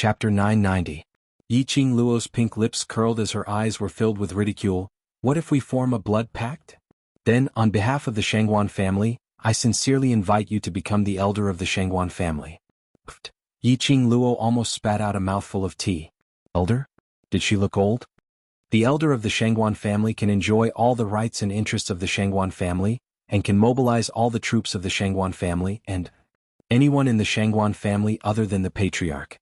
Chapter 990. Yi Qing Luo's pink lips curled as her eyes were filled with ridicule. What if we form a blood pact? Then, on behalf of the Shangguan family, I sincerely invite you to become the elder of the Shangguan family. Pfft. Yi Qing Luo almost spat out a mouthful of tea. Elder? Did she look old? The elder of the Shangguan family can enjoy all the rights and interests of the Shangguan family, and can mobilize all the troops of the Shangguan family and anyone in the Shangguan family other than the patriarch.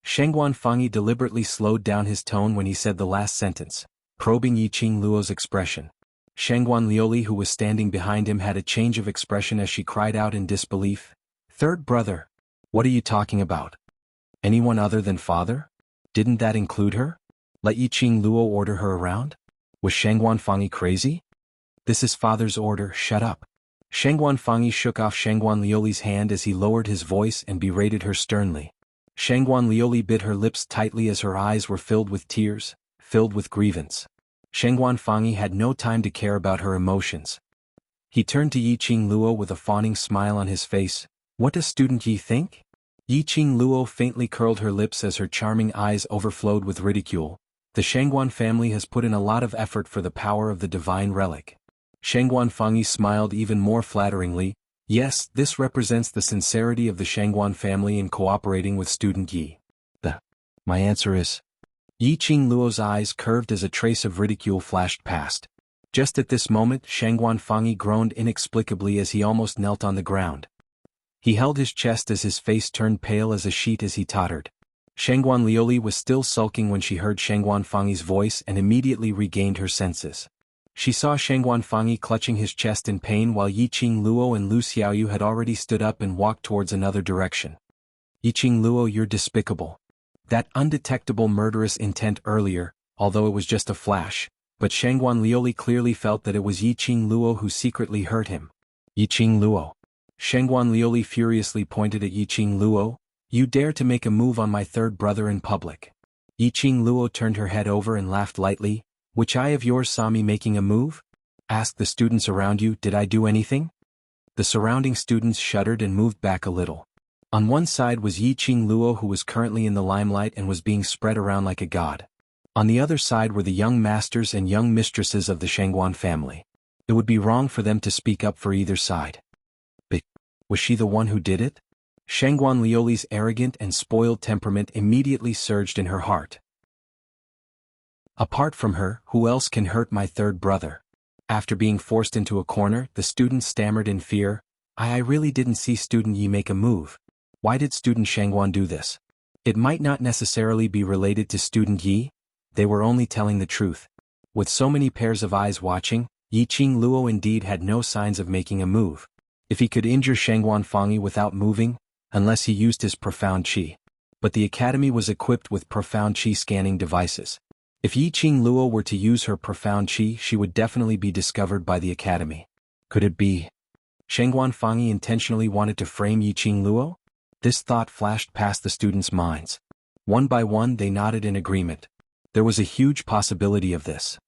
Shangguan Fangyi deliberately slowed down his tone when he said the last sentence, probing Yi Qing Luo's expression. Shangguan Lioli, who was standing behind him, had a change of expression as she cried out in disbelief. Third brother? What are you talking about? Anyone other than father? Didn't that include her? Let Yi Qing Luo order her around? Was Shangguan Fangyi crazy? This is father's order, shut up. Shangguan Fangyi shook off Shangguan Lioli's hand as he lowered his voice and berated her sternly. Shangguan Lioli bit her lips tightly as her eyes were filled with tears, filled with grievance. Shangguan Fangyi had no time to care about her emotions. He turned to Yi Qing Luo with a fawning smile on his face. What does student Yi think? Yi Qing Luo faintly curled her lips as her charming eyes overflowed with ridicule. The Shangguan family has put in a lot of effort for the power of the divine relic. Shangguan Fangyi smiled even more flatteringly. Yes, this represents the sincerity of the Shangguan family in cooperating with student Yi. My answer is... Yi Qing Luo's eyes curved as a trace of ridicule flashed past. Just at this moment, Shangguan Fangyi groaned inexplicably as he almost knelt on the ground. He held his chest as his face turned pale as a sheet as he tottered. Shangguan Lioli was still sulking when she heard Shangguan Fangyi's voice and immediately regained her senses. She saw Shangguan Fangyi clutching his chest in pain while Yi Qing Luo and Lu Xiaoyu had already stood up and walked towards another direction. Yi Qing Luo, you're despicable. That undetectable murderous intent earlier, although it was just a flash, but Shangguan Lioli clearly felt that it was Yi Qing Luo who secretly hurt him. Yi Qing Luo. Shangguan Lioli furiously pointed at Yi Qing Luo. You dare to make a move on my third brother in public. Yi Qing Luo turned her head over and laughed lightly. Which eye of yours saw me making a move? Asked the students around you, did I do anything? The surrounding students shuddered and moved back a little. On one side was Yi Qing Luo, who was currently in the limelight and was being spread around like a god. On the other side were the young masters and young mistresses of the Shangguan family. It would be wrong for them to speak up for either side. But was she the one who did it? Shangguan Lioli's arrogant and spoiled temperament immediately surged in her heart. Apart from her, who else can hurt my third brother? After being forced into a corner, the student stammered in fear. I really didn't see student Yi make a move. Why did student Shangguan do this? It might not necessarily be related to student Yi. They were only telling the truth. With so many pairs of eyes watching, Yi Qing Luo indeed had no signs of making a move. If he could injure Shangguan Fangyi without moving, unless he used his profound qi. But the academy was equipped with profound qi scanning devices. If Yi Qing Luo were to use her profound qi, she would definitely be discovered by the academy. Could it be Shangguan Fangyi intentionally wanted to frame Yi Qing Luo? This thought flashed past the students' minds. One by one they nodded in agreement. There was a huge possibility of this.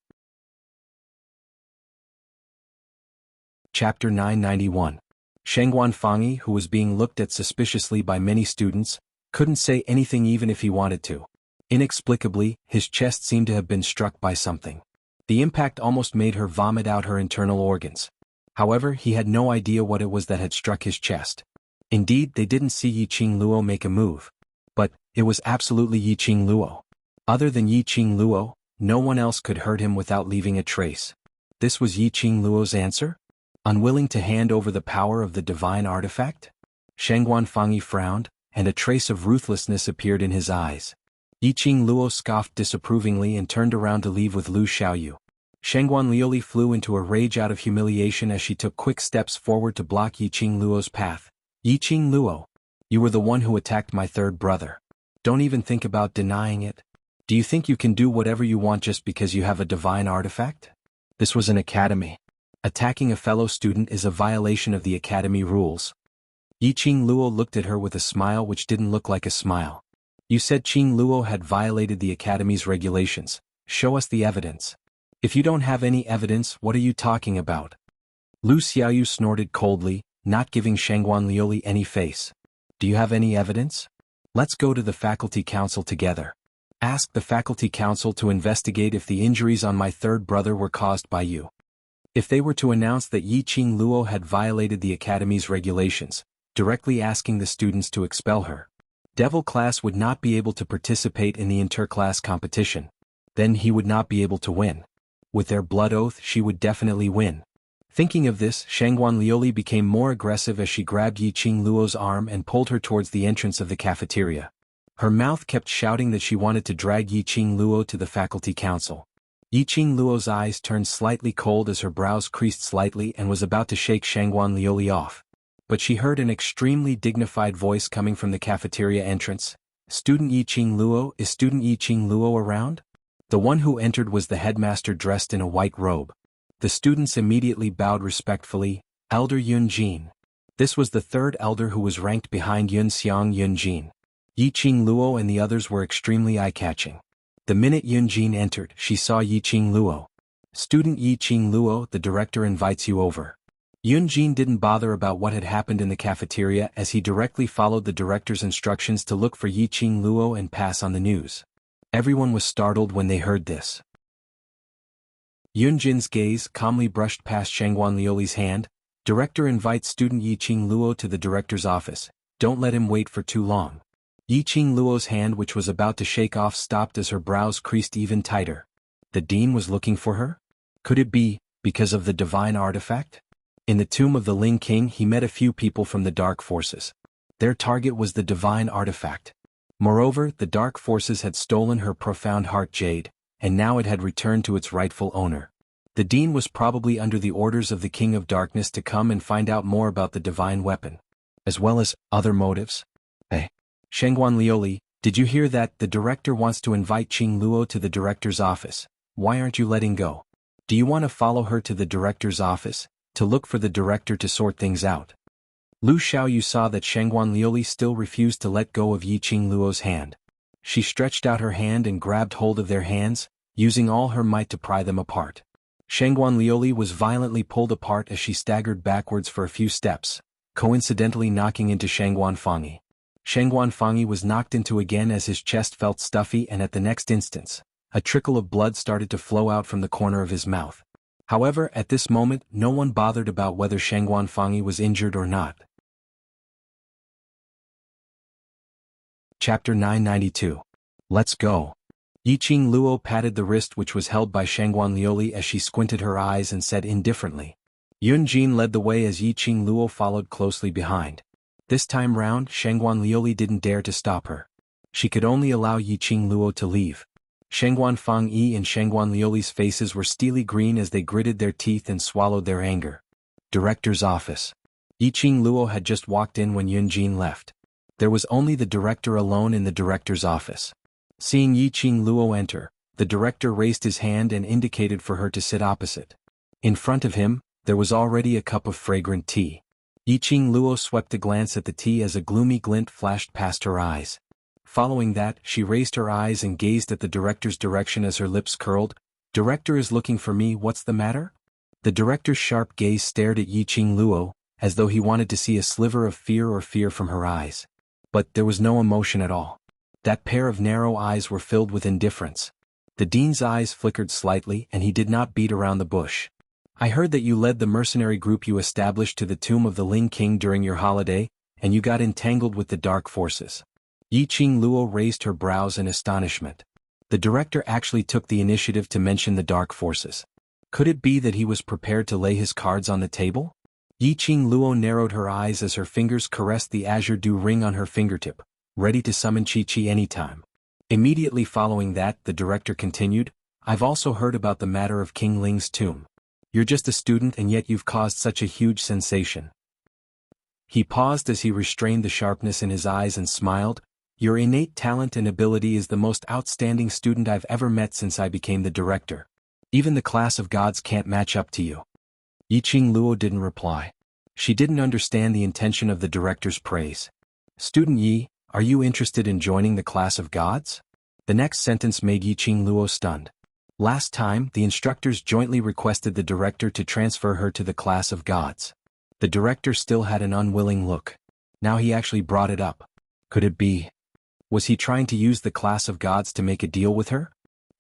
Chapter 991. Shangguan Fangyi, who was being looked at suspiciously by many students, couldn't say anything even if he wanted to. Inexplicably, his chest seemed to have been struck by something. The impact almost made her vomit out her internal organs. However, he had no idea what it was that had struck his chest. Indeed, they didn't see Yi Qing Luo make a move. But it was absolutely Yi Qing Luo. Other than Yi Qing Luo, no one else could hurt him without leaving a trace. This was Yi Qing Luo's answer? Unwilling to hand over the power of the divine artifact? Shangguan Fangyi frowned, and a trace of ruthlessness appeared in his eyes. Yi Qing Luo scoffed disapprovingly and turned around to leave with Lu Xiaoyu. Shangguan Lioli flew into a rage out of humiliation as she took quick steps forward to block Yi Qing Luo's path. Yi Qing Luo, you were the one who attacked my third brother. Don't even think about denying it. Do you think you can do whatever you want just because you have a divine artifact? This was an academy. Attacking a fellow student is a violation of the academy rules. Yi Qing Luo looked at her with a smile which didn't look like a smile. You said Qing Luo had violated the academy's regulations. Show us the evidence. If you don't have any evidence, what are you talking about? Lu Xiaoyu snorted coldly, not giving Shangguan Lioli any face. Do you have any evidence? Let's go to the faculty council together. Ask the faculty council to investigate if the injuries on my third brother were caused by you. If they were to announce that Yiqing Luo had violated the academy's regulations, directly asking the students to expel her, Devil class would not be able to participate in the interclass competition. Then he would not be able to win. With their blood oath, she would definitely win. Thinking of this, Shangguan Lioli became more aggressive as she grabbed Yiqing Luo's arm and pulled her towards the entrance of the cafeteria. Her mouth kept shouting that she wanted to drag Yiqing Luo to the faculty council. Yiqing Luo's eyes turned slightly cold as her brows creased slightly and was about to shake Shangguan Lioli off. But she heard an extremely dignified voice coming from the cafeteria entrance. "Student Yiqing Luo, is student Yiqing Luo around?" The one who entered was the headmaster dressed in a white robe. The students immediately bowed respectfully. Elder Yun Jin. This was the third elder who was ranked behind Yun Xiang Yun Jin. Yiqing Luo and the others were extremely eye-catching. The minute Yun Jin entered, she saw Yiqing Luo. "Student Yiqing Luo, the director invites you over." Yun Jin didn't bother about what had happened in the cafeteria as he directly followed the director's instructions to look for Yiqing Luo and pass on the news. Everyone was startled when they heard this. Yun Jin's gaze calmly brushed past Shangguan Lioli's hand. "Director invites student Yiqing Luo to the director's office. Don't let him wait for too long." Yiqing Luo's hand, which was about to shake off, stopped as her brows creased even tighter. The dean was looking for her? Could it be because of the divine artifact? In the tomb of the Ling King, he met a few people from the dark forces. Their target was the divine artifact. Moreover, the dark forces had stolen her profound heart jade, and now it had returned to its rightful owner. The dean was probably under the orders of the King of Darkness to come and find out more about the divine weapon, as well as other motives. Hey, Shangguan Lioli, did you hear that? The director wants to invite Qing Luo to the director's office. Why aren't you letting go? Do you want to follow her to the director's office, to look for the director to sort things out? Lu Xiaoyu saw that Shangguan Lioli still refused to let go of Yiqing Luo's hand. She stretched out her hand and grabbed hold of their hands, using all her might to pry them apart. Shangguan Lioli was violently pulled apart as she staggered backwards for a few steps, coincidentally knocking into Shangguan Fangyi. Shangguan Fangyi was knocked into again as his chest felt stuffy, and at the next instant, a trickle of blood started to flow out from the corner of his mouth. However, at this moment, no one bothered about whether Shangguan Fangyi was injured or not. Chapter 992. Let's go. Yiqing Luo patted the wrist which was held by Shangguan Lioli as she squinted her eyes and said indifferently. Yun Jin led the way as Yiqing Luo followed closely behind. This time round, Shangguan Lioli didn't dare to stop her. She could only allow Yiqing Luo to leave. Shangguan Fangyi and Shangguan Lioli's faces were steely green as they gritted their teeth and swallowed their anger. Director's office. Yiqing Luo had just walked in when Yun Jin left. There was only the director alone in the director's office. Seeing Yiqing Luo enter, the director raised his hand and indicated for her to sit opposite. In front of him, there was already a cup of fragrant tea. Yiqing Luo swept a glance at the tea as a gloomy glint flashed past her eyes. Following that, she raised her eyes and gazed at the director's direction as her lips curled. "Director is looking for me, what's the matter?" The director's sharp gaze stared at Yiqing Luo, as though he wanted to see a sliver of fear from her eyes. But there was no emotion at all. That pair of narrow eyes were filled with indifference. The dean's eyes flickered slightly and he did not beat around the bush. "I heard that you led the mercenary group you established to the tomb of the Ling King during your holiday, and you got entangled with the dark forces." Yiqing Luo raised her brows in astonishment. The director actually took the initiative to mention the dark forces. Could it be that he was prepared to lay his cards on the table? Yiqing Luo narrowed her eyes as her fingers caressed the azure dew ring on her fingertip, ready to summon Chi-Chi anytime. Immediately following that, the director continued, "I've also heard about the matter of King Ling's tomb. You're just a student and yet you've caused such a huge sensation." He paused as he restrained the sharpness in his eyes and smiled. "Your innate talent and ability is the most outstanding student I've ever met since I became the director. Even the class of gods can't match up to you." Yiqing Luo didn't reply. She didn't understand the intention of the director's praise. "Student Yi, are you interested in joining the class of gods?" The next sentence made Yiqing Luo stunned. Last time, the instructors jointly requested the director to transfer her to the class of gods. The director still had an unwilling look. Now he actually brought it up. Could it be? Was he trying to use the class of gods to make a deal with her?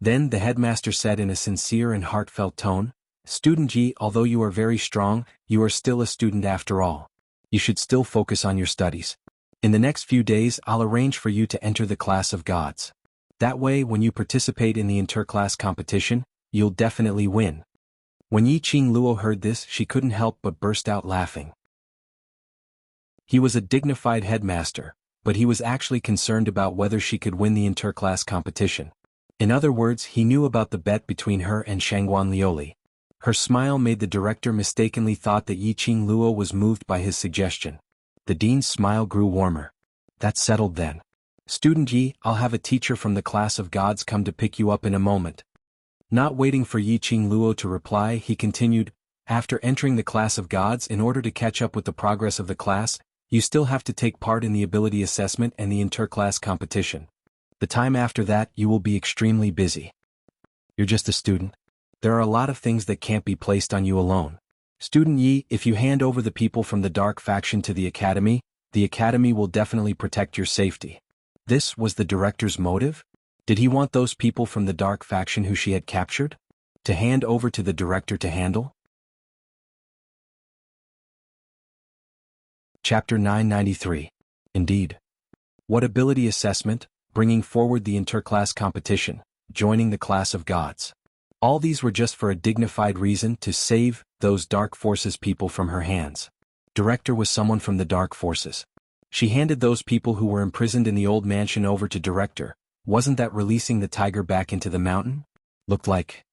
Then the headmaster said in a sincere and heartfelt tone, "Student Ji, although you are very strong, you are still a student after all. You should still focus on your studies. In the next few days I'll arrange for you to enter the class of gods. That way when you participate in the interclass competition, you'll definitely win." When Yiqing Luo heard this, she couldn't help but burst out laughing. He was a dignified headmaster, but he was actually concerned about whether she could win the interclass competition. In other words, he knew about the bet between her and Shangguan Lioli. Her smile made the director mistakenly thought that Yiqing Luo was moved by his suggestion. The dean's smile grew warmer. "That's settled then. Student Yi, I'll have a teacher from the class of gods come to pick you up in a moment." Not waiting for Yiqing Luo to reply, he continued, "After entering the class of gods, in order to catch up with the progress of the class, you still have to take part in the ability assessment and the interclass competition. The time after that you will be extremely busy. You're just a student. There are a lot of things that can't be placed on you alone. Student Yi, if you hand over the people from the dark faction to the academy will definitely protect your safety." This was the director's motive? Did he want those people from the dark faction who she had captured to hand over to the director to handle? Chapter 993. Indeed. What ability assessment, bringing forward the interclass competition, joining the class of gods. All these were just for a dignified reason, to save those dark forces people from her hands. Director was someone from the dark forces. She handed those people who were imprisoned in the old mansion over to director. Wasn't that releasing the tiger back into the mountain? Looked like.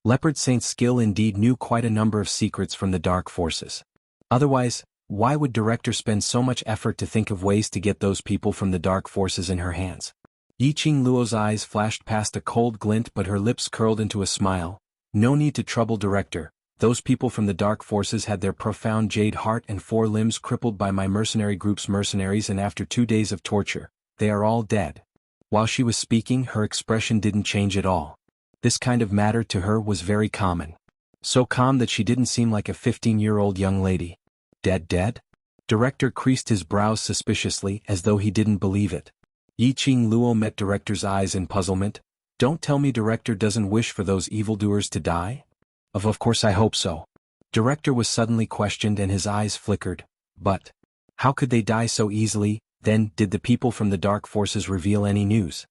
Leopard Saint Skill indeed knew quite a number of secrets from the dark forces. Otherwise, why would director spend so much effort to think of ways to get those people from the dark forces in her hands? Yiqing Luo's eyes flashed past a cold glint, but her lips curled into a smile. No need to trouble director. Those people from the dark forces had their profound jade heart and 4 limbs crippled by my mercenary group's mercenaries, and after 2 days of torture, they are all dead. While she was speaking, her expression didn't change at all. This kind of matter to her was very common. So calm that she didn't seem like a 15-year-old young lady. Dead? Director creased his brows suspiciously, as though he didn't believe it. Yiqing Luo met director's eyes in puzzlement. Don't tell me director doesn't wish for those evildoers to die? Of course I hope so. Director was suddenly questioned and his eyes flickered. But how could they die so easily? Then, did the people from the dark forces reveal any news?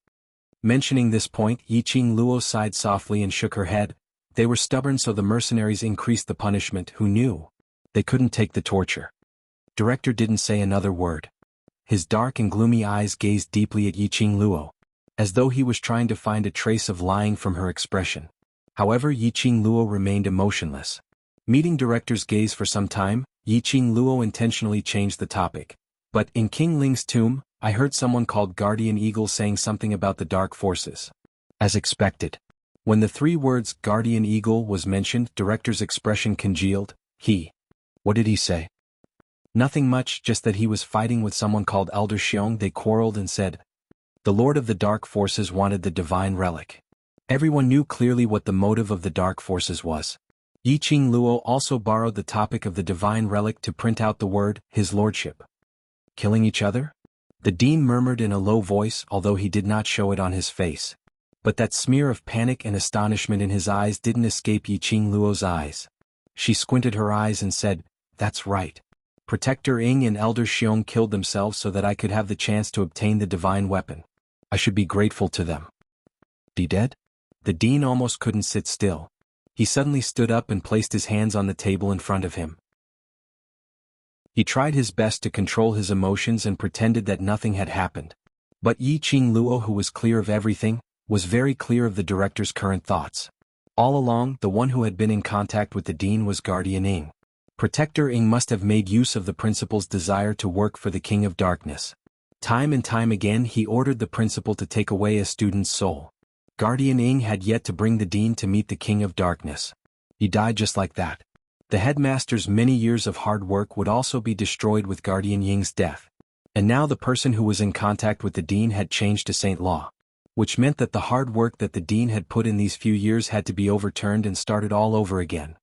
Mentioning this point, Yiqing Luo sighed softly and shook her head. They were stubborn, so the mercenaries increased the punishment. Who knew? They couldn't take the torture. Director didn't say another word. His dark and gloomy eyes gazed deeply at Yiqing Luo, as though he was trying to find a trace of lying from her expression. However, Yiqing Luo remained emotionless. Meeting director's gaze for some time, Yiqing Luo intentionally changed the topic. But in King Ling's tomb, I heard someone called Guardian Eagle saying something about the dark forces. As expected. When the 3 words Guardian Eagle was mentioned, director's expression congealed. What did he say? Nothing much, just that he was fighting with someone called Elder Xiong. They quarreled and said, the Lord of the Dark Forces wanted the divine relic. Everyone knew clearly what the motive of the dark forces was. Yiqing Luo also borrowed the topic of the divine relic to print out the word, his lordship. Killing each other? The dean murmured in a low voice, although he did not show it on his face. But that smear of panic and astonishment in his eyes didn't escape Yiqing Luo's eyes. She squinted her eyes and said, that's right. Protector Ying and Elder Xiong killed themselves so that I could have the chance to obtain the divine weapon. I should be grateful to them. Be dead? The dean almost couldn't sit still. He suddenly stood up and placed his hands on the table in front of him. He tried his best to control his emotions and pretended that nothing had happened. But Yiqing Luo, who was clear of everything, was very clear of the director's current thoughts. All along, the one who had been in contact with the dean was Guardian Ying. Protector Ying must have made use of the principal's desire to work for the King of Darkness. Time and time again he ordered the principal to take away a student's soul. Guardian Ying had yet to bring the dean to meet the King of Darkness. He died just like that. The headmaster's many years of hard work would also be destroyed with Guardian Ying's death. And now the person who was in contact with the dean had changed to Saint Law, which meant that the hard work that the dean had put in these few years had to be overturned and started all over again.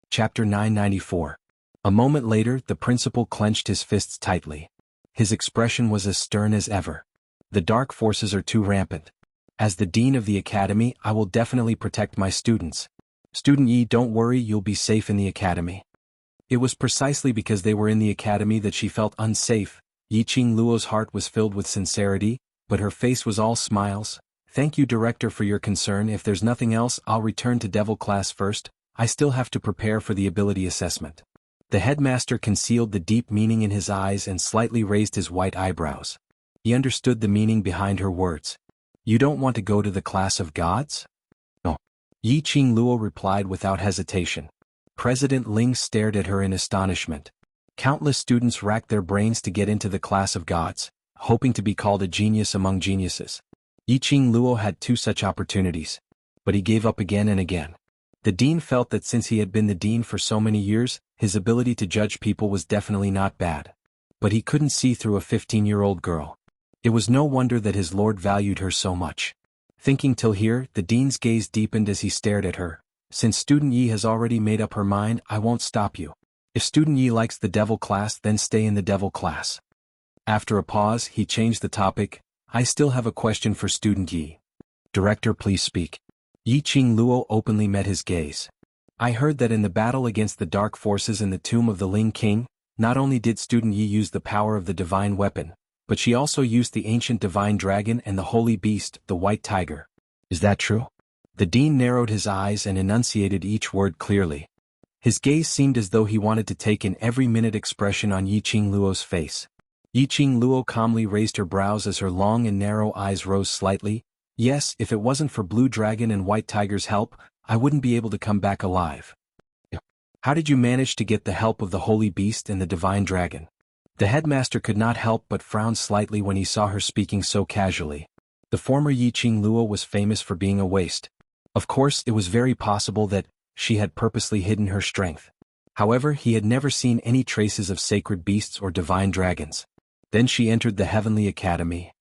Chapter 994. A moment later, the principal clenched his fists tightly. His expression was as stern as ever. The dark forces are too rampant. As the dean of the academy, I will definitely protect my students. Student Yi, don't worry, you'll be safe in the academy. It was precisely because they were in the academy that she felt unsafe. Yiqing Luo's heart was filled with sincerity, but her face was all smiles. Thank you, director, for your concern. If there's nothing else, I'll return to Devil class first. I still have to prepare for the ability assessment. The headmaster concealed the deep meaning in his eyes and slightly raised his white eyebrows. He understood the meaning behind her words. You don't want to go to the class of gods? No. Yiqing Luo replied without hesitation. President Ling stared at her in astonishment. Countless students racked their brains to get into the class of gods, hoping to be called a genius among geniuses. Yiqing Luo had 2 such opportunities, but he gave up again and again. The dean felt that since he had been the dean for so many years, his ability to judge people was definitely not bad. But he couldn't see through a 15-year-old girl. It was no wonder that his lord valued her so much. Thinking till here, the dean's gaze deepened as he stared at her. Since student Yi has already made up her mind, I won't stop you. If student Yi likes the devil class, then stay in the devil class. After a pause, he changed the topic. I still have a question for student Yi. Director, please speak. Yiqing Luo openly met his gaze. I heard that in the battle against the dark forces in the tomb of the Ling King, not only did student Yi use the power of the divine weapon, but she also used the ancient divine dragon and the holy beast, the white tiger. Is that true? The dean narrowed his eyes and enunciated each word clearly. His gaze seemed as though he wanted to take in every minute expression on Yiqing Luo's face. Yiqing Luo calmly raised her brows as her long and narrow eyes rose slightly. Yes, if it wasn't for Blue Dragon and White Tiger's help, I wouldn't be able to come back alive. How did you manage to get the help of the holy beast and the divine dragon? The headmaster could not help but frown slightly when he saw her speaking so casually. The former Yiqing Luo was famous for being a waste. Of course, it was very possible that she had purposely hidden her strength. However, he had never seen any traces of sacred beasts or divine dragons. Then she entered the Heavenly Academy.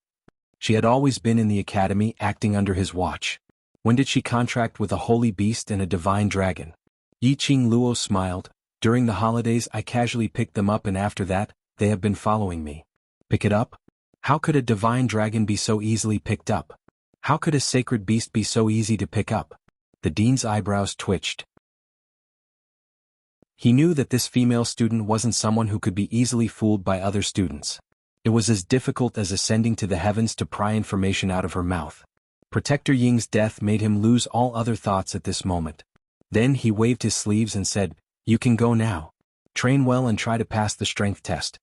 She had always been in the academy, acting under his watch. When did she contract with a holy beast and a divine dragon? Yiqing Luo smiled. During the holidays I casually picked them up, and after that, they have been following me. Pick it up? How could a divine dragon be so easily picked up? How could a sacred beast be so easy to pick up? The dean's eyebrows twitched. He knew that this female student wasn't someone who could be easily fooled by other students. It was as difficult as ascending to the heavens to pry information out of her mouth. Protector Ying's death made him lose all other thoughts at this moment. Then he waved his sleeves and said, "You can go now. Train well and try to pass the strength test."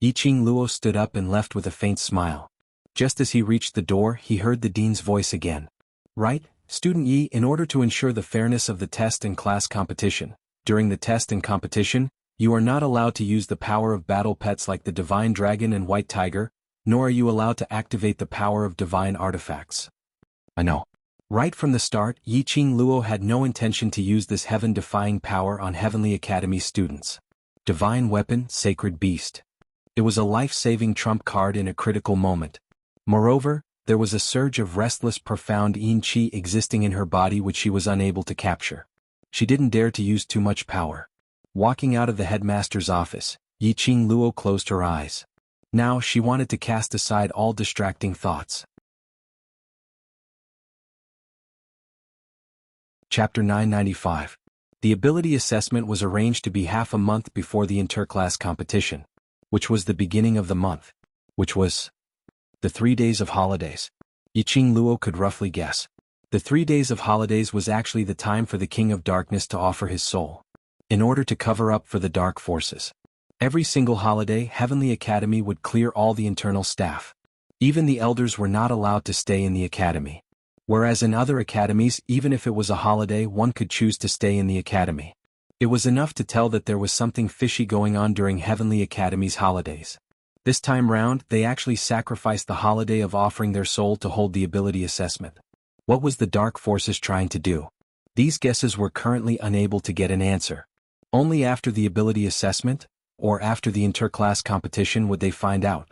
Yiqing Luo stood up and left with a faint smile. Just as he reached the door, he heard the dean's voice again. Right, student Yi, in order to ensure the fairness of the test and class competition, during the test and competition, you are not allowed to use the power of battle pets like the divine dragon and white tiger, nor are you allowed to activate the power of divine artifacts. I know. Right from the start, Yiqing Luo had no intention to use this heaven-defying power on Heavenly Academy students. Divine weapon, sacred beast. It was a life-saving trump card in a critical moment. Moreover, there was a surge of restless, profound yin qi existing in her body which she was unable to capture. She didn't dare to use too much power. Walking out of the headmaster's office, Yiqing Luo closed her eyes. Now she wanted to cast aside all distracting thoughts. Chapter 995. The ability assessment was arranged to be half a month before the interclass competition, which was the beginning of the month, which was the 3 days of holidays. Yiqing Luo could roughly guess. The 3 days of holidays was actually the time for the King of Darkness to offer his soul, in order to cover up for the dark forces. Every single holiday, Heavenly Academy would clear all the internal staff. Even the elders were not allowed to stay in the academy. Whereas in other academies, even if it was a holiday, one could choose to stay in the academy. It was enough to tell that there was something fishy going on during Heavenly Academy's holidays. This time round, they actually sacrificed the holiday of offering their soul to hold the ability assessment. What was the dark forces trying to do? These guesses were currently unable to get an answer. Only after the ability assessment, or after the interclass competition, would they find out.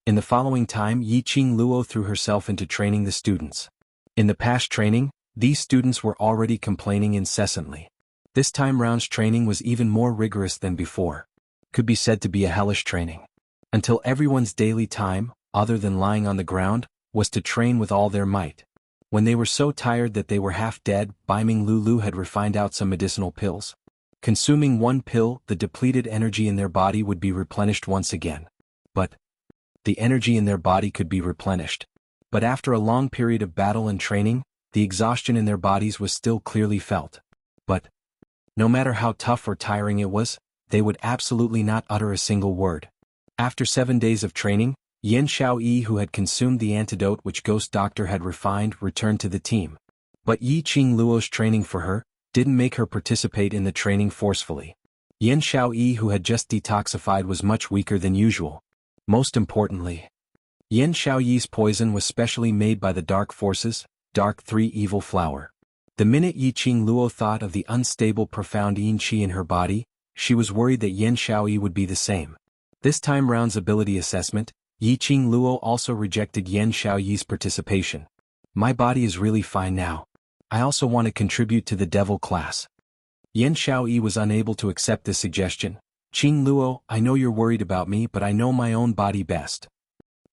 In the following time, Yiqing Luo threw herself into training the students. In the past training, these students were already complaining incessantly. This time round's training was even more rigorous than before. Could be said to be a hellish training. Until everyone's daily time, other than lying on the ground, was to train with all their might. When they were so tired that they were half dead, Biming Lulu had refined out some medicinal pills. Consuming one pill, the depleted energy in their body would be replenished once again. But the energy in their body could be replenished. But after a long period of battle and training, the exhaustion in their bodies was still clearly felt. But no matter how tough or tiring it was, they would absolutely not utter a single word. After 7 days of training, Yen Xiaoyi, who had consumed the antidote which Ghost Doctor had refined, returned to the team. But Yi Qing Luo's training for her didn't make her participate in the training forcefully. Yen Xiaoyi, who had just detoxified, was much weaker than usual. Most importantly, Yen Xiaoyi's poison was specially made by the Dark Forces, Dark 3 Evil Flower. The minute Yi Qing Luo thought of the unstable profound yin qi in her body, she was worried that Yen Xiaoyi would be the same. This time round's ability assessment, Yi Qing Luo also rejected Yen Xiaoyi's participation. My body is really fine now. I also want to contribute to the devil class. Yen Xiaoyi was unable to accept this suggestion. Qing Luo, I know you're worried about me, but I know my own body best.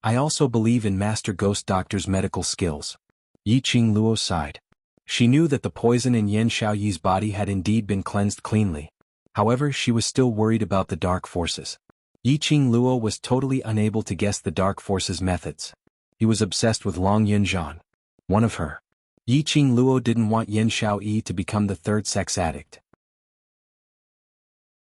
I also believe in Master Ghost Doctor's medical skills. Yi Qing Luo sighed. She knew that the poison in Yen Xiaoyi's body had indeed been cleansed cleanly. However, she was still worried about the dark forces. Yi Qing Luo was totally unable to guess the dark forces' methods. He was obsessed with Long Yunzhan, one of her. Yi Qing Luo didn't want Yen Xiaoyi to become the third sex addict.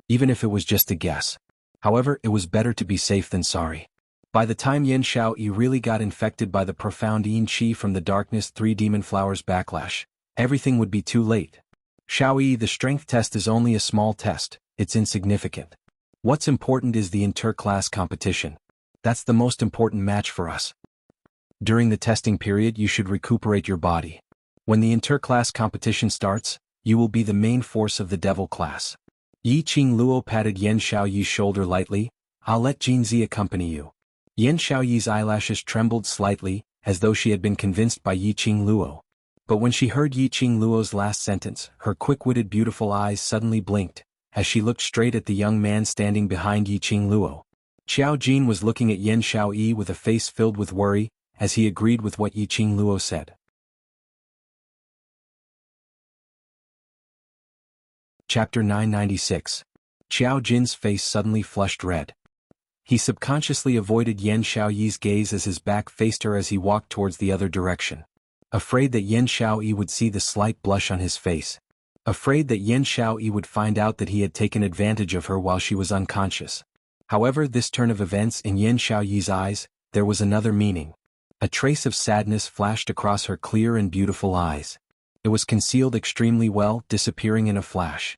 Even if it was just a guess. However, it was better to be safe than sorry. By the time Yen Xiaoyi really got infected by the profound yin qi from the Darkness 3 Demon Flowers backlash, everything would be too late. Xiaoyi, the strength test is only a small test, it's insignificant. What's important is the inter-class competition. That's the most important match for us. During the testing period you should recuperate your body. When the inter-class competition starts, you will be the main force of the devil class. Yi Qing Luo patted Yen Xiaoyi's shoulder lightly. I'll let Jinzi accompany you. Yen Xiaoyi's eyelashes trembled slightly, as though she had been convinced by Yi Qing Luo. But when she heard Yi Qing Luo's last sentence, her quick-witted beautiful eyes suddenly blinked, as she looked straight at the young man standing behind Yi Qing Luo. Xiao Jin was looking at Yen Xiaoyi with a face filled with worry, as he agreed with what Yi Qing Luo said. Chapter 996. Xiao Jin's face suddenly flushed red. He subconsciously avoided Yen Xiaoyi's gaze as his back faced her as he walked towards the other direction. Afraid that Yen Xiaoyi would see the slight blush on his face. Afraid that Yen Xiaoyi would find out that he had taken advantage of her while she was unconscious. However, this turn of events in Yen Xiaoyi's eyes, there was another meaning. A trace of sadness flashed across her clear and beautiful eyes. It was concealed extremely well, disappearing in a flash.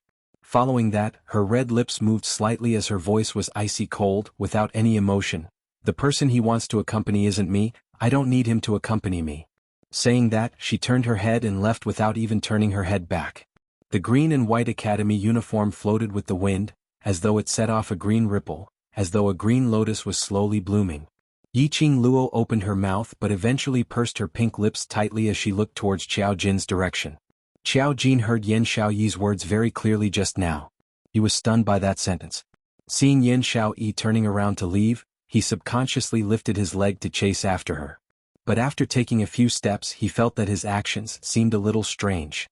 Following that, her red lips moved slightly as her voice was icy cold, without any emotion. The person he wants to accompany isn't me, I don't need him to accompany me. Saying that, she turned her head and left without even turning her head back. The green and white academy uniform floated with the wind, as though it set off a green ripple, as though a green lotus was slowly blooming. Yi Qing Luo opened her mouth but eventually pursed her pink lips tightly as she looked towards Xiao Jin's direction. Xiao Jin heard Yen Xiaoyi's words very clearly just now. He was stunned by that sentence. Seeing Yen Xiaoyi turning around to leave, he subconsciously lifted his leg to chase after her. But after taking a few steps he felt that his actions seemed a little strange.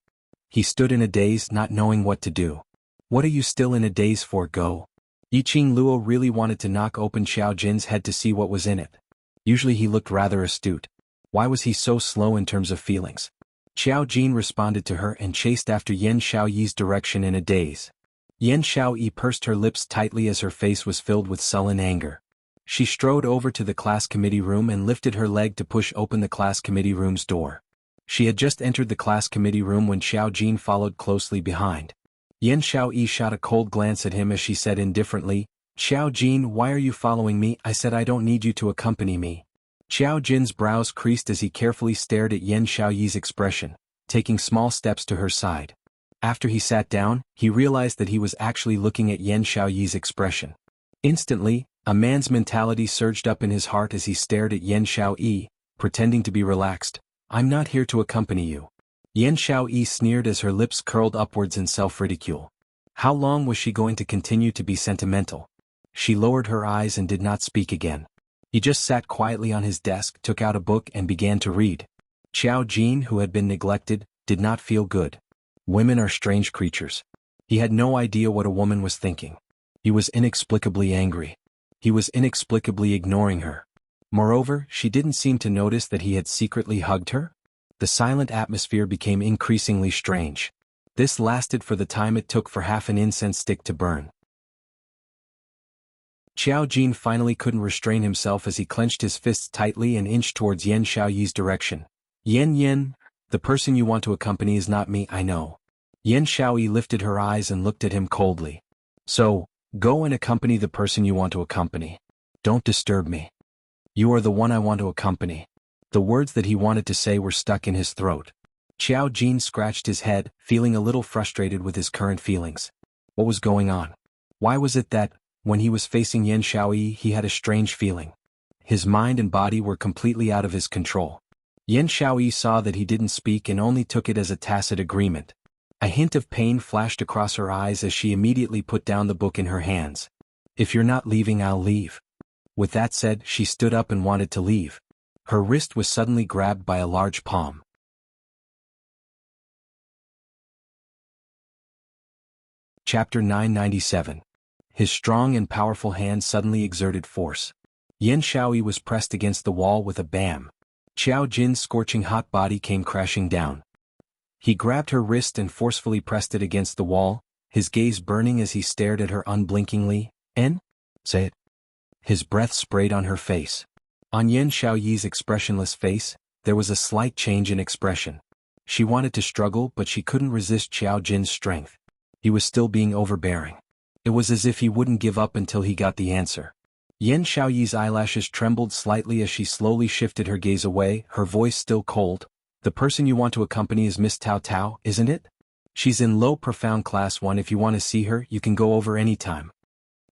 He stood in a daze, not knowing what to do. What are you still in a daze for? Go. Yi Qing Luo really wanted to knock open Xiao Jin's head to see what was in it. Usually he looked rather astute. Why was he so slow in terms of feelings? Xiao Jin responded to her and chased after Yen Xiaoyi's direction in a daze. Yen Xiaoyi pursed her lips tightly as her face was filled with sullen anger. She strode over to the class committee room and lifted her leg to push open the class committee room's door. She had just entered the class committee room when Xiao Jin followed closely behind. Yen Xiaoyi shot a cold glance at him as she said indifferently, Xiao Jin, why are you following me? I said I don't need you to accompany me. Xiao Jin's brows creased as he carefully stared at Yen Xiaoyi's expression, taking small steps to her side. After he sat down, he realized that he was actually looking at Yen Xiaoyi's expression. Instantly, a man's mentality surged up in his heart as he stared at Yen Xiaoyi, pretending to be relaxed. I'm not here to accompany you. Yan Xiaoyi sneered as her lips curled upwards in self-ridicule. How long was she going to continue to be sentimental? She lowered her eyes and did not speak again. He just sat quietly on his desk, took out a book and began to read. Xiao Jin, who had been neglected, did not feel good. Women are strange creatures. He had no idea what a woman was thinking. He was inexplicably angry. He was inexplicably ignoring her. Moreover, she didn't seem to notice that he had secretly hugged her. The silent atmosphere became increasingly strange. This lasted for the time it took for half an incense stick to burn. Xiao Jin finally couldn't restrain himself as he clenched his fists tightly and inched towards Yan Xiaoyi's direction. Yan, the person you want to accompany is not me, I know. Yan Xiaoyi lifted her eyes and looked at him coldly. So, go and accompany the person you want to accompany. Don't disturb me. You are the one I want to accompany. The words that he wanted to say were stuck in his throat. Xiao Jin scratched his head, feeling a little frustrated with his current feelings. What was going on? Why was it that, when he was facing Yan Xiaoyi, he had a strange feeling? His mind and body were completely out of his control. Yan Xiaoyi saw that he didn't speak and only took it as a tacit agreement. A hint of pain flashed across her eyes as she immediately put down the book in her hands. If you're not leaving, I'll leave. With that said, she stood up and wanted to leave. Her wrist was suddenly grabbed by a large palm. Chapter 997. His strong and powerful hand suddenly exerted force. Yan Xiaoyi was pressed against the wall with a bam. Xiao Jin's scorching hot body came crashing down. He grabbed her wrist and forcefully pressed it against the wall, his gaze burning as he stared at her unblinkingly. Say it. His breath sprayed on her face. On Yan Xiaoyi's expressionless face, there was a slight change in expression. She wanted to struggle, but she couldn't resist Xiao Jin's strength. He was still being overbearing. It was as if he wouldn't give up until he got the answer. Yan Xiaoyi's eyelashes trembled slightly as she slowly shifted her gaze away, her voice still cold. The person you want to accompany is Miss Tao Tao, isn't it? She's in low profound class 1. If you want to see her, you can go over any time.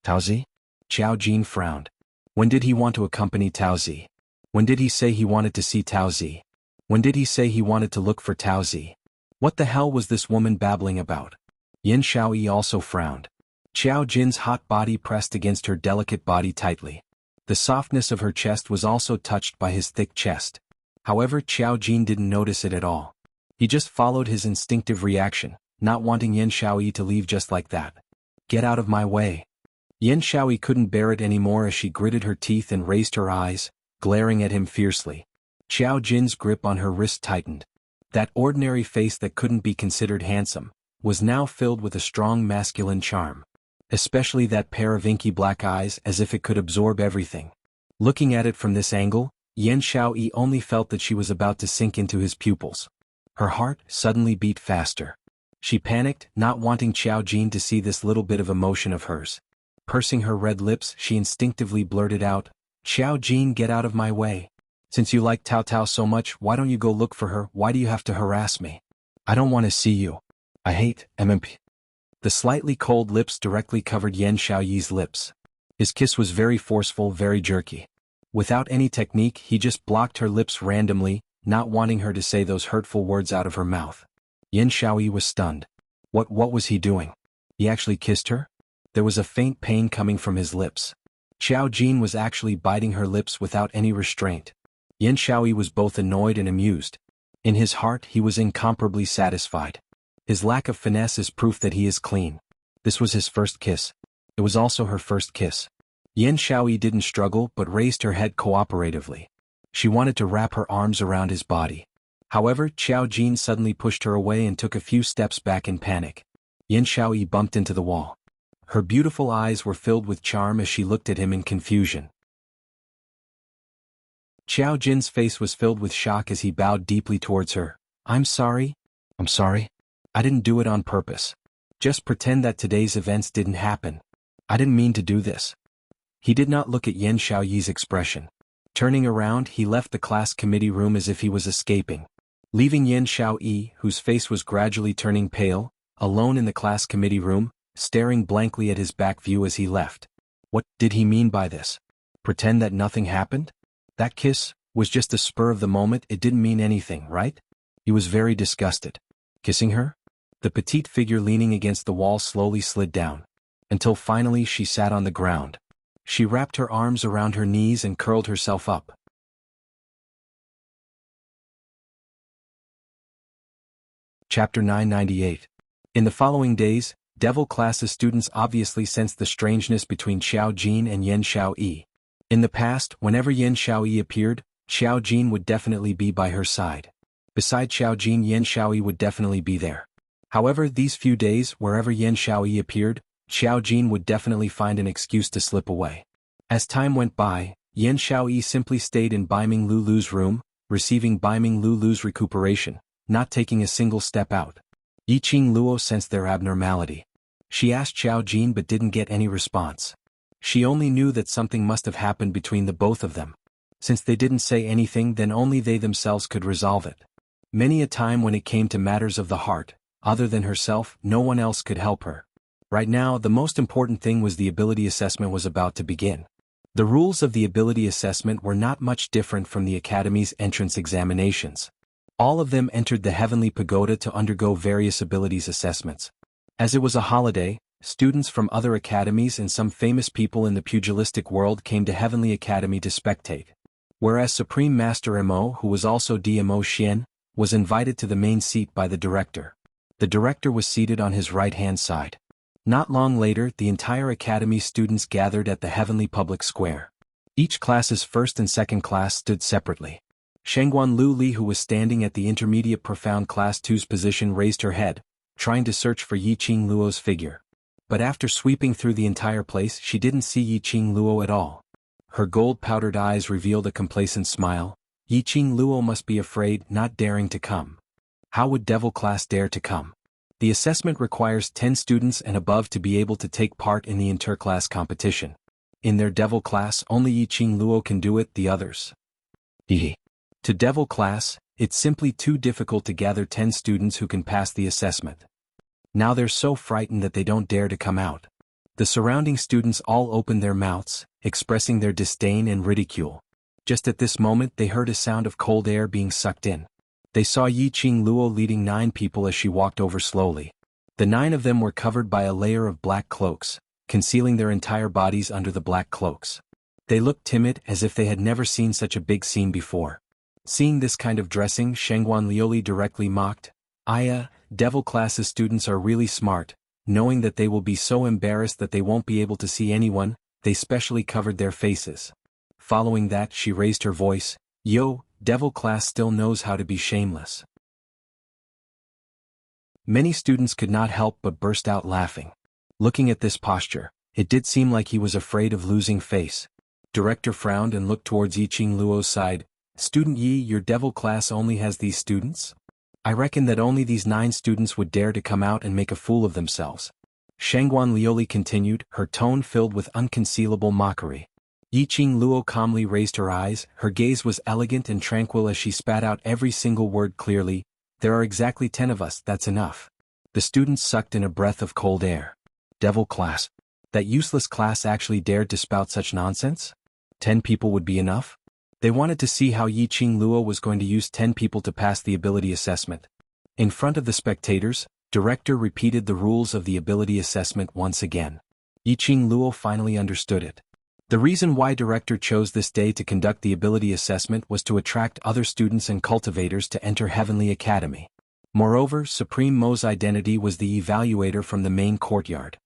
Taozi? Xiao Jin frowned. When did he want to accompany Taozi? When did he say he wanted to see Taozi? When did he say he wanted to look for Taozi? What the hell was this woman babbling about? Yan Xiaoyi also frowned. Xiao Jin's hot body pressed against her delicate body tightly. The softness of her chest was also touched by his thick chest. However, Xiao Jin didn't notice it at all. He just followed his instinctive reaction, not wanting Yan Xiaoyi to leave just like that. Get out of my way. Yan Xiaoyi couldn't bear it anymore as she gritted her teeth and raised her eyes, glaring at him fiercely. Xiao Jin's grip on her wrist tightened. That ordinary face that couldn't be considered handsome was now filled with a strong masculine charm. Especially that pair of inky black eyes, as if it could absorb everything. Looking at it from this angle, Yan Xiaoyi only felt that she was about to sink into his pupils. Her heart suddenly beat faster. She panicked, not wanting Xiao Jin to see this little bit of emotion of hers. Pursing her red lips, she instinctively blurted out, "Xiao Jin, get out of my way. Since you like Tao Tao so much, why don't you go look for her? Why do you have to harass me? I don't want to see you. I hate MMP." The slightly cold lips directly covered Yan Xiaoyi's lips. His kiss was very forceful, very jerky. Without any technique, he just blocked her lips randomly, not wanting her to say those hurtful words out of her mouth. Yan Xiaoyi was stunned. What was he doing? He actually kissed her? There was a faint pain coming from his lips. Xiao Jin was actually biting her lips without any restraint. Yan Xiaoyi was both annoyed and amused. In his heart, he was incomparably satisfied. His lack of finesse is proof that he is clean. This was his first kiss. It was also her first kiss. Yan Xiaoyi didn't struggle but raised her head cooperatively. She wanted to wrap her arms around his body. However, Xiao Jin suddenly pushed her away and took a few steps back in panic. Yan Xiaoyi bumped into the wall. Her beautiful eyes were filled with charm as she looked at him in confusion. Xiao Jin's face was filled with shock as he bowed deeply towards her. I'm sorry. I didn't do it on purpose. Just pretend that today's events didn't happen. I didn't mean to do this. He did not look at Yan Xiaoyi's expression. Turning around, he left the class committee room as if he was escaping. Leaving Yan Xiaoyi, whose face was gradually turning pale, alone in the class committee room, staring blankly at his back view as he left. What did he mean by this? Pretend that nothing happened? That kiss was just a spur of the moment, it didn't mean anything, right? He was very disgusted. Kissing her? The petite figure leaning against the wall slowly slid down, until finally she sat on the ground. She wrapped her arms around her knees and curled herself up. Chapter 998. In the following days, Devil Class's students obviously sensed the strangeness between Xiao Jin and Yan Xiaoyi. In the past, whenever Yan Xiaoyi appeared, Xiao Jin would definitely be by her side. Beside Xiao Jin, Yan Xiaoyi would definitely be there. However, these few days, wherever Yan Xiaoyi appeared, Xiao Jin would definitely find an excuse to slip away. As time went by, Yan Xiaoyi simply stayed in Baiming Lulu's room, receiving Baiming Lulu's recuperation, not taking a single step out. Yiqing Luo sensed their abnormality. She asked Xiao Jin but didn't get any response. She only knew that something must have happened between the both of them. Since they didn't say anything, then only they themselves could resolve it. Many a time when it came to matters of the heart, other than herself, no one else could help her. Right now, the most important thing was the ability assessment was about to begin. The rules of the ability assessment were not much different from the Academy's entrance examinations. All of them entered the Heavenly Pagoda to undergo various abilities assessments. As it was a holiday, students from other academies and some famous people in the pugilistic world came to Heavenly Academy to spectate. Whereas Supreme Master Mo, who was also DMO Xian, was invited to the main seat by the director. The director was seated on his right-hand side. Not long later, the entire academy students gathered at the Heavenly Public Square. Each class's first and second class stood separately. Shengguan Lu Li, who was standing at the intermediate profound class 2's position, raised her head, trying to search for Yiqing Luo's figure. But after sweeping through the entire place, she didn't see Yiqing Luo at all. Her gold-powdered eyes revealed a complacent smile. Yiqing Luo must be afraid, not daring to come. How would Devil Class dare to come? The assessment requires 10 students and above to be able to take part in the interclass competition. In their Devil Class, only Yiqing Luo can do it, the others. To Devil Class, it's simply too difficult to gather 10 students who can pass the assessment. Now they're so frightened that they don't dare to come out. The surrounding students all opened their mouths, expressing their disdain and ridicule. Just at this moment they heard a sound of cold air being sucked in. They saw Yiqing Luo leading 9 people as she walked over slowly. The 9 of them were covered by a layer of black cloaks, concealing their entire bodies under the black cloaks. They looked timid, as if they had never seen such a big scene before. Seeing this kind of dressing, Shengguan Liuli directly mocked, Devil Class's students are really smart. Knowing that they will be so embarrassed that they won't be able to see anyone, they specially covered their faces. Following that, she raised her voice, Yo, Devil Class still knows how to be shameless. Many students could not help but burst out laughing. Looking at this posture, it did seem like he was afraid of losing face. Director frowned and looked towards Yiqing Luo's side. Student Yi, your Devil Class only has these students? I reckon that only these 9 students would dare to come out and make a fool of themselves. Shengguan Lioli continued, her tone filled with unconcealable mockery. Yiqing Luo calmly raised her eyes, her gaze was elegant and tranquil as she spat out every single word clearly. There are exactly 10 of us, that's enough. The students sucked in a breath of cold air. Devil Class. That useless class actually dared to spout such nonsense? 10 people would be enough? They wanted to see how Yiqing Luo was going to use 10 people to pass the ability assessment. In front of the spectators, Director repeated the rules of the ability assessment once again. Yiqing Luo finally understood it. The reason why Director chose this day to conduct the ability assessment was to attract other students and cultivators to enter Heavenly Academy. Moreover, Supreme Mo's identity was the evaluator from the main courtyard.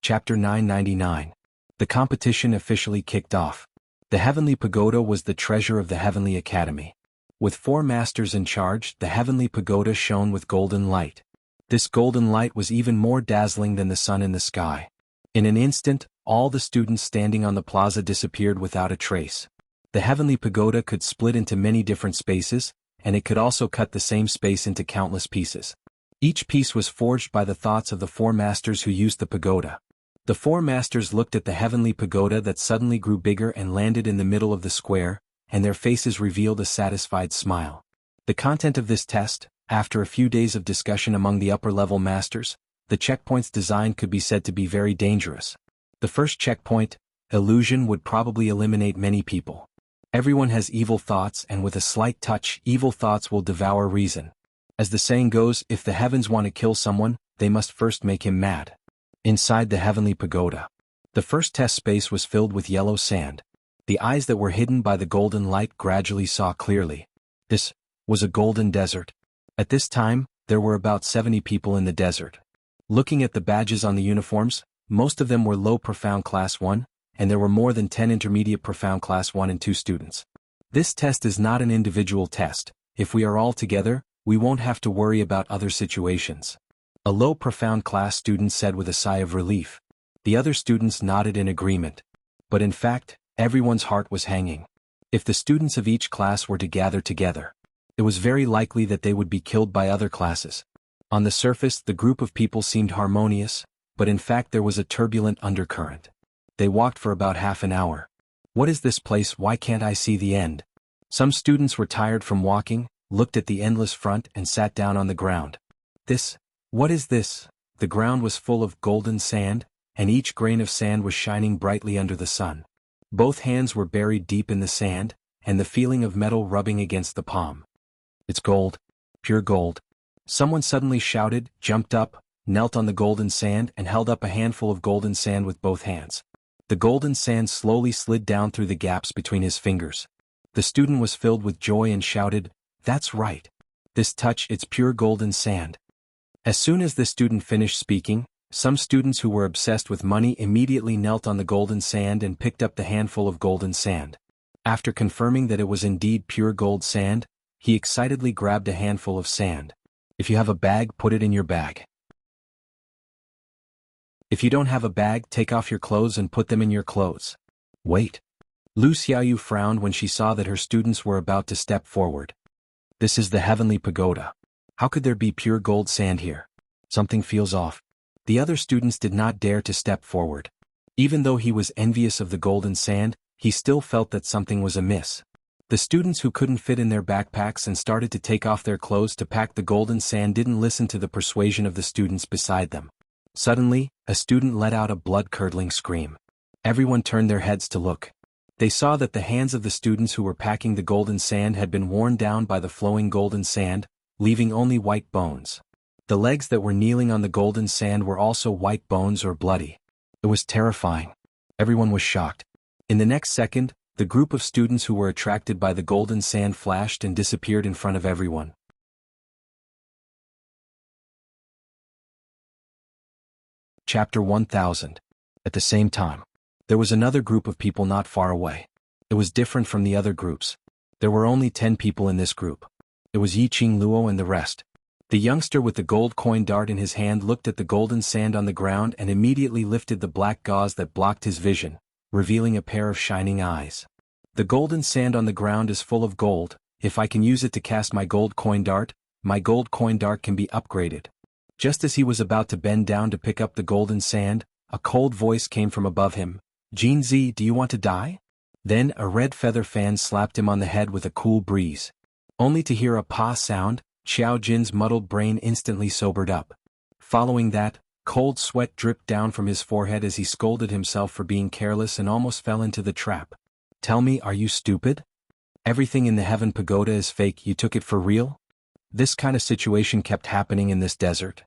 Chapter 999. The competition officially kicked off. The Heavenly Pagoda was the treasure of the Heavenly Academy. With 4 masters in charge, the Heavenly Pagoda shone with golden light. This golden light was even more dazzling than the sun in the sky. In an instant, all the students standing on the plaza disappeared without a trace. The Heavenly Pagoda could split into many different spaces, and it could also cut the same space into countless pieces. Each piece was forged by the thoughts of the 4 masters who used the pagoda. The 4 masters looked at the Heavenly Pagoda that suddenly grew bigger and landed in the middle of the square, and their faces revealed a satisfied smile. The content of this test, after a few days of discussion among the upper-level masters, the checkpoint's design could be said to be very dangerous. The first checkpoint, illusion, would probably eliminate many people. Everyone has evil thoughts, and with a slight touch, evil thoughts will devour reason. As the saying goes, if the heavens want to kill someone, they must first make him mad. Inside the heavenly pagoda, the first test space was filled with yellow sand. The eyes that were hidden by the golden light gradually saw clearly. This was a golden desert. At this time, there were about 70 people in the desert. Looking at the badges on the uniforms, most of them were low profound class 1, and there were more than 10 intermediate profound class 1 and 2 students. This test is not an individual test. If we are all together, we won't have to worry about other situations. A low profound class student said with a sigh of relief. The other students nodded in agreement. But in fact, everyone's heart was hanging. If the students of each class were to gather together, it was very likely that they would be killed by other classes. On the surface, the group of people seemed harmonious, but in fact there was a turbulent undercurrent. They walked for about half an hour. What is this place? Why can't I see the end? Some students were tired from walking, looked at the endless front and sat down on the ground. What is this? The ground was full of golden sand, and each grain of sand was shining brightly under the sun. Both hands were buried deep in the sand, and the feeling of metal rubbing against the palm. It's gold. Pure gold. Someone suddenly shouted, jumped up, knelt on the golden sand and held up a handful of golden sand with both hands. The golden sand slowly slid down through the gaps between his fingers. The student was filled with joy and shouted, "That's right. This touch, it's pure golden sand." As soon as the student finished speaking, some students who were obsessed with money immediately knelt on the golden sand and picked up the handful of golden sand. After confirming that it was indeed pure gold sand, he excitedly grabbed a handful of sand. If you have a bag, put it in your bag. If you don't have a bag, take off your clothes and put them in your clothes. Wait. Lu Xiaoyu frowned when she saw that her students were about to step forward. This is the heavenly pagoda. How could there be pure gold sand here? Something feels off. The other students did not dare to step forward. Even though he was envious of the golden sand, he still felt that something was amiss. The students who couldn't fit in their backpacks and started to take off their clothes to pack the golden sand didn't listen to the persuasion of the students beside them. Suddenly, a student let out a blood-curdling scream. Everyone turned their heads to look. They saw that the hands of the students who were packing the golden sand had been worn down by the flowing golden sand, leaving only white bones. The legs that were kneeling on the golden sand were also white bones or bloody. It was terrifying. Everyone was shocked. In the next second, the group of students who were attracted by the golden sand flashed and disappeared in front of everyone. Chapter 1000. At the same time, there was another group of people not far away. It was different from the other groups. There were only 10 people in this group. It was Yiqing Luo and the rest. The youngster with the gold coin dart in his hand looked at the golden sand on the ground and immediately lifted the black gauze that blocked his vision, revealing a pair of shining eyes. The golden sand on the ground is full of gold. If I can use it to cast my gold coin dart can be upgraded. Just as he was about to bend down to pick up the golden sand, a cold voice came from above him. "Jinzi, do you want to die?" Then a red feather fan slapped him on the head with a cool breeze. Only to hear a "pa" sound, Xiao Jin's muddled brain instantly sobered up. Following that, cold sweat dripped down from his forehead as he scolded himself for being careless and almost fell into the trap. "Tell me, are you stupid? Everything in the Heaven Pagoda is fake, you took it for real?" This kind of situation kept happening in this desert.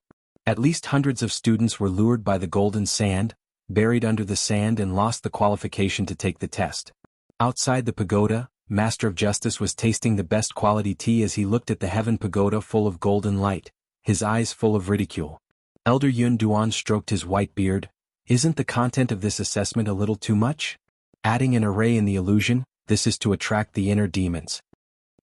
At least hundreds of students were lured by the golden sand, buried under the sand and lost the qualification to take the test. Outside the pagoda, Master of Justice was tasting the best quality tea as he looked at the Heaven Pagoda full of golden light, his eyes full of ridicule. Elder Yun Duan stroked his white beard. "Isn't the content of this assessment a little too much? Adding an array in the illusion, this is to attract the inner demons."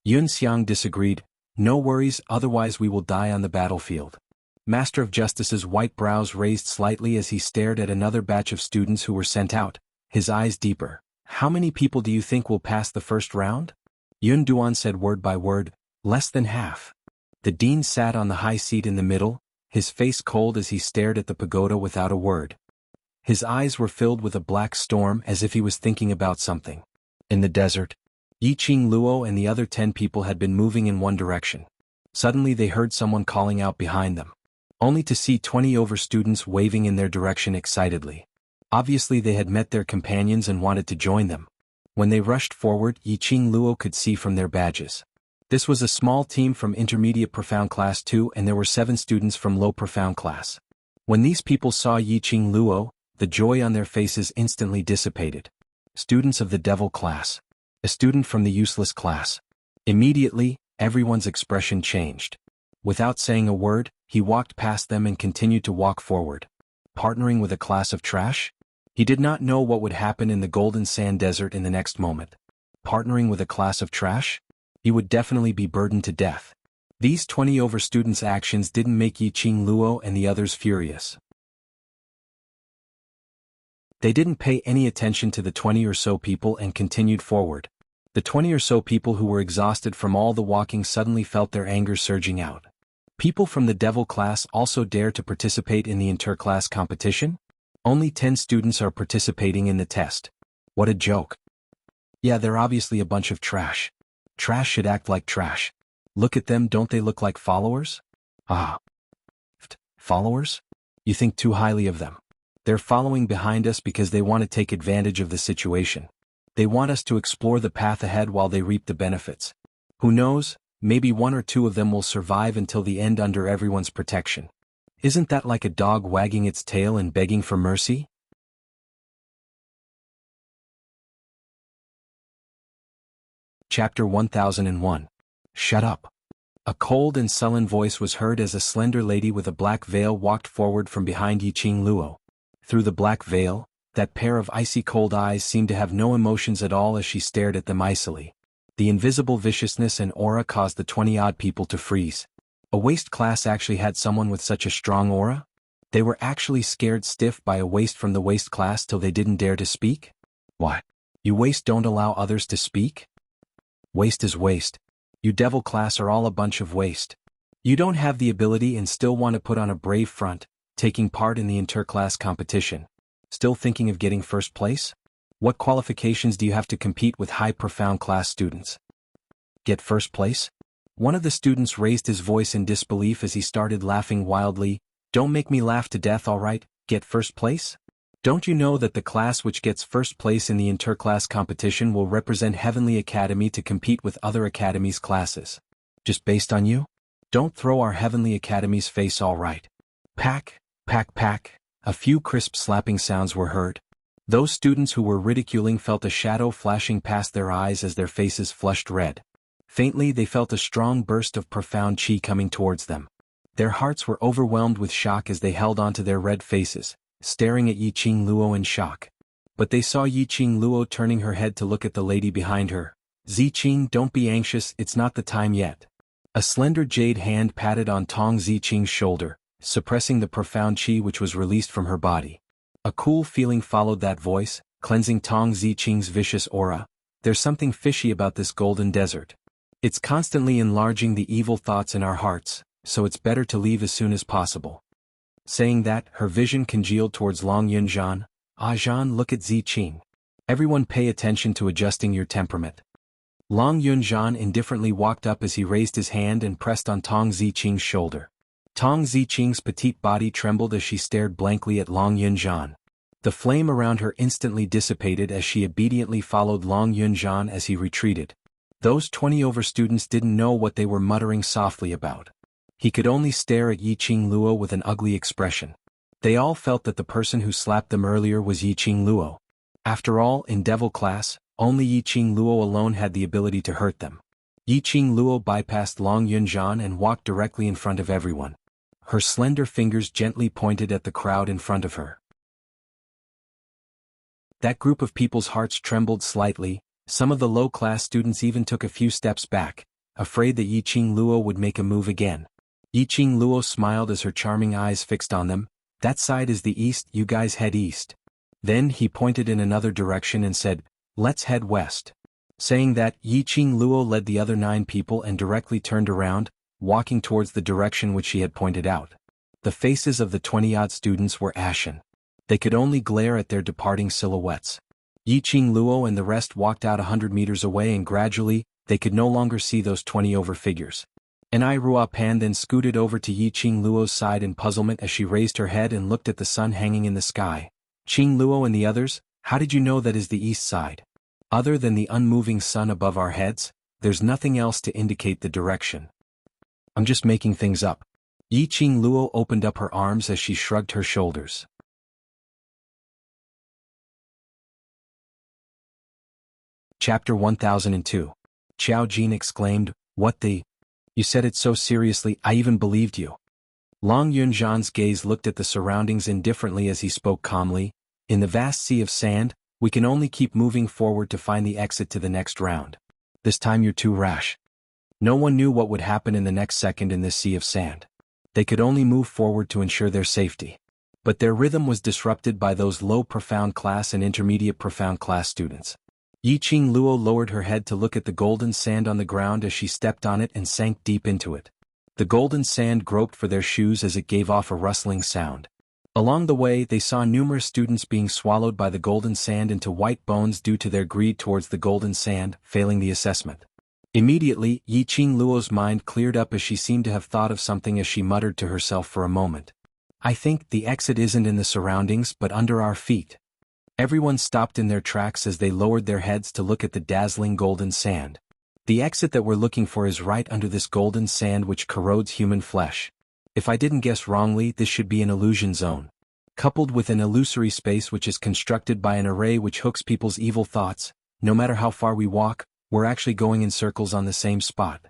Yun Xiang disagreed. "No worries, otherwise we will die on the battlefield." Master of Justice's white brows raised slightly as he stared at another batch of students who were sent out, his eyes deeper. "How many people do you think will pass the first round?" Yun Duan said word by word, "Less than half." The dean sat on the high seat in the middle, his face cold as he stared at the pagoda without a word. His eyes were filled with a black storm as if he was thinking about something. In the desert, Yiqing Luo and the other 10 people had been moving in one direction. Suddenly they heard someone calling out behind them, only to see 20 over students waving in their direction excitedly. Obviously they had met their companions and wanted to join them. When they rushed forward, Yiqing Luo could see from their badges. This was a small team from Intermediate Profound Class 2 and there were 7 students from Low Profound Class. When these people saw Yiqing Luo, the joy on their faces instantly dissipated. Students of the Devil Class. A student from the Useless Class. Immediately, everyone's expression changed. Without saying a word, he walked past them and continued to walk forward. Partnering with a class of trash? He did not know what would happen in the Golden Sand Desert in the next moment. Partnering with a class of trash? He would definitely be burdened to death. These 20 over students' actions didn't make Yiqing Luo and the others furious. They didn't pay any attention to the 20 or so people and continued forward. The 20 or so people who were exhausted from all the walking suddenly felt their anger surging out. People from the Devil Class also dare to participate in the interclass competition? Only 10 students are participating in the test. What a joke. Yeah, they're obviously a bunch of trash. Trash should act like trash. Look at them, don't they look like followers? Ah. Followers? You think too highly of them. They're following behind us because they want to take advantage of the situation. They want us to explore the path ahead while they reap the benefits. Who knows, maybe 1 or 2 of them will survive until the end under everyone's protection. Isn't that like a dog wagging its tail and begging for mercy? Chapter 1001. Shut up. A cold and sullen voice was heard as a slender lady with a black veil walked forward from behind Yiqing Luo. Through the black veil, that pair of icy cold eyes seemed to have no emotions at all as she stared at them icily. The invisible viciousness and aura caused the 20-odd people to freeze. A waste class actually had someone with such a strong aura? They were actually scared stiff by a waste from the waste class till they didn't dare to speak? What? You waste don't allow others to speak? Waste is waste. You Devil Class are all a bunch of waste. You don't have the ability and still want to put on a brave front, taking part in the interclass competition. Still thinking of getting first place? What qualifications do you have to compete with high profound class students? Get first place? One of the students raised his voice in disbelief as he started laughing wildly. Don't make me laugh to death, alright, get first place? Don't you know that the class which gets first place in the interclass competition will represent Heavenly Academy to compete with other academies' classes? Just based on you? Don't throw our Heavenly Academy's face, alright. Pack, pack, pack. A few crisp slapping sounds were heard. Those students who were ridiculing felt a shadow flashing past their eyes as their faces flushed red. Faintly they felt a strong burst of profound chi coming towards them. Their hearts were overwhelmed with shock as they held onto their red faces, staring at Yiqing Luo in shock. But they saw Yiqing Luo turning her head to look at the lady behind her. Ziqing, don't be anxious, it's not the time yet. A slender jade hand patted on Tong Ziqing's shoulder, suppressing the profound chi which was released from her body. A cool feeling followed that voice, cleansing Tong Ziqing's vicious aura. There's something fishy about this golden desert. It's constantly enlarging the evil thoughts in our hearts, so it's better to leave as soon as possible. Saying that, her vision congealed towards Long Yunzhan. Ah Zhan, look at Ziqing. Everyone pay attention to adjusting your temperament. Long Yunzhan indifferently walked up as he raised his hand and pressed on Tong Ziqing's shoulder. Tong Ziqing's petite body trembled as she stared blankly at Long Yunzhan. The flame around her instantly dissipated as she obediently followed Long Yunzhan as he retreated. Those 20 over students didn't know what they were muttering softly about. He could only stare at Yiqing Luo with an ugly expression. They all felt that the person who slapped them earlier was Yiqing Luo. After all, in Devil Class, only Yiqing Luo alone had the ability to hurt them. Yiqing Luo bypassed Long Yunzhan and walked directly in front of everyone. Her slender fingers gently pointed at the crowd in front of her. That group of people's hearts trembled slightly. Some of the low-class students even took a few steps back, afraid that Yiqing Luo would make a move again. Yiqing Luo smiled as her charming eyes fixed on them. That side is the east, you guys head east. Then he pointed in another direction and said, let's head west. Saying that, Yiqing Luo led the other 9 people and directly turned around, walking towards the direction which she had pointed out. The faces of the 20-odd students were ashen. They could only glare at their departing silhouettes. Yiqing Luo and the rest walked out 100 meters away and gradually, they could no longer see those 20 over figures. An Rua Pan then scooted over to Yiqing Luo's side in puzzlement as she raised her head and looked at the sun hanging in the sky. Qing Luo and the others, how did you know that is the east side? Other than the unmoving sun above our heads, there's nothing else to indicate the direction. I'm just making things up. Yiqing Luo opened up her arms as she shrugged her shoulders. Chapter 1002. Qiao Jin exclaimed, "What the? You said it so seriously, I even believed you." Long Yunzhan's gaze looked at the surroundings indifferently as he spoke calmly. "In the vast sea of sand, we can only keep moving forward to find the exit to the next round. This time you're too rash." No one knew what would happen in the next second in this sea of sand. They could only move forward to ensure their safety. But their rhythm was disrupted by those low profound class and intermediate profound class students. Yiqing Luo lowered her head to look at the golden sand on the ground as she stepped on it and sank deep into it. The golden sand groped for their shoes as it gave off a rustling sound. Along the way they saw numerous students being swallowed by the golden sand into white bones due to their greed towards the golden sand, failing the assessment. Immediately, Yiqing Luo's mind cleared up as she seemed to have thought of something as she muttered to herself for a moment. "I think the exit isn't in the surroundings but under our feet." Everyone stopped in their tracks as they lowered their heads to look at the dazzling golden sand. "The exit that we're looking for is right under this golden sand which corrodes human flesh. If I didn't guess wrongly, this should be an illusion zone. Coupled with an illusory space which is constructed by an array which hooks people's evil thoughts, no matter how far we walk, we're actually going in circles on the same spot."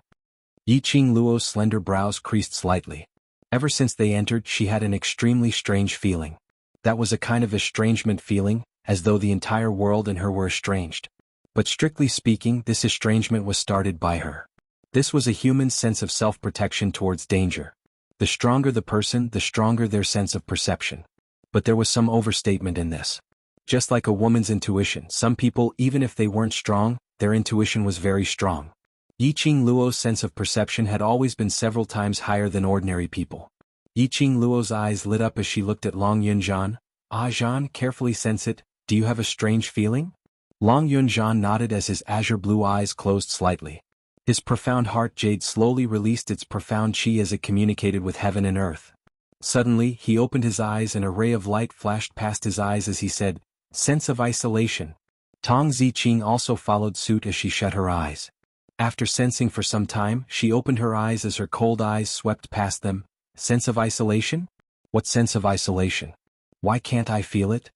Yiqing Luo's slender brows creased slightly. Ever since they entered, she had an extremely strange feeling. That was a kind of estrangement feeling, as though the entire world and her were estranged. But strictly speaking, this estrangement was started by her. This was a human sense of self-protection towards danger. The stronger the person, the stronger their sense of perception. But there was some overstatement in this. Just like a woman's intuition, some people, even if they weren't strong, their intuition was very strong. Yiqing Luo's sense of perception had always been several times higher than ordinary people. Yiqing Luo's eyes lit up as she looked at Long Yunzhan. "Ah Zhan, carefully sense it, do you have a strange feeling?" Long Yunzhan nodded as his azure blue eyes closed slightly. His profound heart jade slowly released its profound qi as it communicated with heaven and earth. Suddenly, he opened his eyes and a ray of light flashed past his eyes as he said, "Sense of isolation." Tong Ziqing also followed suit as she shut her eyes. After sensing for some time, she opened her eyes as her cold eyes swept past them. "Sense of isolation? What sense of isolation? Why can't I feel it?"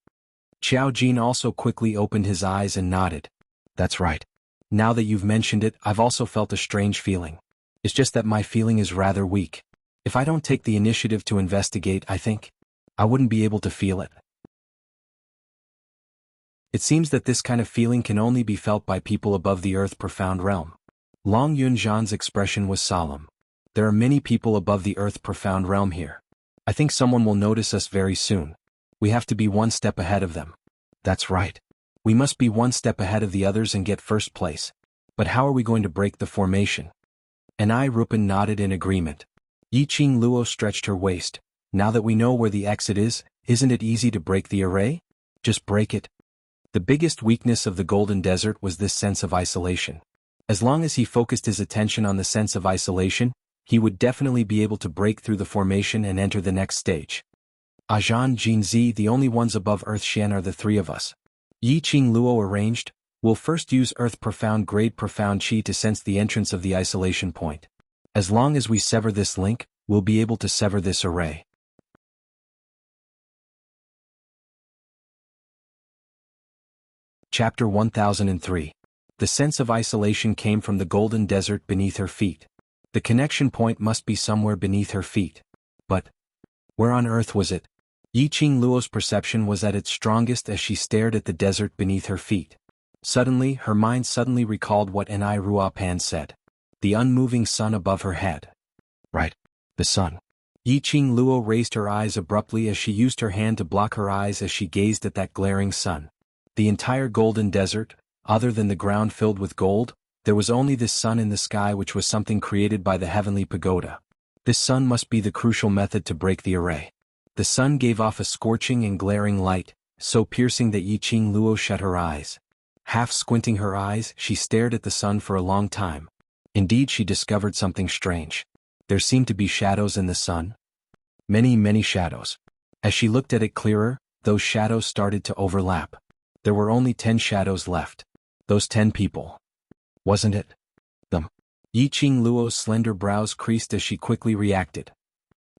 Qiao Jin also quickly opened his eyes and nodded. "That's right. Now that you've mentioned it, I've also felt a strange feeling. It's just that my feeling is rather weak. If I don't take the initiative to investigate, I think I wouldn't be able to feel it." It seems that this kind of feeling can only be felt by people above the earth profound realm. Long Yunzhan's expression was solemn. "There are many people above the earth profound realm here. I think someone will notice us very soon. We have to be one step ahead of them." "That's right. We must be one step ahead of the others and get first place. But how are we going to break the formation?" And Rupin nodded in agreement. Yiqing Luo stretched her waist. "Now that we know where the exit is, isn't it easy to break the array? Just break it." The biggest weakness of the Golden Desert was this sense of isolation. As long as he focused his attention on the sense of isolation, he would definitely be able to break through the formation and enter the next stage. "Zhan Jinzi, the only ones above Earth Shen are the three of us," Yiqing Luo arranged. "We'll first use Earth Profound Grade Profound Qi to sense the entrance of the isolation point. As long as we sever this link, we'll be able to sever this array." Chapter 1003. The sense of isolation came from the golden desert beneath her feet. The connection point must be somewhere beneath her feet. But where on earth was it? Yiqing Luo's perception was at its strongest as she stared at the desert beneath her feet. Suddenly, her mind suddenly recalled what Ni Ruopan said. The unmoving sun above her head. Right. The sun. Yiqing Luo raised her eyes abruptly as she used her hand to block her eyes as she gazed at that glaring sun. The entire golden desert, other than the ground filled with gold, there was only this sun in the sky which was something created by the heavenly pagoda. This sun must be the crucial method to break the array. The sun gave off a scorching and glaring light, so piercing that Yiqing Luo shut her eyes. Half squinting her eyes, she stared at the sun for a long time. Indeed, she discovered something strange. There seemed to be shadows in the sun. Many, many shadows. As she looked at it clearer, those shadows started to overlap. There were only 10 shadows left. Those 10 people. Wasn't it? Them. Yiqing Luo's slender brows creased as she quickly reacted.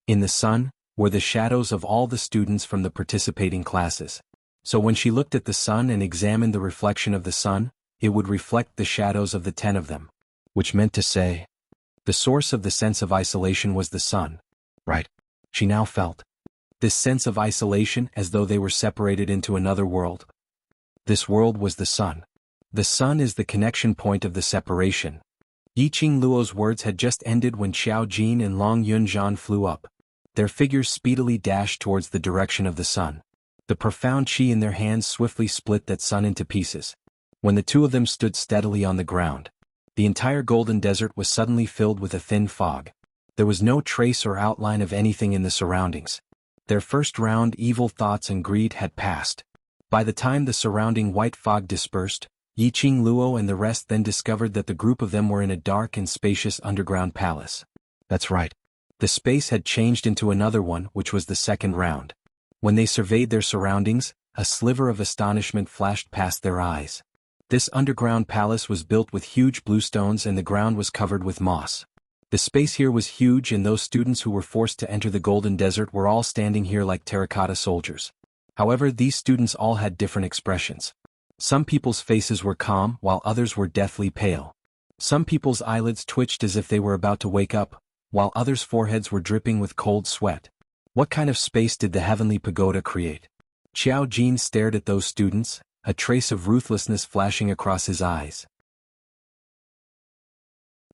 In the sun were the shadows of all the students from the participating classes. So when she looked at the sun and examined the reflection of the sun, it would reflect the shadows of the 10 of them. Which meant to say, the source of the sense of isolation was the sun. Right. She now felt this sense of isolation as though they were separated into another world. This world was the sun. The sun is the connection point of the separation. Yiqing Luo's words had just ended when Xiao Jin and Long Yunzhan flew up. Their figures speedily dashed towards the direction of the sun. The profound qi in their hands swiftly split that sun into pieces. When the two of them stood steadily on the ground, the entire golden desert was suddenly filled with a thin fog. There was no trace or outline of anything in the surroundings. Their first round evil thoughts and greed had passed. By the time the surrounding white fog dispersed, Yiqing Luo and the rest then discovered that the group of them were in a dark and spacious underground palace. That's right. The space had changed into another one, which was the second round. When they surveyed their surroundings, a sliver of astonishment flashed past their eyes. This underground palace was built with huge bluestones and the ground was covered with moss. The space here was huge and those students who were forced to enter the Golden Desert were all standing here like terracotta soldiers. However, these students all had different expressions. Some people's faces were calm while others were deathly pale. Some people's eyelids twitched as if they were about to wake up, while others' foreheads were dripping with cold sweat. What kind of space did the heavenly pagoda create? Xiao Jin stared at those students, a trace of ruthlessness flashing across his eyes.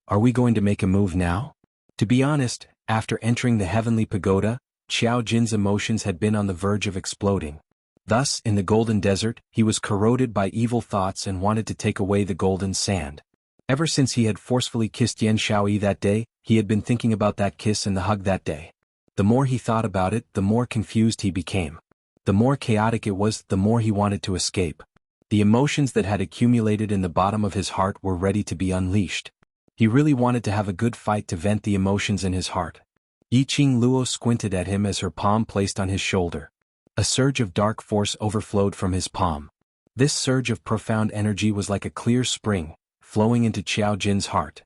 Are we going to make a move now? To be honest, after entering the heavenly pagoda, Xiao Jin's emotions had been on the verge of exploding. Thus, in the Golden Desert, he was corroded by evil thoughts and wanted to take away the golden sand. Ever since he had forcefully kissed Yan Shaoyi that day, he had been thinking about that kiss and the hug that day. The more he thought about it, the more confused he became. The more chaotic it was, the more he wanted to escape. The emotions that had accumulated in the bottom of his heart were ready to be unleashed. He really wanted to have a good fight to vent the emotions in his heart. Yiqing Luo squinted at him as her palm placed on his shoulder. A surge of dark force overflowed from his palm. This surge of profound energy was like a clear spring, flowing into Xiao Jin's heart.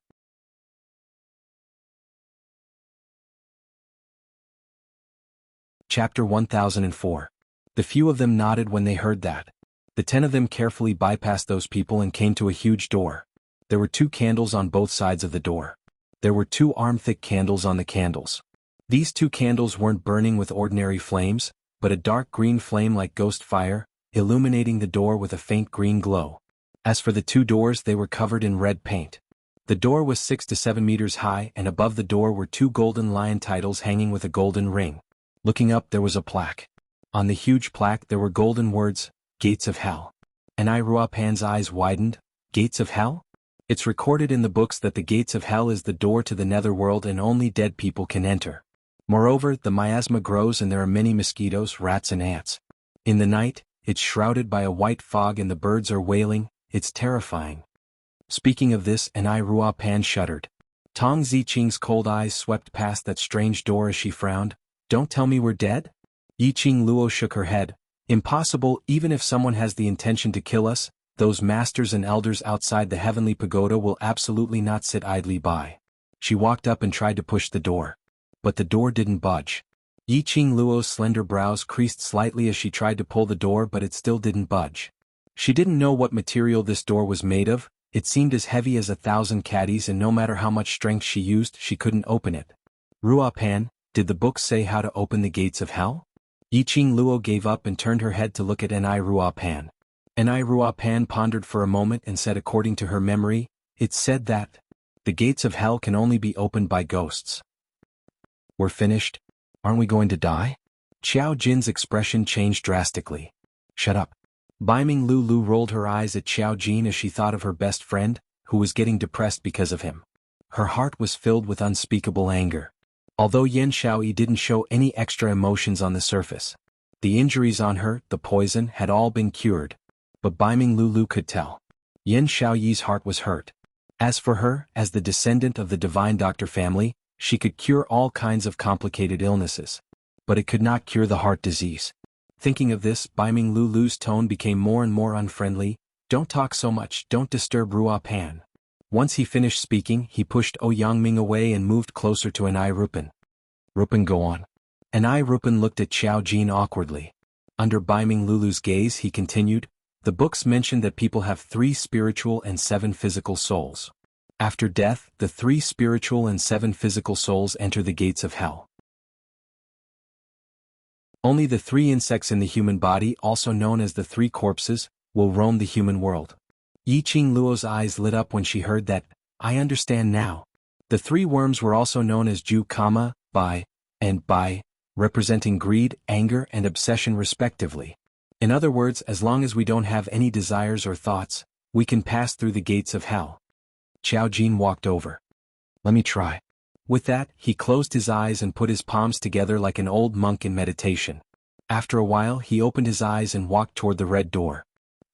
Chapter 1004. The few of them nodded when they heard that. The 10 of them carefully bypassed those people and came to a huge door. There were 2 candles on both sides of the door. There were 2 arm-thick candles on the candles. These 2 candles weren't burning with ordinary flames, but a dark green flame like ghost fire, illuminating the door with a faint green glow. As for the 2 doors, they were covered in red paint. The door was 6 to 7 meters high and above the door were 2 golden lion titles hanging with a golden ring. Looking up there was a plaque. On the huge plaque there were golden words, Gates of Hell. And Ruopan's eyes widened. Gates of Hell? It's recorded in the books that the Gates of Hell is the door to the netherworld and only dead people can enter. Moreover, the miasma grows and there are many mosquitoes, rats and ants. In the night, it's shrouded by a white fog and the birds are wailing. It's terrifying. Speaking of this, Ruopan shuddered. Tong Ziqing's cold eyes swept past that strange door as she frowned. Don't tell me we're dead? Yiqing Luo shook her head. Impossible. Even if someone has the intention to kill us, those masters and elders outside the heavenly pagoda will absolutely not sit idly by. She walked up and tried to push the door. But the door didn't budge. Yiqing Luo's slender brows creased slightly as she tried to pull the door, but it still didn't budge. She didn't know what material this door was made of. It seemed as heavy as 1,000 caddies and no matter how much strength she used, she couldn't open it. Ruopan, did the book say how to open the gates of hell? Yiqing Luo gave up and turned her head to look at Ruopan. Ruopan pondered for a moment and said according to her memory, it said that the gates of hell can only be opened by ghosts. We're finished? Aren't we going to die? Xiao Jin's expression changed drastically. Shut up. Baiming Lulu rolled her eyes at Xiao Jin as she thought of her best friend, who was getting depressed because of him. Her heart was filled with unspeakable anger. Although Yan Shaoyi didn't show any extra emotions on the surface. The injuries on her, the poison, had all been cured. But Baiming Lulu could tell. Yan Shaoyi's heart was hurt. As for her, as the descendant of the divine doctor family, she could cure all kinds of complicated illnesses. But it could not cure the heart disease. Thinking of this, Baiming Lulu's tone became more and more unfriendly. Don't talk so much, don't disturb Ruo Pan. Once he finished speaking, he pushed Yangming away and moved closer to Anai Rupan. Rupan, go on. Anai Rupan looked at Xiao Jin awkwardly. Under Baiming Lulu's gaze, he continued, the books mention that people have 3 spiritual and 7 physical souls. After death, the 3 spiritual and 7 physical souls enter the gates of hell. Only the 3 insects in the human body, also known as the 3 corpses, will roam the human world. Yiqing Luo's eyes lit up when she heard that. I understand now. The 3 worms were also known as Ju, Bai, and Bai, representing greed, anger, and obsession respectively. In other words, as long as we don't have any desires or thoughts, we can pass through the gates of hell. Xiao Jin walked over. Let me try. With that, he closed his eyes and put his palms together like an old monk in meditation. After a while, he opened his eyes and walked toward the red door.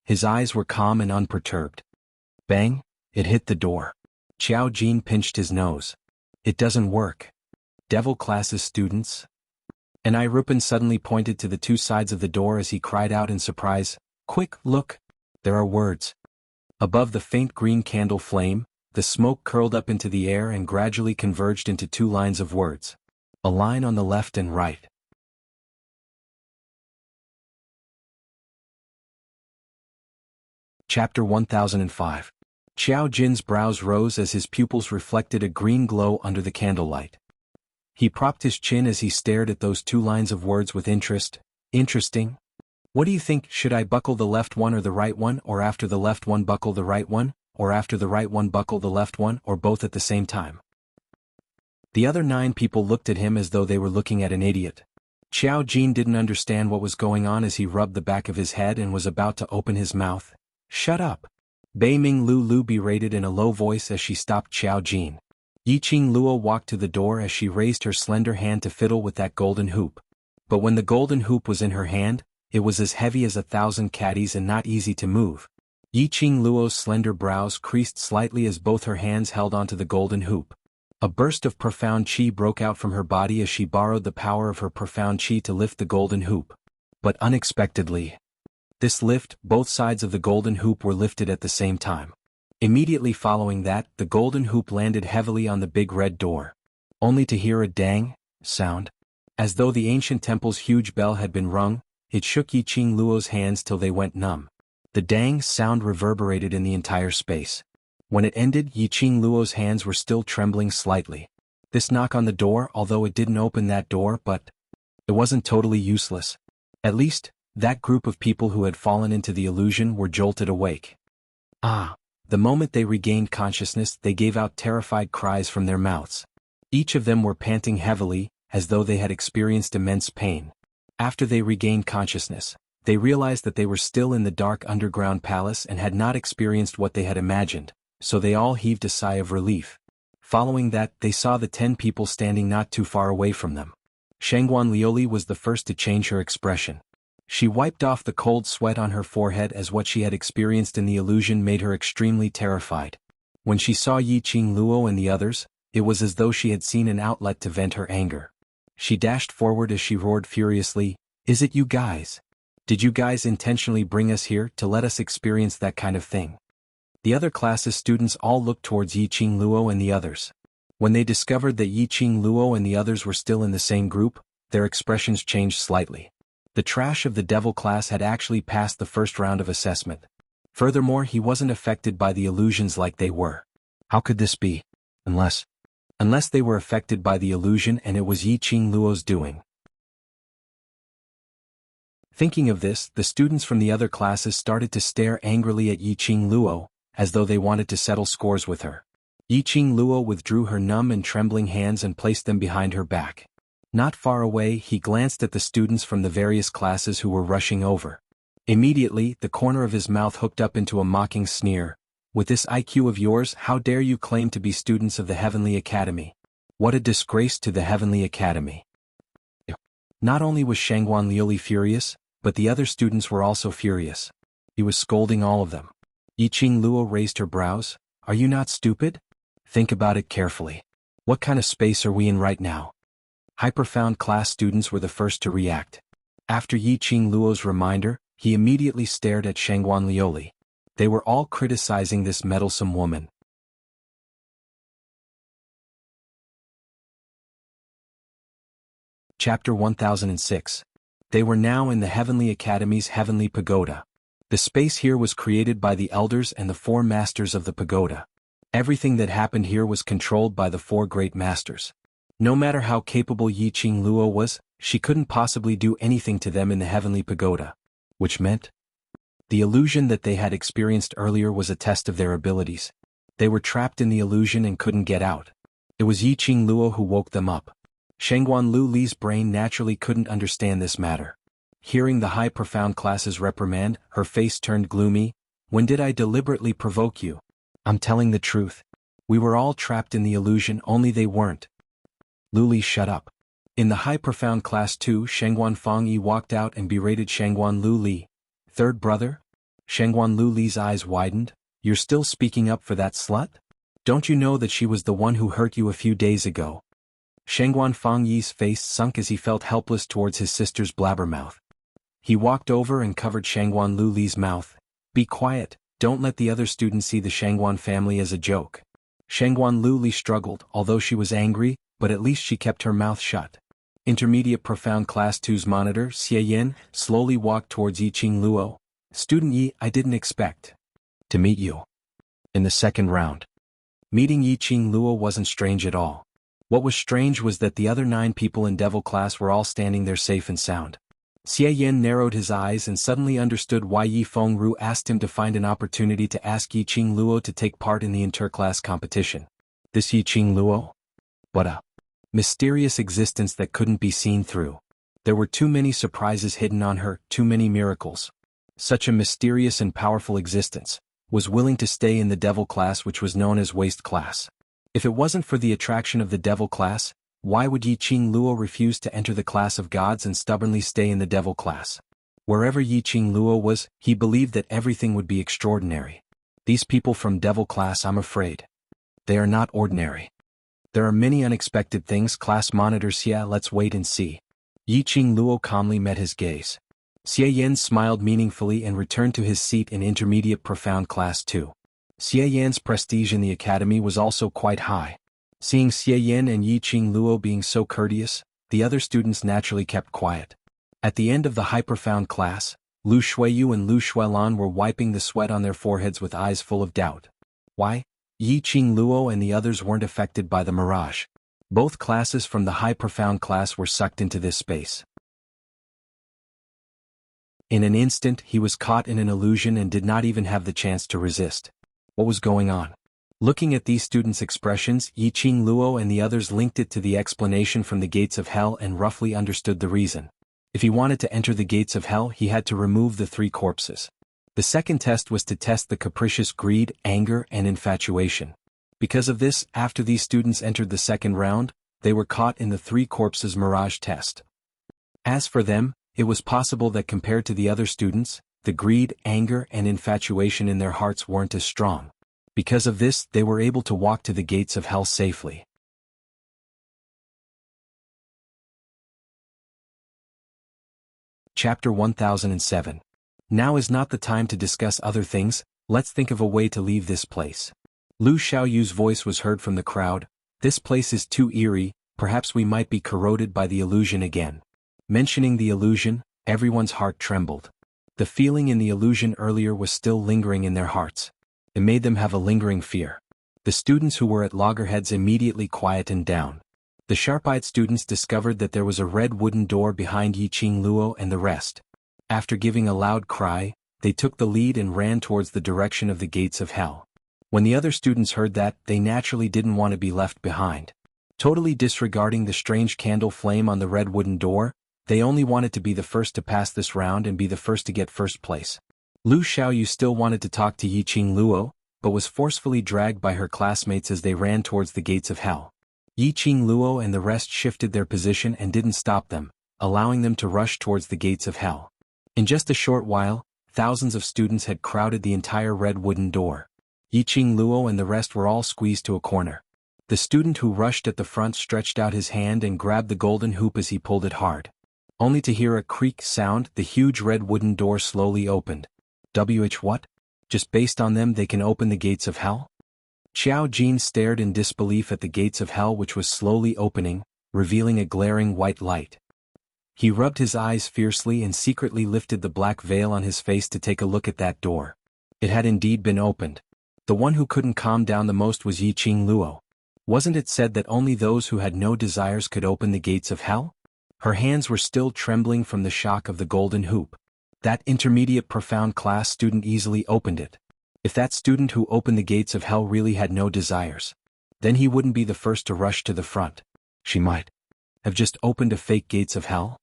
His eyes were calm and unperturbed. Bang! It hit the door. Xiao Jin pinched his nose. It doesn't work. Devil classes students? Anai Rupan suddenly pointed to the 2 sides of the door as he cried out in surprise, quick, look! There are words. Above the faint green candle flame, the smoke curled up into the air and gradually converged into 2 lines of words. A line on the left and right. Chapter 1005. Xiao Jin's brows rose as his pupils reflected a green glow under the candlelight. He propped his chin as he stared at those 2 lines of words with interest. Interesting. What do you think, should I buckle the left one or the right one, or after the left one buckle the right one, or after the right one buckle the left one, or both at the same time? The other 9 people looked at him as though they were looking at an idiot. Xiao Jin didn't understand what was going on as he rubbed the back of his head and was about to open his mouth. Shut up! Baiming Lulu berated in a low voice as she stopped Xiao Jin. Yiqing Luo walked to the door as she raised her slender hand to fiddle with that golden hoop. But when the golden hoop was in her hand, it was as heavy as 1,000 caddies and not easy to move. Yiqing Luo's slender brows creased slightly as both her hands held onto the golden hoop. A burst of profound qi broke out from her body as she borrowed the power of her profound qi to lift the golden hoop. But unexpectedly, this lift, both sides of the golden hoop were lifted at the same time. Immediately following that, the golden hoop landed heavily on the big red door. Only to hear a dang sound. As though the ancient temple's huge bell had been rung, it shook Yiqing Luo's hands till they went numb. The dang sound reverberated in the entire space. When it ended, Yiqing Luo's hands were still trembling slightly. This knock on the door, although it didn't open that door, but it wasn't totally useless. At least, that group of people who had fallen into the illusion were jolted awake. Ah! The moment they regained consciousness, they gave out terrified cries from their mouths. Each of them were panting heavily, as though they had experienced immense pain. After they regained consciousness, they realized that they were still in the dark underground palace and had not experienced what they had imagined, so they all heaved a sigh of relief. Following that, they saw the 10 people standing not too far away from them. Shangguan Lioli was the first to change her expression. She wiped off the cold sweat on her forehead as what she had experienced in the illusion made her extremely terrified. When she saw Yiqing Luo and the others, it was as though she had seen an outlet to vent her anger. She dashed forward as she roared furiously, "Is it you guys? Did you guys intentionally bring us here to let us experience that kind of thing?" The other classes' students all looked towards Yiqing Luo and the others. When they discovered that Yiqing Luo and the others were still in the same group, their expressions changed slightly. The trash of the devil class had actually passed the first round of assessment. Furthermore, he wasn't affected by the illusions like they were. How could this be? Unless they were affected by the illusion and it was Yiqing Luo's doing. Thinking of this, the students from the other classes started to stare angrily at Yiqing Luo, as though they wanted to settle scores with her. Yiqing Luo withdrew her numb and trembling hands and placed them behind her back. Not far away, he glanced at the students from the various classes who were rushing over. Immediately, the corner of his mouth hooked up into a mocking sneer. "With this IQ of yours, how dare you claim to be students of the Heavenly Academy? What a disgrace to the Heavenly Academy." Not only was Shangguan Lioli furious, but the other students were also furious. He was scolding all of them. Yiqing Luo raised her brows. "Are you not stupid? Think about it carefully. What kind of space are we in right now?" High-profound class students were the first to react. After Yiqing Luo's reminder, he immediately stared at Shangguan Lioli. They were all criticizing this meddlesome woman. Chapter 1006. They were now in the Heavenly Academy's Heavenly Pagoda. The space here was created by the elders and the 4 masters of the pagoda. Everything that happened here was controlled by the 4 great masters. No matter how capable Yiqing Luo was, she couldn't possibly do anything to them in the Heavenly Pagoda. Which meant? The illusion that they had experienced earlier was a test of their abilities. They were trapped in the illusion and couldn't get out. It was Yiqing Luo who woke them up. Shangguan Lu Li's brain naturally couldn't understand this matter. Hearing the high profound class's reprimand, her face turned gloomy. When did I deliberately provoke you? I'm telling the truth. We were all trapped in the illusion, only they weren't. Lu Li, shut up. In the high profound class 2, Shangguan Fangyi walked out and berated Shangguan Lu Li. Third brother? Shangguan Lu Li's eyes widened. You're still speaking up for that slut? Don't you know that she was the one who hurt you a few days ago? Shangguan Fangyi's face sunk as he felt helpless towards his sister's blabbermouth. He walked over and covered Shangguan Lu Li's mouth. Be quiet, don't let the other students see the Shangguan family as a joke. Shangguan Lu Li struggled, although she was angry, but at least she kept her mouth shut. Intermediate Profound Class 2's monitor, Xie Yan, slowly walked towards Yiqing Luo. Student Yi, I didn't expect to meet you in the second round. Meeting Yiqing Luo wasn't strange at all. What was strange was that the other 9 people in Devil class were all standing there safe and sound. Xie Yan narrowed his eyes and suddenly understood why Yi Fengru asked him to find an opportunity to ask Yiqing Luo to take part in the interclass competition. This Yiqing Luo? What a mysterious existence that couldn't be seen through. There were too many surprises hidden on her, too many miracles. Such a mysterious and powerful existence was willing to stay in the Devil class, which was known as Waste class. If it wasn't for the attraction of the Devil class, why would Yiqing Luo refuse to enter the class of gods and stubbornly stay in the Devil class? Wherever Yiqing Luo was, he believed that everything would be extraordinary. These people from Devil class, I'm afraid. They are not ordinary. There are many unexpected things. Class monitor Xia, let's wait and see. Yiqing Luo calmly met his gaze. Xie Yan smiled meaningfully and returned to his seat in Intermediate Profound Class 2. Xie Yan's prestige in the academy was also quite high. Seeing Xie Yan and Yiqing Luo being so courteous, the other students naturally kept quiet. At the end of the high profound class, Lu Shuiyu and Lu Shuilan were wiping the sweat on their foreheads with eyes full of doubt. Why? Yiqing Luo and the others weren't affected by the mirage. Both classes from the high profound class were sucked into this space. In an instant he was caught in an illusion and did not even have the chance to resist. What was going on? Looking at these students' expressions, Yiqing Luo and the others linked it to the explanation from the gates of hell and roughly understood the reason. If he wanted to enter the gates of hell, he had to remove the 3 corpses. The second test was to test the capricious greed, anger, and infatuation. Because of this, after these students entered the second round, they were caught in the 3 corpses mirage test. As for them, it was possible that compared to the other students, the greed, anger, and infatuation in their hearts weren't as strong. Because of this, they were able to walk to the gates of hell safely. Chapter 1007. Now is not the time to discuss other things, let's think of a way to leave this place. Lu Xiaoyu's voice was heard from the crowd. This place is too eerie, perhaps we might be corroded by the illusion again. Mentioning the illusion, everyone's heart trembled. The feeling in the illusion earlier was still lingering in their hearts. It made them have a lingering fear. The students who were at loggerheads immediately quietened down. The sharp-eyed students discovered that there was a red wooden door behind Yiqing Luo and the rest. After giving a loud cry, they took the lead and ran towards the direction of the gates of hell. When the other students heard that, they naturally didn't want to be left behind. Totally disregarding the strange candle flame on the red wooden door, they only wanted to be the first to pass this round and be the first to get first place. Lu Xiaoyu still wanted to talk to Yiqing Luo, but was forcefully dragged by her classmates as they ran towards the gates of hell. Yiqing Luo and the rest shifted their position and didn't stop them, allowing them to rush towards the gates of hell. In just a short while, thousands of students had crowded the entire red wooden door. Yiqing Luo and the rest were all squeezed to a corner. The student who rushed at the front stretched out his hand and grabbed the golden hoop as he pulled it hard. Only to hear a creak sound, the huge red wooden door slowly opened. What? Just based on them they can open the gates of hell? Xiao Jin stared in disbelief at the gates of hell which was slowly opening, revealing a glaring white light. He rubbed his eyes fiercely and secretly lifted the black veil on his face to take a look at that door. It had indeed been opened. The one who couldn't calm down the most was Yiqing Luo. Wasn't it said that only those who had no desires could open the gates of hell? Her hands were still trembling from the shock of the golden hoop. That intermediate profound class student easily opened it. If that student who opened the gates of hell really had no desires, then he wouldn't be the first to rush to the front. She might have just opened a fake gates of hell.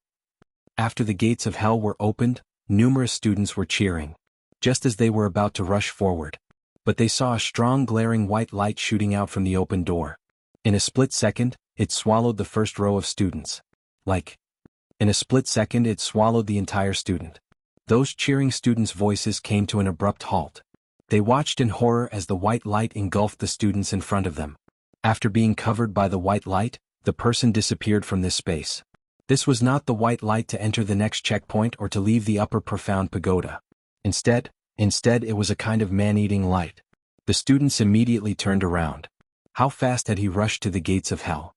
After the gates of hell were opened, numerous students were cheering, just as they were about to rush forward. But they saw a strong glaring white light shooting out from the open door. In a split second, it swallowed the first row of students. In a split second it swallowed the entire student. Those cheering students' voices came to an abrupt halt. They watched in horror as the white light engulfed the students in front of them. After being covered by the white light, the person disappeared from this space. This was not the white light to enter the next checkpoint or to leave the upper profound pagoda. Instead, it was a kind of man-eating light. The students immediately turned around. How fast had he rushed to the gates of hell?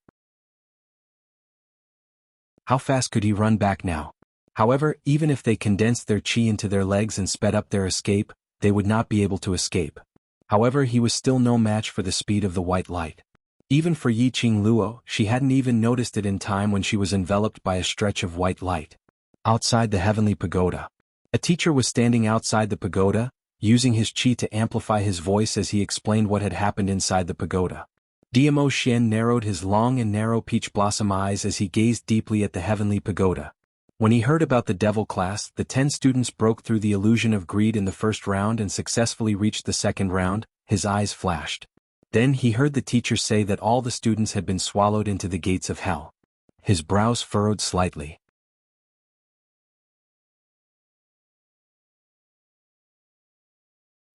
How fast could he run back now? However, even if they condensed their chi into their legs and sped up their escape, they would not be able to escape. However, he was still no match for the speed of the white light. Even for Yiqing Luo, she hadn't even noticed it in time when she was enveloped by a stretch of white light. Outside the heavenly pagoda. A teacher was standing outside the pagoda, using his chi to amplify his voice as he explained what had happened inside the pagoda. Diamo Xian narrowed his long and narrow peach blossom eyes as he gazed deeply at the heavenly pagoda. When he heard about the devil class, the 10 students broke through the illusion of greed in the first round and successfully reached the second round. His eyes flashed. Then he heard the teacher say that all the students had been swallowed into the gates of hell. His brows furrowed slightly.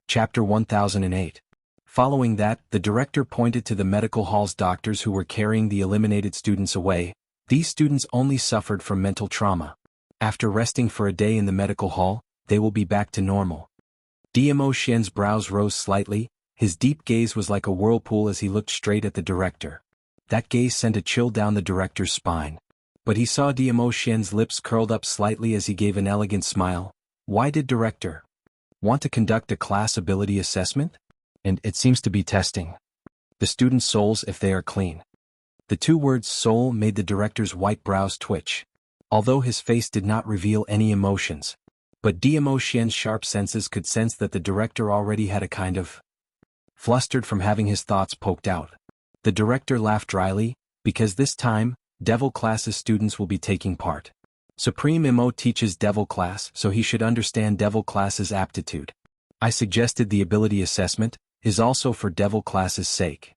Chapter 1008. Following that, the director pointed to the medical hall's doctors who were carrying the eliminated students away. These students only suffered from mental trauma. After resting for a day in the medical hall, they will be back to normal. Diamo Xian's brows rose slightly. His deep gaze was like a whirlpool as he looked straight at the director. That gaze sent a chill down the director's spine. But he saw Diamo Xian's lips curled up slightly as he gave an elegant smile. Why did director want to conduct a class ability assessment? And it seems to be testing the students' souls if they are clean. The two words soul made the director's white brows twitch. Although his face did not reveal any emotions. But Diamo Xian's sharp senses could sense that the director already had a kind of flustered from having his thoughts poked out. The director laughed dryly, because this time, devil class's students will be taking part. Supreme Imo teaches devil class, so he should understand devil class's aptitude. I suggested the ability assessment is also for devil class's sake.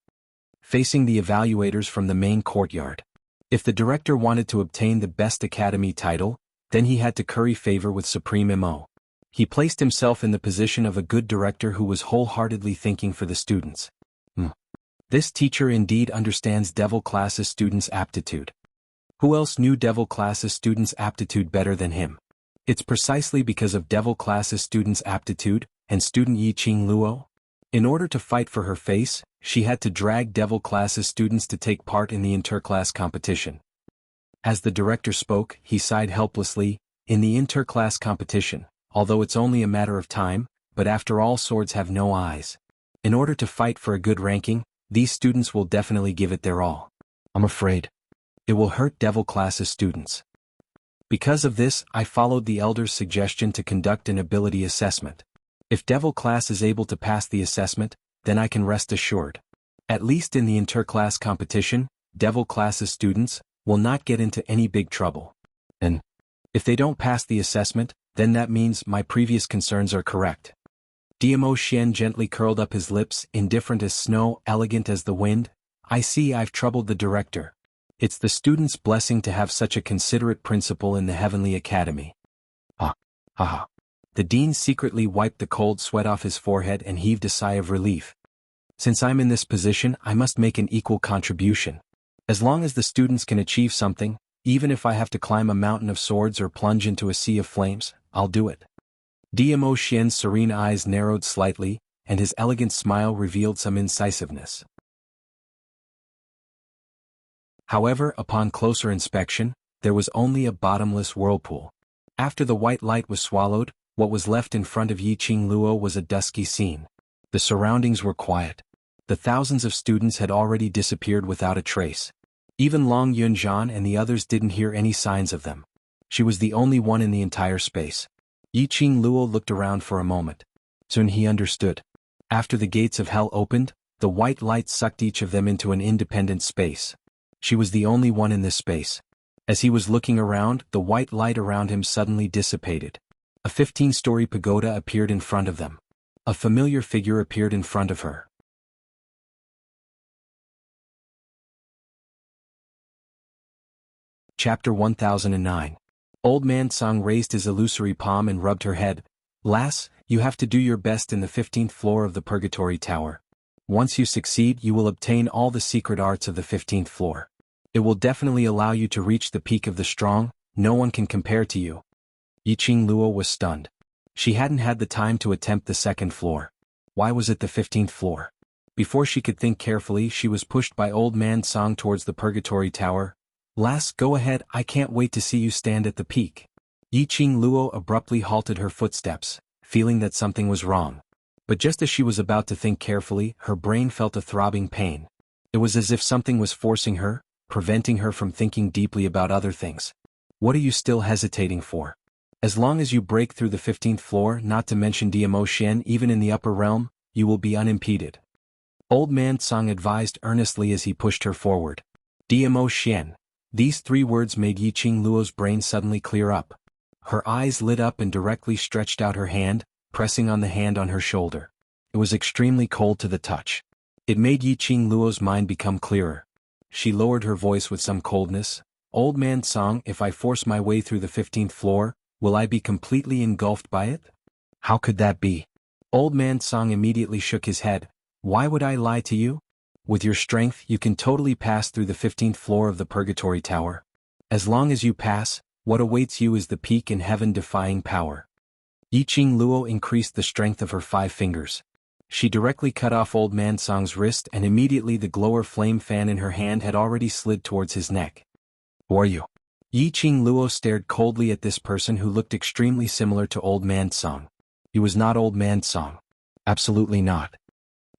Facing the evaluators from the main courtyard. If the director wanted to obtain the best academy title, then he had to curry favor with Supreme Imo. He placed himself in the position of a good director who was wholeheartedly thinking for the students. This teacher indeed understands devil class's students' aptitude. Who else knew devil class's students' aptitude better than him? It's precisely because of devil class's students' aptitude, and student Yiqing Luo. In order to fight for her face, she had to drag devil class's students to take part in the interclass competition. As the director spoke, he sighed helplessly. In the interclass competition, although it's only a matter of time, but after all, swords have no eyes. In order to fight for a good ranking, these students will definitely give it their all. I'm afraid it will hurt devil class's students. Because of this, I followed the elder's suggestion to conduct an ability assessment. If devil class is able to pass the assessment, then I can rest assured. At least in the interclass competition, devil class's students will not get into any big trouble. And if they don't pass the assessment, then that means my previous concerns are correct. Diamo Xian gently curled up his lips, indifferent as snow, elegant as the wind. I see I've troubled the director. It's the student's blessing to have such a considerate principal in the Heavenly Academy. Ha. The dean secretly wiped the cold sweat off his forehead and heaved a sigh of relief. Since I'm in this position, I must make an equal contribution. As long as the students can achieve something, even if I have to climb a mountain of swords or plunge into a sea of flames, I'll do it. Dmo Xian's serene eyes narrowed slightly, and his elegant smile revealed some incisiveness. However, upon closer inspection, there was only a bottomless whirlpool. After the white light was swallowed, what was left in front of Yiqing Luo was a dusky scene. The surroundings were quiet. The thousands of students had already disappeared without a trace. Even Long Yunzhan and the others didn't hear any signs of them. She was the only one in the entire space. Yiqing Luo looked around for a moment. Soon he understood. After the gates of hell opened, the white light sucked each of them into an independent space. She was the only one in this space. As he was looking around, the white light around him suddenly dissipated. A 15-story pagoda appeared in front of them. A familiar figure appeared in front of her. Chapter 1009. Old Man Song raised his illusory palm and rubbed her head. Lass, you have to do your best in the 15th floor of the Purgatory Tower. Once you succeed, you will obtain all the secret arts of the 15th floor. It will definitely allow you to reach the peak of the strong. No one can compare to you. Yiqing Luo was stunned. She hadn't had the time to attempt the 2nd floor. Why was it the 15th floor? Before she could think carefully, she was pushed by Old Man Song towards the Purgatory Tower. Lass, go ahead, I can't wait to see you stand at the peak. Yiqing Luo abruptly halted her footsteps, feeling that something was wrong. But just as she was about to think carefully, her brain felt a throbbing pain. It was as if something was forcing her, preventing her from thinking deeply about other things. What are you still hesitating for? As long as you break through the 15th floor, not to mention Dmo Xian, even in the upper realm, you will be unimpeded. Old Man Song advised earnestly as he pushed her forward. Dmo Xian. These 3 words made Yiqing Luo's brain suddenly clear up. Her eyes lit up and directly stretched out her hand, pressing on the hand on her shoulder. It was extremely cold to the touch. It made Yiqing Luo's mind become clearer. She lowered her voice with some coldness. Old Man Song, if I force my way through the 15th floor, will I be completely engulfed by it? How could that be? Old Man Song immediately shook his head. Why would I lie to you? With your strength, you can totally pass through the 15th floor of the Purgatory Tower. As long as you pass, what awaits you is the peak in heaven-defying power. Yiqing Luo increased the strength of her 5 fingers. She directly cut off Old Man Song's wrist, and immediately the glower flame fan in her hand had already slid towards his neck. Who are you? Yiqing Luo stared coldly at this person who looked extremely similar to Old Man Song. He was not Old Man Song. Absolutely not.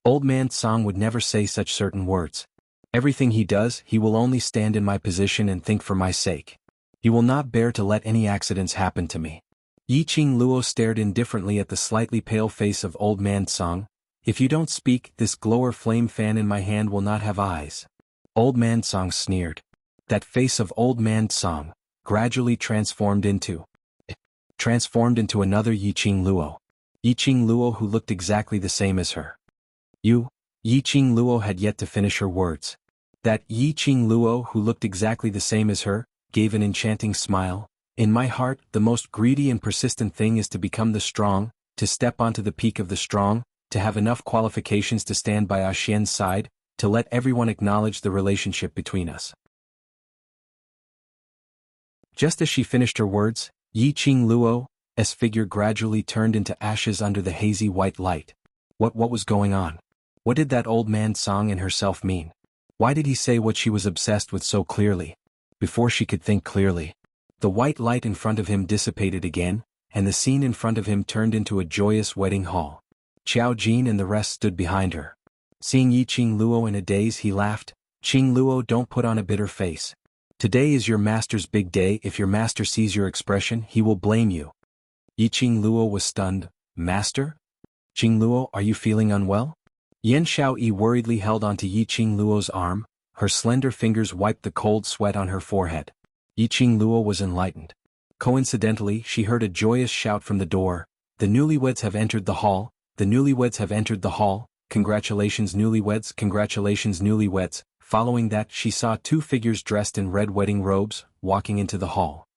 Old Man Song would never say such certain words. Everything he does, he will only stand in my position and think for my sake. He will not bear to let any accidents happen to me. Yiqing Luo stared indifferently at the slightly pale face of Old Man Song. If you don't speak, this glower flame fan in my hand will not have eyes. Old Man Song sneered. That face of Old Man Song gradually transformed into another Yiqing Luo. Yiqing Luo who looked exactly the same as her. Yiqing Luo had yet to finish her words. That Yiqing Luo who looked exactly the same as her, gave an enchanting smile. In my heart, the most greedy and persistent thing is to become the strong, to step onto the peak of the strong, to have enough qualifications to stand by Xian's side, to let everyone acknowledge the relationship between us. Just as she finished her words, Yiqing Luo's figure gradually turned into ashes under the hazy white light. What was going on? What did that Old Man Song and herself mean? Why did he say what she was obsessed with so clearly? Before she could think clearly, the white light in front of him dissipated again, and the scene in front of him turned into a joyous wedding hall. Qiao Jin and the rest stood behind her. Seeing Yiqing Luo in a daze, he laughed. Qing Luo, don't put on a bitter face. Today is your master's big day. If your master sees your expression, he will blame you. Yiqing Luo was stunned. Master? Qing Luo, are you feeling unwell? Yan Xiaoyi worriedly held onto Yiqing Luo's arm. Her slender fingers wiped the cold sweat on her forehead. Yiqing Luo was enlightened. Coincidentally, she heard a joyous shout from the door. The newlyweds have entered the hall. The newlyweds have entered the hall. Congratulations newlyweds, congratulations newlyweds. Following that, she saw 2 figures dressed in red wedding robes, walking into the hall.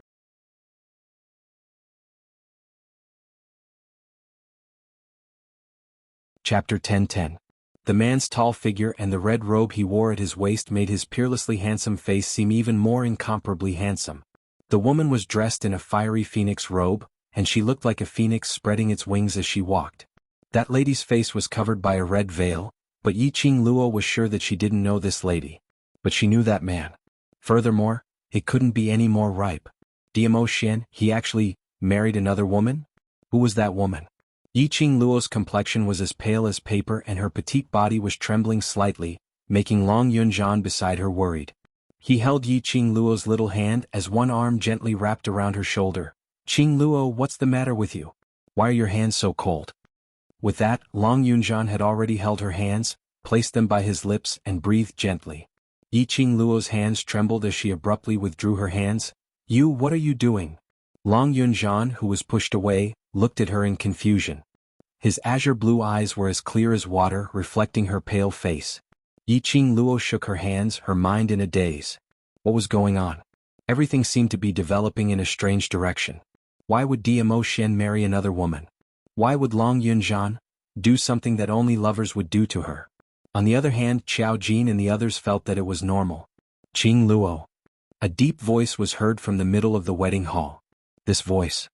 Chapter 1010. The man's tall figure and the red robe he wore at his waist made his peerlessly handsome face seem even more incomparably handsome. The woman was dressed in a fiery phoenix robe, and she looked like a phoenix spreading its wings as she walked. That lady's face was covered by a red veil, but Yiqing Luo was sure that she didn't know this lady. But she knew that man. Furthermore, it couldn't be any more ripe. Diamo Xian, he actually married another woman? Who was that woman? Yiqing Luo's complexion was as pale as paper and her petite body was trembling slightly, making Long Yunzhan beside her worried. He held Yiqing Luo's little hand as one arm gently wrapped around her shoulder. "Qing Luo, what's the matter with you? Why are your hands so cold?" With that, Long Yunzhan had already held her hands, placed them by his lips and breathed gently. Yiqing Luo's hands trembled as she abruptly withdrew her hands. "You, what are you doing?" Long Yunzhan, who was pushed away, looked at her in confusion. His azure blue eyes were as clear as water, reflecting her pale face. Yiqing Luo shook her hands, her mind in a daze. What was going on? Everything seemed to be developing in a strange direction. Why would Diamo Xian marry another woman? Why would Long Yunzhan do something that only lovers would do to her? On the other hand, Qiao Jin and the others felt that it was normal. "Qing Luo." A deep voice was heard from the middle of the wedding hall. This voice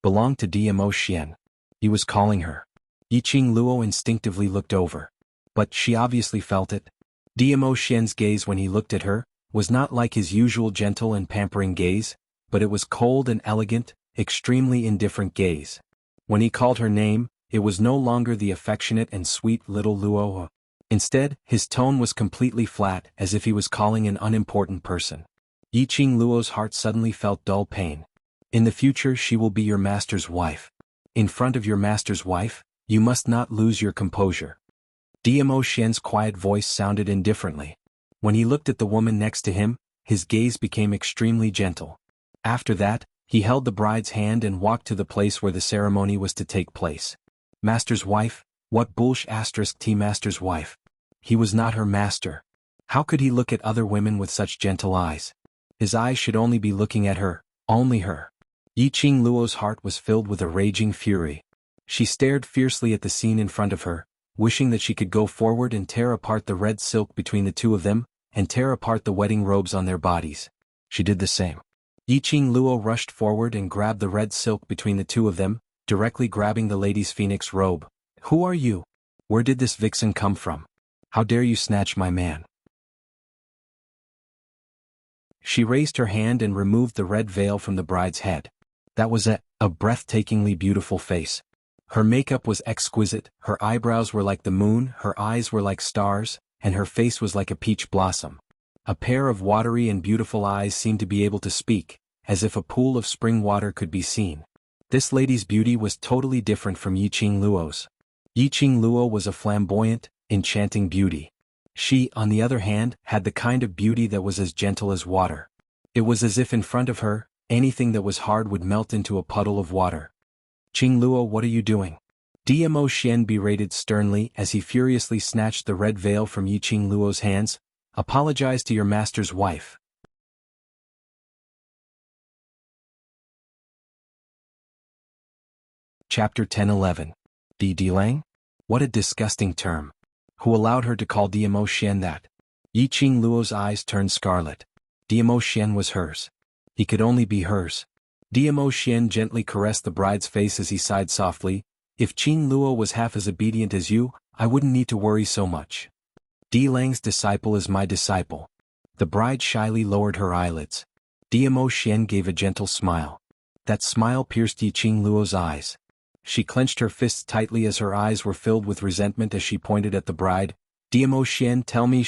belonged to Diamo Xian. He was calling her. Yiqing Luo instinctively looked over. But she obviously felt it. Diamo Xian's gaze when he looked at her was not like his usual gentle and pampering gaze, but it was cold and elegant, extremely indifferent gaze. When he called her name, it was no longer the affectionate and sweet little Luo. Instead, his tone was completely flat, as if he was calling an unimportant person. Yiqing Luo's heart suddenly felt dull pain. In the future she will be your master's wife. In front of your master's wife, you must not lose your composure. Diamo Xian's quiet voice sounded indifferently. When he looked at the woman next to him, his gaze became extremely gentle. After that, he held the bride's hand and walked to the place where the ceremony was to take place. Master's wife? What bullsh**t master's wife? He was not her master. How could he look at other women with such gentle eyes? His eyes should only be looking at her, only her. Yiqing Luo's heart was filled with a raging fury. She stared fiercely at the scene in front of her, wishing that she could go forward and tear apart the red silk between the two of them, and tear apart the wedding robes on their bodies. She did the same. Yiqing Luo rushed forward and grabbed the red silk between the two of them, directly grabbing the lady's phoenix robe. "Who are you? Where did this vixen come from? How dare you snatch my man?" She raised her hand and removed the red veil from the bride's head. That was a breathtakingly beautiful face. Her makeup was exquisite, her eyebrows were like the moon, her eyes were like stars, and her face was like a peach blossom. A pair of watery and beautiful eyes seemed to be able to speak, as if a pool of spring water could be seen. This lady's beauty was totally different from Yiqing Luo's. Yiqing Luo was a flamboyant, enchanting beauty. She, on the other hand, had the kind of beauty that was as gentle as water. It was as if in front of her, anything that was hard would melt into a puddle of water. "Qing Luo, what are you doing?" Diamo Xian berated sternly as he furiously snatched the red veil from Yiqing Luo's hands. "Apologize to your master's wife." Chapter 10-11. Di Dilang? What a disgusting term. Who allowed her to call Diamo Xian that? Yiqing Luo's eyes turned scarlet. Diamo Xian was hers. He could only be hers. Diamo Xian gently caressed the bride's face as he sighed softly. "If Qing Luo was half as obedient as you, I wouldn't need to worry so much. Di Lang's disciple is my disciple." The bride shyly lowered her eyelids. Diamo Xian gave a gentle smile. That smile pierced Yiqing Luo's eyes. She clenched her fists tightly as her eyes were filled with resentment as she pointed at the bride. "Diamo Xian, tell me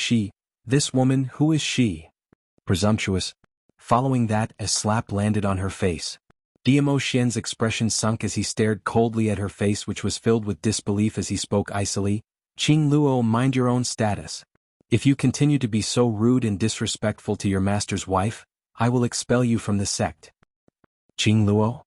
this woman, who is she?" Presumptuous. Following that, a slap landed on her face. Diamo Xian's expression sunk as he stared coldly at her face, which was filled with disbelief as he spoke icily. "Qing Luo, mind your own status. If you continue to be so rude and disrespectful to your master's wife, I will expel you from the sect." "Qing Luo?"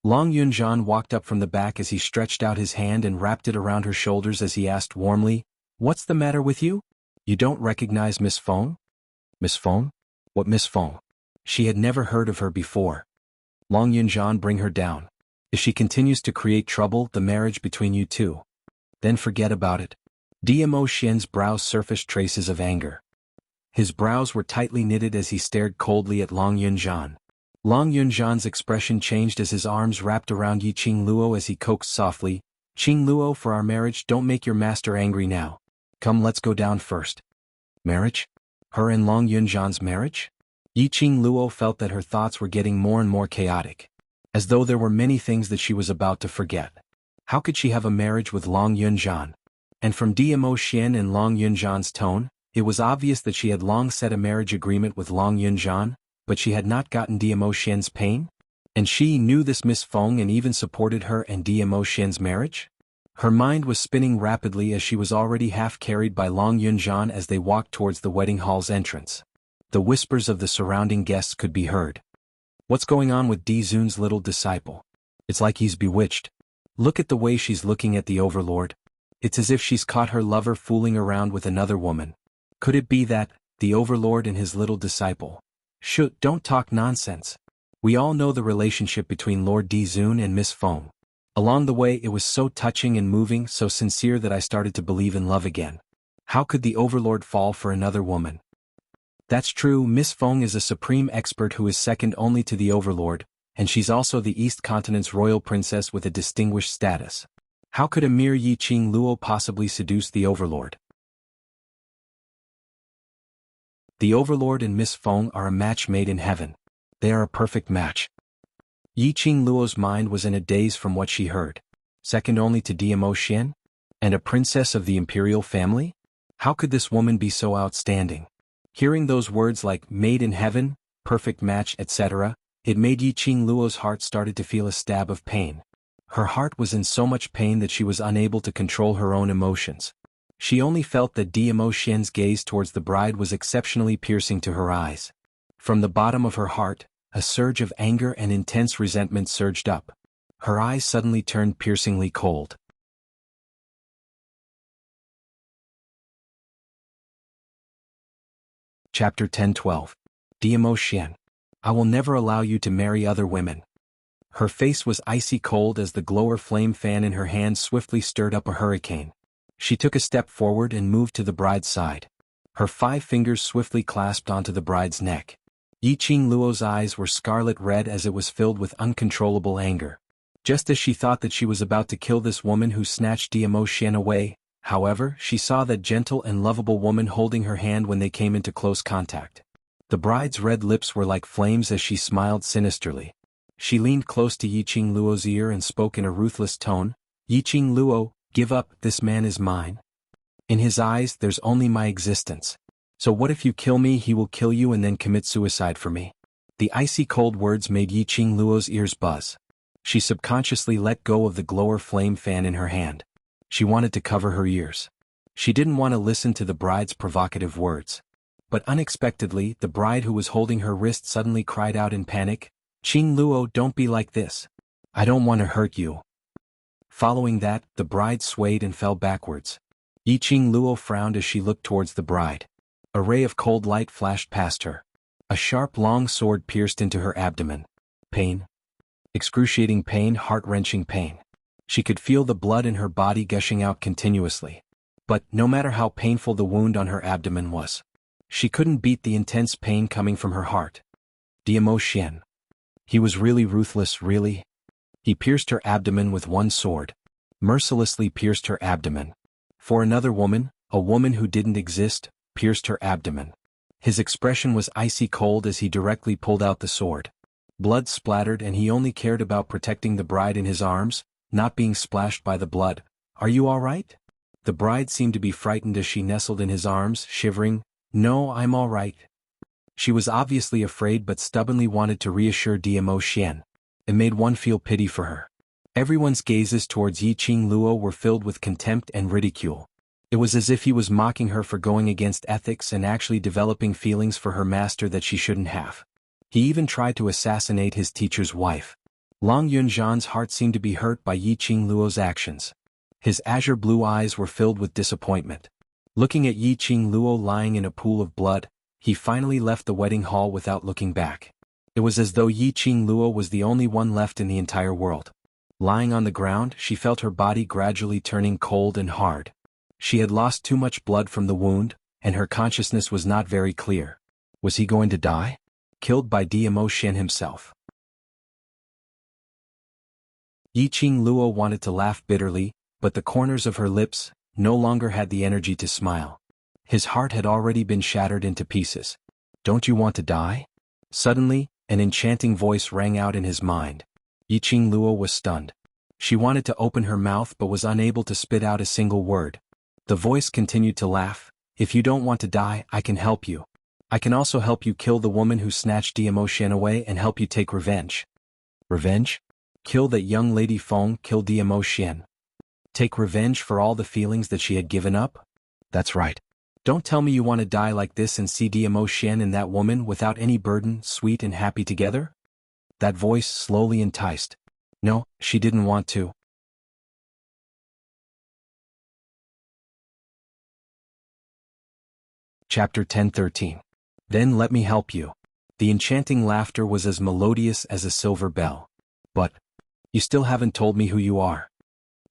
Long Yunzhan walked up from the back as he stretched out his hand and wrapped it around her shoulders as he asked warmly, "What's the matter with you? You don't recognize Miss Feng?" "Miss Feng? What Miss Feng?" She had never heard of her before. Long Yunzhan, bring her down. If she continues to create trouble, the marriage between you two, then forget about it. Diamo Xian's brows surfaced traces of anger. His brows were tightly knitted as he stared coldly at Long Yunzhan. Long Yunzhan's expression changed as his arms wrapped around Yi Qingluo as he coaxed softly, "Qingluo, for our marriage, don't make your master angry now. Come, let's go down first." Marriage? Her and Long Yunzhan's marriage? Yi Qingluo felt that her thoughts were getting more and more chaotic. As though there were many things that she was about to forget. How could she have a marriage with Long Yunzhan? And from Dmo Xian and Long Yunzhan's tone, it was obvious that she had long set a marriage agreement with Long Yunzhan, but she had not gotten Dmo Xian's pain? And she knew this Miss Feng and even supported her and Dmo Xian's marriage? Her mind was spinning rapidly as she was already half carried by Long Yunzhan as they walked towards the wedding hall's entrance. The whispers of the surrounding guests could be heard. What's going on with Di Zun's little disciple? It's like he's bewitched. Look at the way she's looking at the overlord. It's as if she's caught her lover fooling around with another woman. Could it be that, the overlord and his little disciple? Don't talk nonsense. We all know the relationship between Lord Di Zun and Miss Feng. Along the way it was so touching and moving, so sincere that I started to believe in love again. How could the overlord fall for another woman? That's true, Miss Feng is a supreme expert who is second only to the overlord, and she's also the East Continent's royal princess with a distinguished status. How could a mere Yi Qingluo possibly seduce the overlord? The overlord and Miss Feng are a match made in heaven. They are a perfect match. Yi Qingluo's mind was in a daze from what she heard. Second only to Dmo Xian? And a princess of the imperial family? How could this woman be so outstanding? Hearing those words like made in heaven, perfect match, etc., it made Yi Qingluo's heart started to feel a stab of pain. Her heart was in so much pain that she was unable to control her own emotions. She only felt that Dmo Xian's gaze towards the bride was exceptionally piercing to her eyes. From the bottom of her heart, a surge of anger and intense resentment surged up. Her eyes suddenly turned piercingly cold. Chapter 10:12. Dmo Xian. I will never allow you to marry other women. Her face was icy cold as the glower flame fan in her hand swiftly stirred up a hurricane. She took a step forward and moved to the bride's side. Her 5 fingers swiftly clasped onto the bride's neck. Yi Qingluo's eyes were scarlet red as it was filled with uncontrollable anger. Just as she thought that she was about to kill this woman who snatched Dmo Xian away, however, she saw that gentle and lovable woman holding her hand when they came into close contact. The bride's red lips were like flames as she smiled sinisterly. She leaned close to Yi Qingluo's ear and spoke in a ruthless tone, "Yi Qingluo, give up, this man is mine. In his eyes there's only my existence. So what if you kill me, he will kill you and then commit suicide for me." The icy cold words made Yi Qingluo's ears buzz. She subconsciously let go of the glower flame fan in her hand. She wanted to cover her ears. She didn't want to listen to the bride's provocative words. But unexpectedly, the bride who was holding her wrist suddenly cried out in panic, "Qingluo, don't be like this. I don't want to hurt you." Following that, the bride swayed and fell backwards. Yi Qingluo frowned as she looked towards the bride. A ray of cold light flashed past her. A sharp long sword pierced into her abdomen. Pain. Excruciating pain, heart-wrenching pain. She could feel the blood in her body gushing out continuously. But, no matter how painful the wound on her abdomen was, she couldn't beat the intense pain coming from her heart. Dmo Xian. He was really ruthless, really. He pierced her abdomen with one sword. Mercilessly pierced her abdomen. For another woman, a woman who didn't exist, pierced her abdomen. His expression was icy cold as he directly pulled out the sword. Blood splattered and he only cared about protecting the bride in his arms, not being splashed by the blood. "Are you all right?" The bride seemed to be frightened as she nestled in his arms, shivering. "No, I'm all right." She was obviously afraid but stubbornly wanted to reassure Dmo Xian. It made one feel pity for her. Everyone's gazes towards Yi Qingluo were filled with contempt and ridicule. It was as if he was mocking her for going against ethics and actually developing feelings for her master that she shouldn't have. He even tried to assassinate his teacher's wife. Long Yunzhan's heart seemed to be hurt by Yi Qingluo's actions. His azure blue eyes were filled with disappointment. Looking at Yi Qingluo lying in a pool of blood, he finally left the wedding hall without looking back. It was as though Yi Qingluo was the only one left in the entire world. Lying on the ground, she felt her body gradually turning cold and hard. She had lost too much blood from the wound, and her consciousness was not very clear. Was he going to die? killed by Dmo Shen himself. Yiqing Luo wanted to laugh bitterly, but the corners of her lips no longer had the energy to smile. His heart had already been shattered into pieces. Don't you want to die? Suddenly, an enchanting voice rang out in his mind. Yiqing Luo was stunned. She wanted to open her mouth but was unable to spit out a single word. The voice continued to laugh. If you don't want to die, I can help you. I can also help you kill the woman who snatched Dmo Shen away and help you take revenge. Revenge? Kill that young lady Feng, kill Dmo Shen. Take revenge for all the feelings that she had given up? That's right. Don't tell me you want to die like this and see Dmo Shen and that woman without any burden, sweet and happy together? That voice slowly enticed. No, she didn't want to. Chapter 10:13. Then let me help you. The enchanting laughter was as melodious as a silver bell. But, you still haven't told me who you are.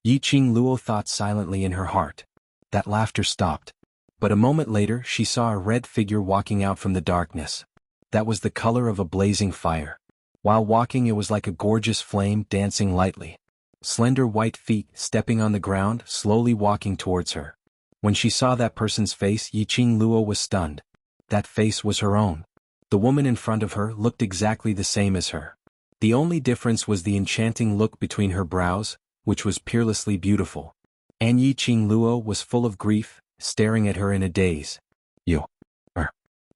Yiqing Luo thought silently in her heart. That laughter stopped. But a moment later she saw a red figure walking out from the darkness. That was the color of a blazing fire. While walking it was like a gorgeous flame dancing lightly. Slender white feet stepping on the ground, slowly walking towards her. When she saw that person's face, Yiqing Luo was stunned. That face was her own. The woman in front of her looked exactly the same as her. The only difference was the enchanting look between her brows, which was peerlessly beautiful. And Yiqing Luo was full of grief, staring at her in a daze. You.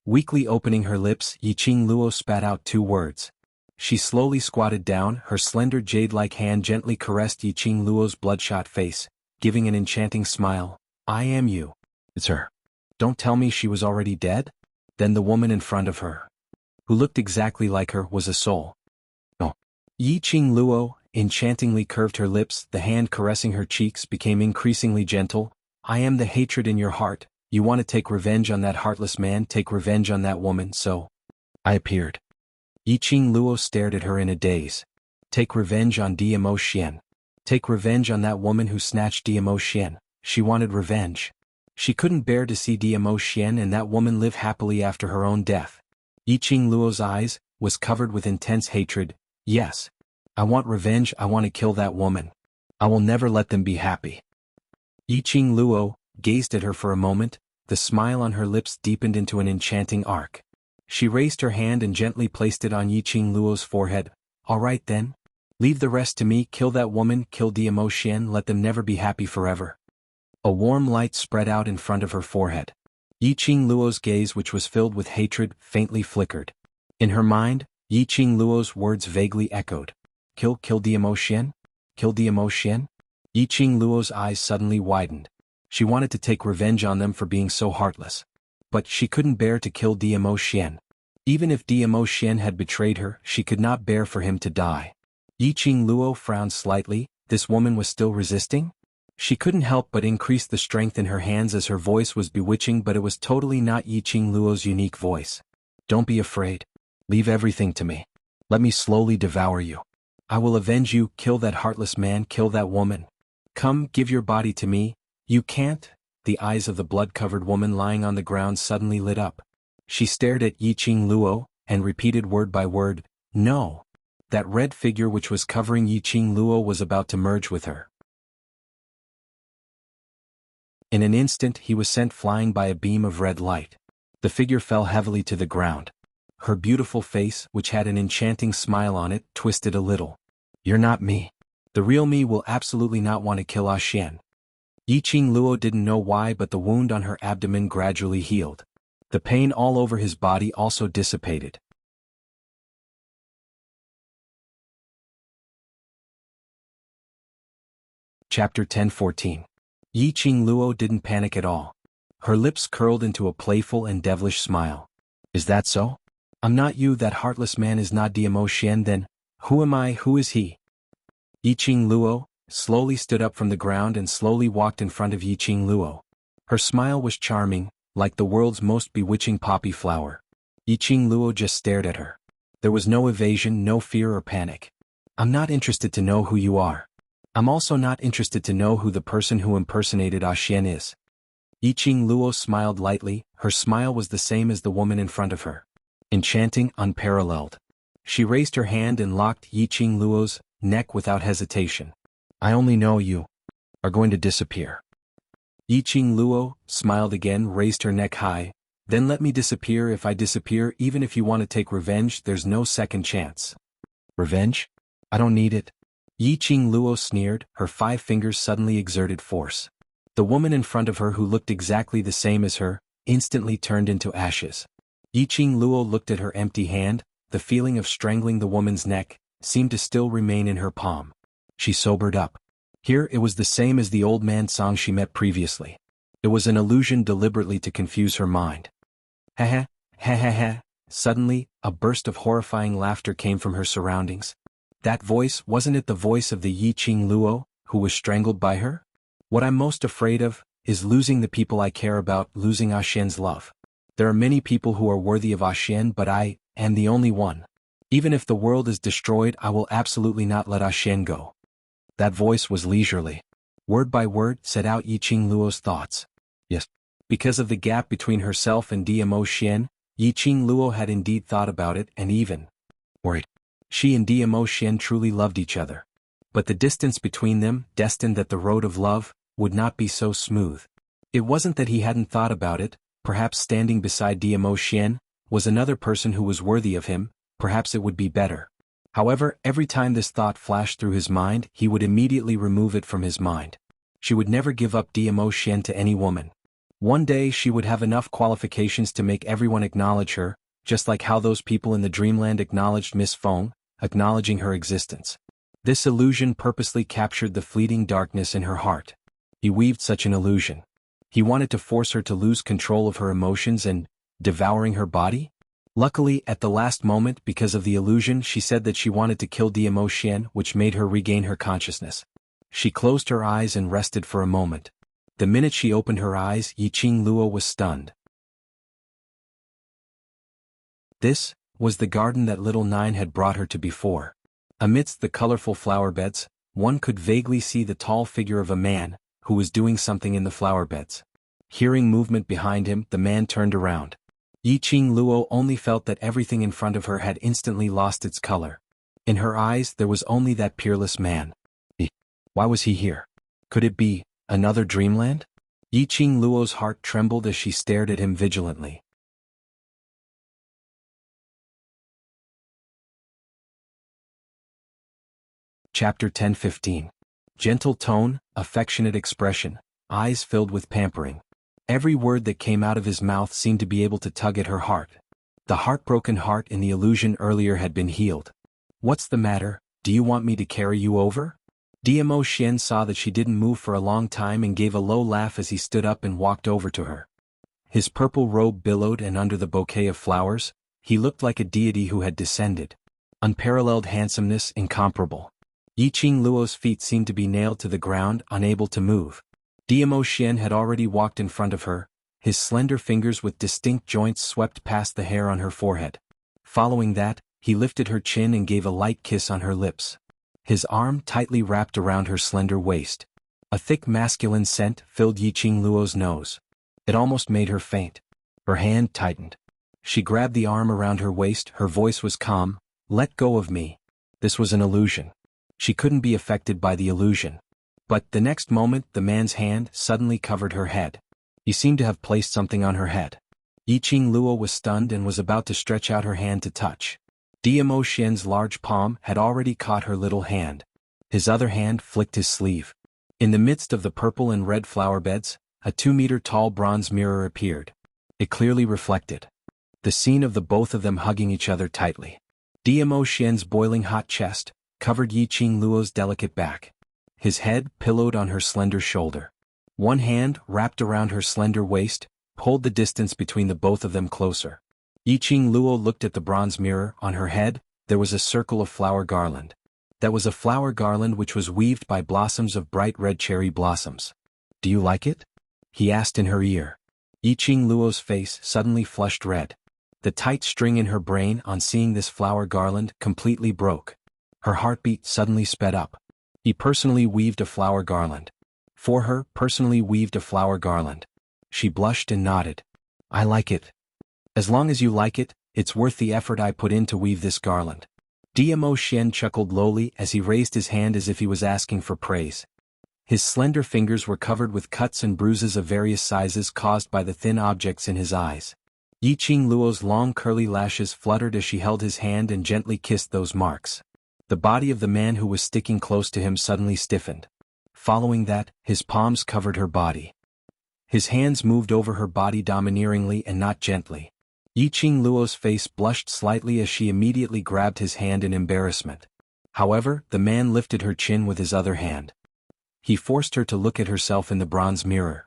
Weakly opening her lips, Yiqing Luo spat out 2 words. She slowly squatted down, her slender jade-like hand gently caressed Yiqing Luo's bloodshot face, giving an enchanting smile. I am you. It's her. Don't tell me she was already dead? Then the woman in front of her, who looked exactly like her, was a soul. No. Yiqing Luo enchantingly curved her lips, the hand caressing her cheeks became increasingly gentle. I am the hatred in your heart. You want to take revenge on that heartless man, take revenge on that woman, so I appeared. Yiqing Luo stared at her in a daze. Take revenge on Dmo Shen. Take revenge on that woman who snatched Dmo Shen. She wanted revenge. She couldn't bear to see Dmo Shen and that woman live happily after her own death. Yiqing Luo's eyes was covered with intense hatred. Yes. I want revenge, I want to kill that woman. I will never let them be happy. Yiqing Luo gazed at her for a moment, the smile on her lips deepened into an enchanting arc. She raised her hand and gently placed it on Yiqing Luo's forehead. All right then. Leave the rest to me, kill that woman, kill Dmo Shen, let them never be happy forever. A warm light spread out in front of her forehead. Yiqing Luo's gaze, which was filled with hatred, faintly flickered. In her mind, Yiqing Luo's words vaguely echoed. Kill Dmo Shen? Kill Dmo Shen? Yiqing Luo's eyes suddenly widened. She wanted to take revenge on them for being so heartless. But she couldn't bear to kill Dmo Shen. Even if Dmo Shen had betrayed her, she could not bear for him to die. Yiqing Luo frowned slightly. This woman was still resisting? She couldn't help but increase the strength in her hands as her voice was bewitching, but it was totally not Yiqing Luo's unique voice. Don't be afraid. Leave everything to me. Let me slowly devour you. I will avenge you, kill that heartless man, kill that woman. Come, give your body to me. You can't. The eyes of the blood-covered woman lying on the ground suddenly lit up. She stared at Yiqing Luo, and repeated word by word, no. That red figure which was covering Yiqing Luo was about to merge with her. In an instant he was sent flying by a beam of red light. The figure fell heavily to the ground. Her beautiful face, which had an enchanting smile on it, twisted a little. You're not me. The real me will absolutely not want to kill Ah Shen. Yiqing Luo didn't know why, but the wound on her abdomen gradually healed. The pain all over his body also dissipated. Chapter 10:14. Yiqing Luo didn't panic at all. Her lips curled into a playful and devilish smile. Is that so? I'm not you, that heartless man is not Dmo Shen, then who am I, who is he? Yiqing Luo slowly stood up from the ground and slowly walked in front of Yiqing Luo. Her smile was charming, like the world's most bewitching poppy flower. Yiqing Luo just stared at her. There was no evasion, no fear or panic. I'm not interested to know who you are. I'm also not interested to know who the person who impersonated Ah Shen is. Yiqing Luo smiled lightly, her smile was the same as the woman in front of her. Enchanting, unparalleled. She raised her hand and locked Yiqing Luo's neck without hesitation. I only know you are going to disappear. Yiqing Luo smiled again, raised her neck high. Then let me disappear. If I disappear, even if you want to take revenge, there's no second chance. Revenge? I don't need it. Yiqing Luo sneered, her 5 fingers suddenly exerted force. The woman in front of her, who looked exactly the same as her, instantly turned into ashes. Yiqing Luo looked at her empty hand. The feeling of strangling the woman's neck seemed to still remain in her palm. She sobered up. Here it was the same as the old man Song she met previously. It was an illusion deliberately to confuse her mind. Ha ha, ha ha ha. Suddenly, a burst of horrifying laughter came from her surroundings. That voice, wasn't it the voice of the Yiqing Luo, who was strangled by her? What I'm most afraid of is losing the people I care about, losing Xian's love. There are many people who are worthy of Xian, but I am the only one. Even if the world is destroyed, I will absolutely not let Xian go. That voice was leisurely. Word by word, set out Yiqing Luo's thoughts. Yes. Because of the gap between herself and Dmo Xian, Yiqing Luo had indeed thought about it and even worried. She and Dmo Xian truly loved each other. But the distance between them, destined that the road of love would not be so smooth. It wasn't that he hadn't thought about it. Perhaps standing beside Dmo Xian was another person who was worthy of him. Perhaps it would be better. However, every time this thought flashed through his mind, he would immediately remove it from his mind. She would never give up Dmo Xian to any woman. One day she would have enough qualifications to make everyone acknowledge her, just like how those people in the dreamland acknowledged Miss Feng, acknowledging her existence. This illusion purposely captured the fleeting darkness in her heart. He weaved such an illusion. He wanted to force her to lose control of her emotions and devouring her body? Luckily, at the last moment, because of the illusion, she said that she wanted to kill Dmo Xian, which made her regain her consciousness. She closed her eyes and rested for a moment. The minute she opened her eyes, Yiqing Luo was stunned. This was the garden that little Nine had brought her to before. Amidst the colorful flower beds, one could vaguely see the tall figure of a man who was doing something in the flower beds. Hearing movement behind him, the man turned around. Yiqing Luo only felt that everything in front of her had instantly lost its color. In her eyes there was only that peerless man. Why was he here? Could it be another dreamland? Yiqing Luo's heart trembled as she stared at him vigilantly. Chapter 10:15. Gentle tone, affectionate expression, eyes filled with pampering. Every word that came out of his mouth seemed to be able to tug at her heart. The heartbroken heart in the illusion earlier had been healed. What's the matter? Do you want me to carry you over? Dmo Xian saw that she didn't move for a long time and gave a low laugh as he stood up and walked over to her. His purple robe billowed, and under the bouquet of flowers, he looked like a deity who had descended. Unparalleled handsomeness, incomparable. Yiqing Luo's feet seemed to be nailed to the ground, unable to move. Dmo Xian had already walked in front of her. His slender fingers with distinct joints swept past the hair on her forehead. Following that, he lifted her chin and gave a light kiss on her lips. His arm tightly wrapped around her slender waist. A thick masculine scent filled Yiqing Luo's nose. It almost made her faint. Her hand tightened. She grabbed the arm around her waist. Her voice was calm. Let go of me. This was an illusion. She couldn't be affected by the illusion. But the next moment, the man's hand suddenly covered her head. He seemed to have placed something on her head. Yiqing Luo was stunned and was about to stretch out her hand to touch. Dmo Xian's large palm had already caught her little hand. His other hand flicked his sleeve. In the midst of the purple and red flower beds, a 2-meter-tall bronze mirror appeared. It clearly reflected the scene of the both of them hugging each other tightly. Dmo Xian's boiling hot chest covered Yiqing Luo's delicate back. His head pillowed on her slender shoulder. One hand, wrapped around her slender waist, pulled the distance between the both of them closer. Yiqing Luo looked at the bronze mirror. On her head, there was a circle of flower garland. That was a flower garland which was weaved by blossoms of bright red cherry blossoms. Do you like it? He asked in her ear. Yiqing Luo's face suddenly flushed red. The tight string in her brain on seeing this flower garland completely broke. Her heartbeat suddenly sped up. He personally weaved a flower garland. For her, personally weaved a flower garland. She blushed and nodded. I like it. As long as you like it, It's worth the effort I put in to weave this garland. Dmo Xian chuckled lowly as he raised his hand as if he was asking for praise. His slender fingers were covered with cuts and bruises of various sizes caused by the thin objects in his eyes. Yiqing Luo's long curly lashes fluttered as she held his hand and gently kissed those marks. The body of the man who was sticking close to him suddenly stiffened. Following that, his palms covered her body. His hands moved over her body domineeringly and not gently. Yiqing Luo's face blushed slightly as she immediately grabbed his hand in embarrassment. However, the man lifted her chin with his other hand. He forced her to look at herself in the bronze mirror.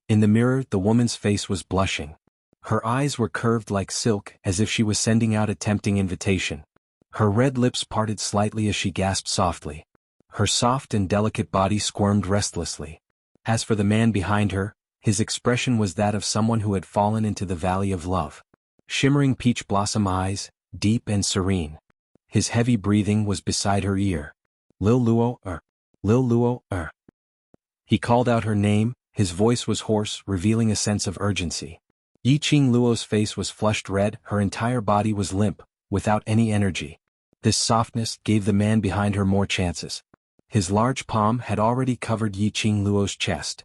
In the mirror, the woman's face was blushing. Her eyes were curved like silk, as if she was sending out a tempting invitation. Her red lips parted slightly as she gasped softly. Her soft and delicate body squirmed restlessly. As for the man behind her, his expression was that of someone who had fallen into the valley of love. Shimmering peach blossom eyes, deep and serene. His heavy breathing was beside her ear. Lil Luo, Lil Luo, He called out her name, his voice was hoarse, revealing a sense of urgency. Yiqing Luo's face was flushed red, her entire body was limp, without any energy. This softness gave the man behind her more chances. His large palm had already covered Yiqing Luo's chest.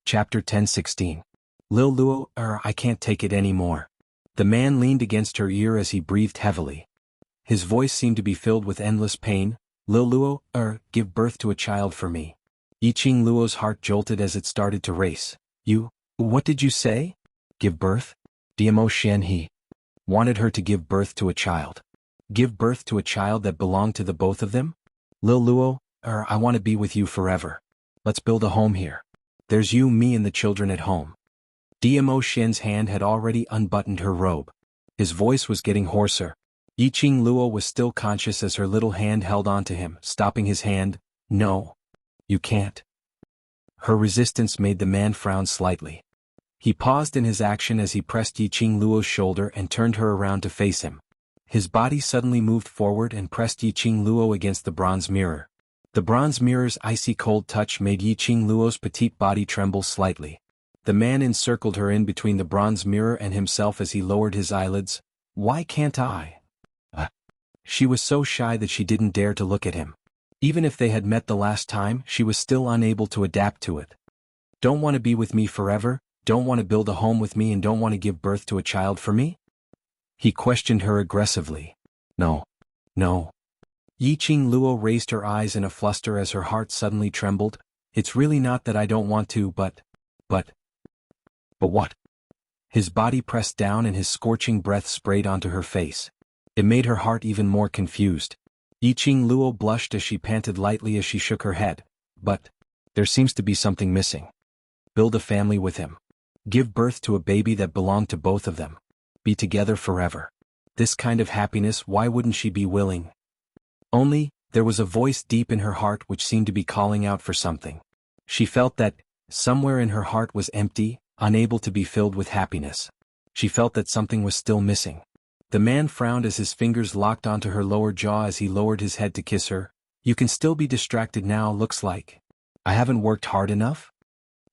Chapter 10:16. Lil Luo, I can't take it anymore. The man leaned against her ear as he breathed heavily. His voice seemed to be filled with endless pain. Lil Luo, give birth to a child for me. Yiqing Luo's heart jolted as it started to race. What did you say? Give birth? Dmo Xian he wanted her to give birth to a child. Give birth to a child that belonged to the both of them? Lil Luo, I want to be with you forever. Let's build a home here. There's you, me and the children at home. Dmo Xian's hand had already unbuttoned her robe. His voice was getting hoarser. Yiqing Luo was still conscious as her little hand held onto him, stopping his hand. No. You can't. Her resistance made the man frown slightly. He paused in his action as he pressed Yiqing Luo's shoulder and turned her around to face him. His body suddenly moved forward and pressed Yiqing Luo against the bronze mirror. The bronze mirror's icy cold touch made Yiqing Luo's petite body tremble slightly. The man encircled her in between the bronze mirror and himself as he lowered his eyelids. Why can't I? She was so shy that she didn't dare to look at him. Even if they had met the last time, she was still unable to adapt to it. Don't want to be with me forever? Don't want to build a home with me and don't want to give birth to a child for me? He questioned her aggressively. No. Yiqing Luo raised her eyes in a fluster as her heart suddenly trembled. It's really not that I don't want to, but what? His body pressed down and his scorching breath sprayed onto her face. It made her heart even more confused. Yiqing Luo blushed as she panted lightly as she shook her head. But there seems to be something missing. Build a family with him. Give birth to a baby that belonged to both of them. Be together forever. This kind of happiness, why wouldn't she be willing? Only, there was a voice deep in her heart which seemed to be calling out for something. She felt that, somewhere in her heart was empty, unable to be filled with happiness. She felt that something was still missing. The man frowned as his fingers locked onto her lower jaw as he lowered his head to kiss her. You can still be distracted now, looks like. I haven't worked hard enough?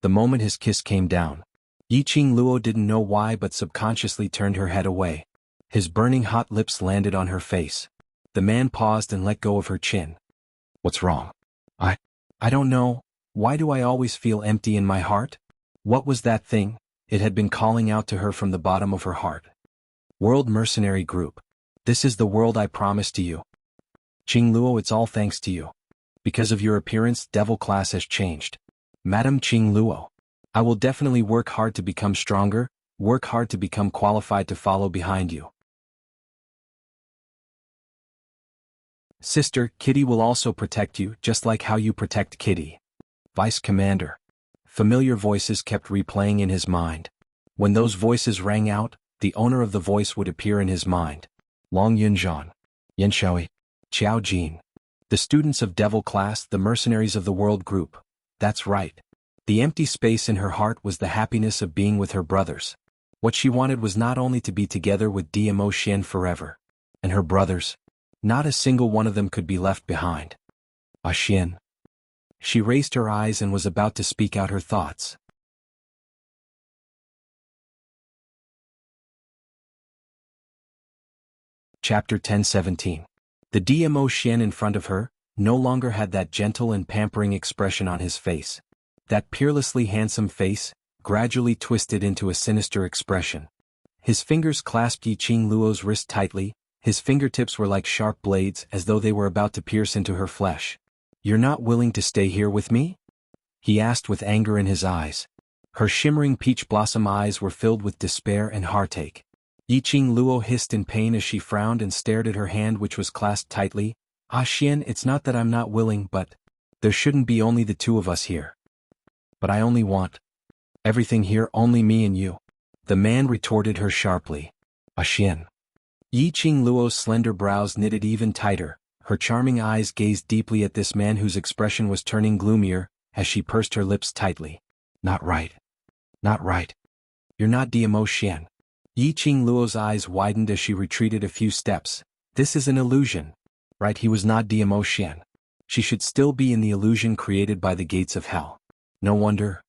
The moment his kiss came down, Yiqing Luo didn't know why but subconsciously turned her head away. His burning hot lips landed on her face. The man paused and let go of her chin. What's wrong? I don't know. Why do I always feel empty in my heart? What was that thing? It had been calling out to her from the bottom of her heart. World Mercenary Group. This is the world I promised to you. Qing Luo, it's all thanks to you. Because of your appearance, Devil Class has changed. Madam Qing Luo. I will definitely work hard to become stronger, work hard to become qualified to follow behind you. Sister, Kitty will also protect you, just like how you protect Kitty. Vice Commander. Familiar voices kept replaying in his mind. When those voices rang out, the owner of the voice would appear in his mind. Long Yunzhan. Yan Xiaoi. Qiao Jin. The students of Devil Class, the mercenaries of the World Group. That's right. The empty space in her heart was the happiness of being with her brothers. What she wanted was not only to be together with Dmo Xian forever. And her brothers. Not a single one of them could be left behind. Ah Xian. She raised her eyes and was about to speak out her thoughts. Chapter 10:17. The DMO Xian in front of her no longer had that gentle and pampering expression on his face. That peerlessly handsome face gradually twisted into a sinister expression. His fingers clasped Yiqing Luo's wrist tightly, his fingertips were like sharp blades as though they were about to pierce into her flesh. "You're not willing to stay here with me?" he asked with anger in his eyes. Her shimmering peach blossom eyes were filled with despair and heartache. Yiqing Luo hissed in pain as she frowned and stared at her hand which was clasped tightly. "Ah Xian, it's not that I'm not willing, but there shouldn't be only the two of us here. But I only want everything here, only me and you." The man retorted her sharply. "Ah Xian." Yiqing Luo's slender brows knitted even tighter, her charming eyes gazed deeply at this man whose expression was turning gloomier, as she pursed her lips tightly. "Not right. Not right. You're not DMO Xian." Yiqing Luo's eyes widened as she retreated a few steps. "This is an illusion." Right, he was not DMO Xian. She should still be in the illusion created by the gates of hell. No wonder.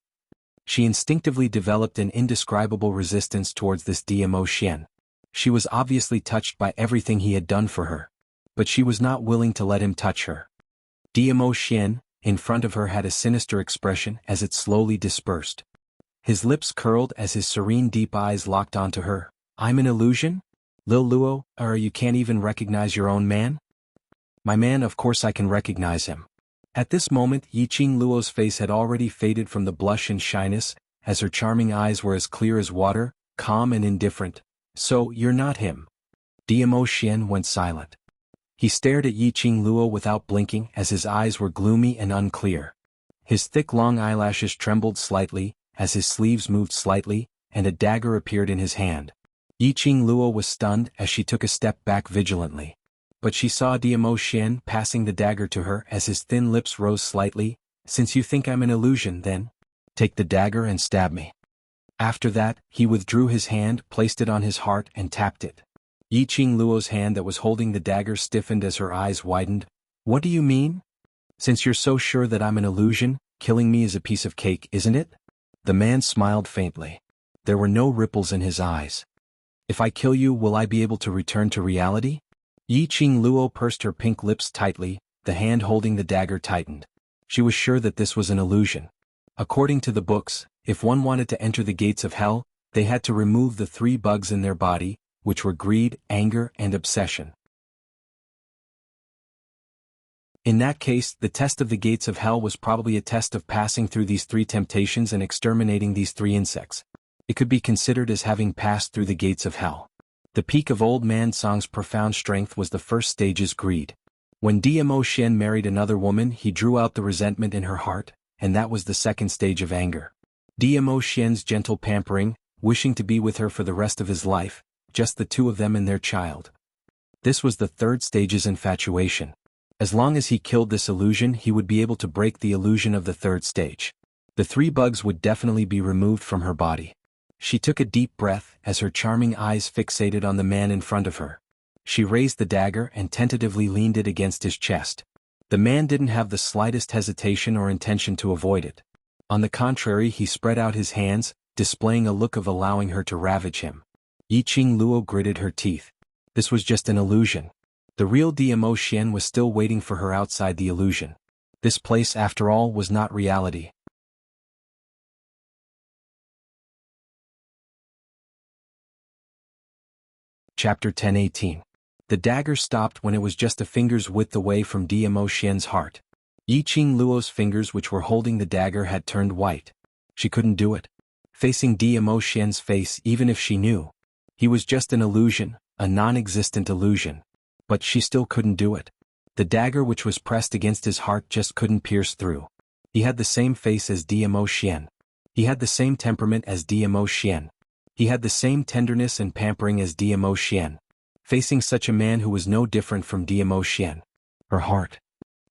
She instinctively developed an indescribable resistance towards this DMO Xian. She was obviously touched by everything he had done for her. But she was not willing to let him touch her. DMO Xian, in front of her, had a sinister expression as it slowly dispersed. His lips curled as his serene deep eyes locked onto her. "I'm an illusion? Lil Luo, or you can't even recognize your own man?" "My man, of course I can recognize him." At this moment Yiqing Luo's face had already faded from the blush and shyness, as her charming eyes were as clear as water, calm and indifferent. "So, you're not him." DMO Xian went silent. He stared at Yiqing Luo without blinking as his eyes were gloomy and unclear. His thick long eyelashes trembled slightly, as his sleeves moved slightly, and a dagger appeared in his hand. Yiqing Luo was stunned as she took a step back vigilantly. But she saw DMO Xian passing the dagger to her as his thin lips rose slightly. "Since you think I'm an illusion, then take the dagger and stab me." After that, he withdrew his hand, placed it on his heart and tapped it. Yiqing Luo's hand that was holding the dagger stiffened as her eyes widened. "What do you mean? Since you're so sure that I'm an illusion, killing me is a piece of cake, isn't it?" The man smiled faintly. There were no ripples in his eyes. "If I kill you, will I be able to return to reality?" Yiqing Luo pursed her pink lips tightly, the hand holding the dagger tightened. She was sure that this was an illusion. According to the books, if one wanted to enter the gates of hell, they had to remove the 3 bugs in their body, which were greed, anger, and obsession. In that case, the test of the gates of hell was probably a test of passing through these 3 temptations and exterminating these 3 insects. It could be considered as having passed through the gates of hell. The peak of Old Man Song's profound strength was the first stage's greed. When DMO Xian married another woman, he drew out the resentment in her heart, and that was the second stage of anger. DMO Xian's gentle pampering, wishing to be with her for the rest of his life, just the 2 of them and their child. This was the third stage's infatuation. As long as he killed this illusion, he would be able to break the illusion of the third stage. The 3 bugs would definitely be removed from her body. She took a deep breath as her charming eyes fixated on the man in front of her. She raised the dagger and tentatively leaned it against his chest. The man didn't have the slightest hesitation or intention to avoid it. On the contrary, he spread out his hands, displaying a look of allowing her to ravage him. Yiqing Luo gritted her teeth. This was just an illusion. The real DMO Xian was still waiting for her outside the illusion. This place, after all, was not reality. Chapter 10:18. The dagger stopped when it was just a finger's width away from DMO Xian's heart. Yiqing Luo's fingers which were holding the dagger had turned white. She couldn't do it. Facing DMO Xian's face, even if she knew, he was just an illusion, a non-existent illusion. But she still couldn't do it. The dagger which was pressed against his heart just couldn't pierce through. He had the same face as DMO Xian. He had the same temperament as DMO Xian. He had the same tenderness and pampering as DMO Xian. Facing such a man who was no different from DMO Xian, her heart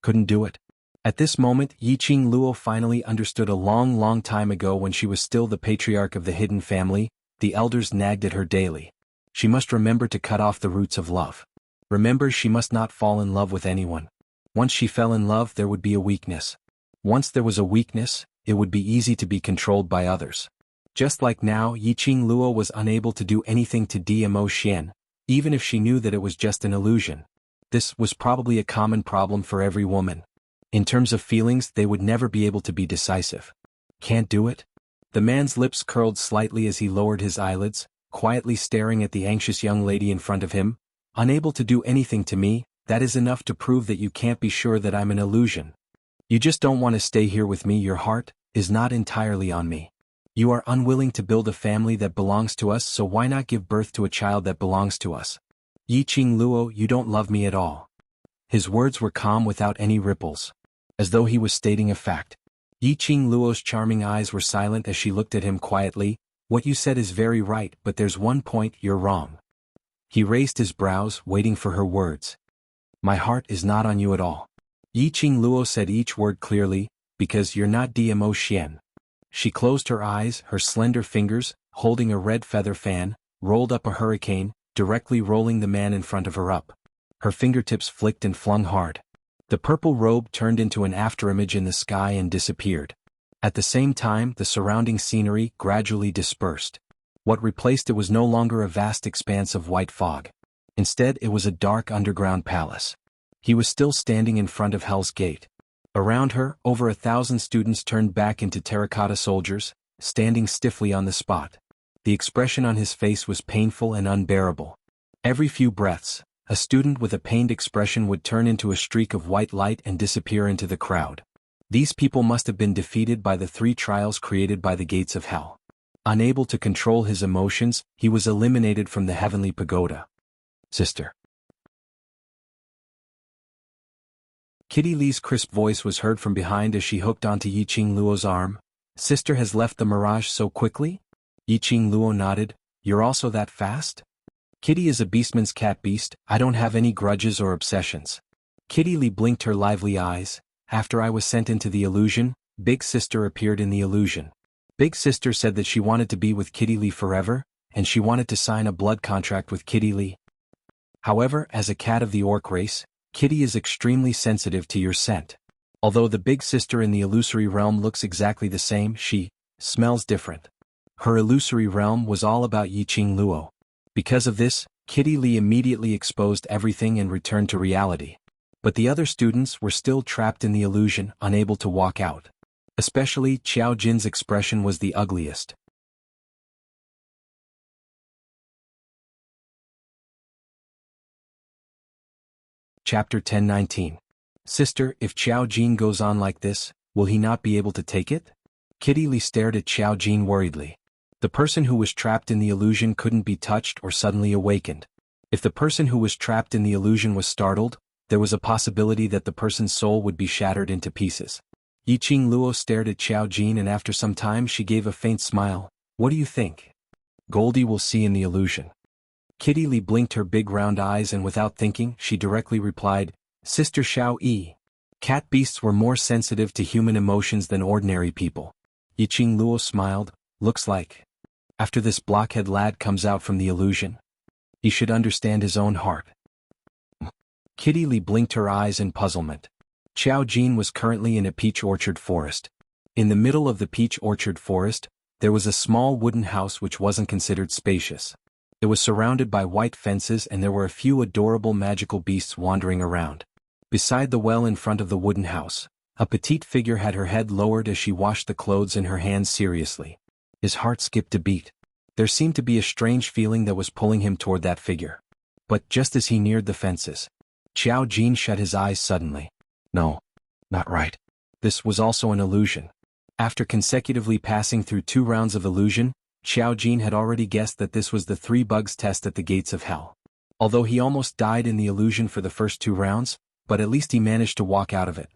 couldn't do it. At this moment, Yiqing Luo finally understood. A long time ago, when she was still the patriarch of the hidden family, the elders nagged at her daily. She must remember to cut off the roots of love. Remember, she must not fall in love with anyone. Once she fell in love, there would be a weakness. Once there was a weakness, it would be easy to be controlled by others. Just like now, Yiqing Luo was unable to do anything to Dmo Xian, even if she knew that it was just an illusion. This was probably a common problem for every woman. In terms of feelings, they would never be able to be decisive. Can't do it? The man's lips curled slightly as he lowered his eyelids, quietly staring at the anxious young lady in front of him. Unable to do anything to me, that is enough to prove that you can't be sure that I'm an illusion. You just don't want to stay here with me. Your heart is not entirely on me. You are unwilling to build a family that belongs to us, so why not give birth to a child that belongs to us? Yiqing Luo, you don't love me at all. His words were calm without any ripples, as though he was stating a fact. Yiqing Luo's charming eyes were silent as she looked at him quietly. What you said is very right, but there's one point you're wrong. He raised his brows, waiting for her words. My heart is not on you at all. Yiqing Luo said each word clearly, because you're not Dmo Xian. She closed her eyes, her slender fingers, holding a red feather fan, rolled up a hurricane, directly rolling the man in front of her up. Her fingertips flicked and flung hard. The purple robe turned into an afterimage in the sky and disappeared. At the same time, the surrounding scenery gradually dispersed. What replaced it was no longer a vast expanse of white fog. Instead, it was a dark underground palace. He was still standing in front of Hell's Gate. Around her, over 1,000 students turned back into terracotta soldiers, standing stiffly on the spot. The expression on his face was painful and unbearable. Every few breaths, a student with a pained expression would turn into a streak of white light and disappear into the crowd. These people must have been defeated by the 3 trials created by the gates of hell. Unable to control his emotions, he was eliminated from the heavenly pagoda. Sister. Kitty Lee's crisp voice was heard from behind as she hooked onto Yiqing Luo's arm. Sister has left the mirage so quickly? Yiqing Luo nodded. You're also that fast? Kitty is a beastman's cat beast. I don't have any grudges or obsessions. Kitty Lee blinked her lively eyes. After I was sent into the illusion, Big Sister appeared in the illusion. Big Sister said that she wanted to be with Kitty Lee forever, and she wanted to sign a blood contract with Kitty Lee. However, as a cat of the orc race, Kitty is extremely sensitive to your scent. Although the Big Sister in the illusory realm looks exactly the same, she smells different. Her illusory realm was all about Yiqing Luo. Because of this, Kitty Lee immediately exposed everything and returned to reality. But the other students were still trapped in the illusion, unable to walk out. Especially, Qiao Jin's expression was the ugliest. Chapter 10:19. Sister, if Qiao Jin goes on like this, will he not be able to take it? Kitty Lee stared at Qiao Jin worriedly. The person who was trapped in the illusion couldn't be touched or suddenly awakened. If the person who was trapped in the illusion was startled, there was a possibility that the person's soul would be shattered into pieces. Yiqing Luo stared at Qiao Jin and after some time she gave a faint smile. What do you think? Goldie will see in the illusion. Kitty Lee blinked her big round eyes and without thinking, she directly replied, Sister Xiao Yi. Cat beasts were more sensitive to human emotions than ordinary people. Yiqing Luo smiled. Looks like. After this blockhead lad comes out from the illusion, he should understand his own heart. Kitty Lee blinked her eyes in puzzlement. Qiao Jin was currently in a peach orchard forest. In the middle of the peach orchard forest, there was a small wooden house which wasn't considered spacious. It was surrounded by white fences and there were a few adorable magical beasts wandering around. Beside the well in front of the wooden house, a petite figure had her head lowered as she washed the clothes in her hands seriously. His heart skipped a beat. There seemed to be a strange feeling that was pulling him toward that figure. But just as he neared the fences, Qiao Jin shut his eyes suddenly. No, not right. This was also an illusion. After consecutively passing through 2 rounds of illusion, Qiao Jin had already guessed that this was the 3 bugs test at the gates of hell. Although he almost died in the illusion for the first 2 rounds, but at least he managed to walk out of it.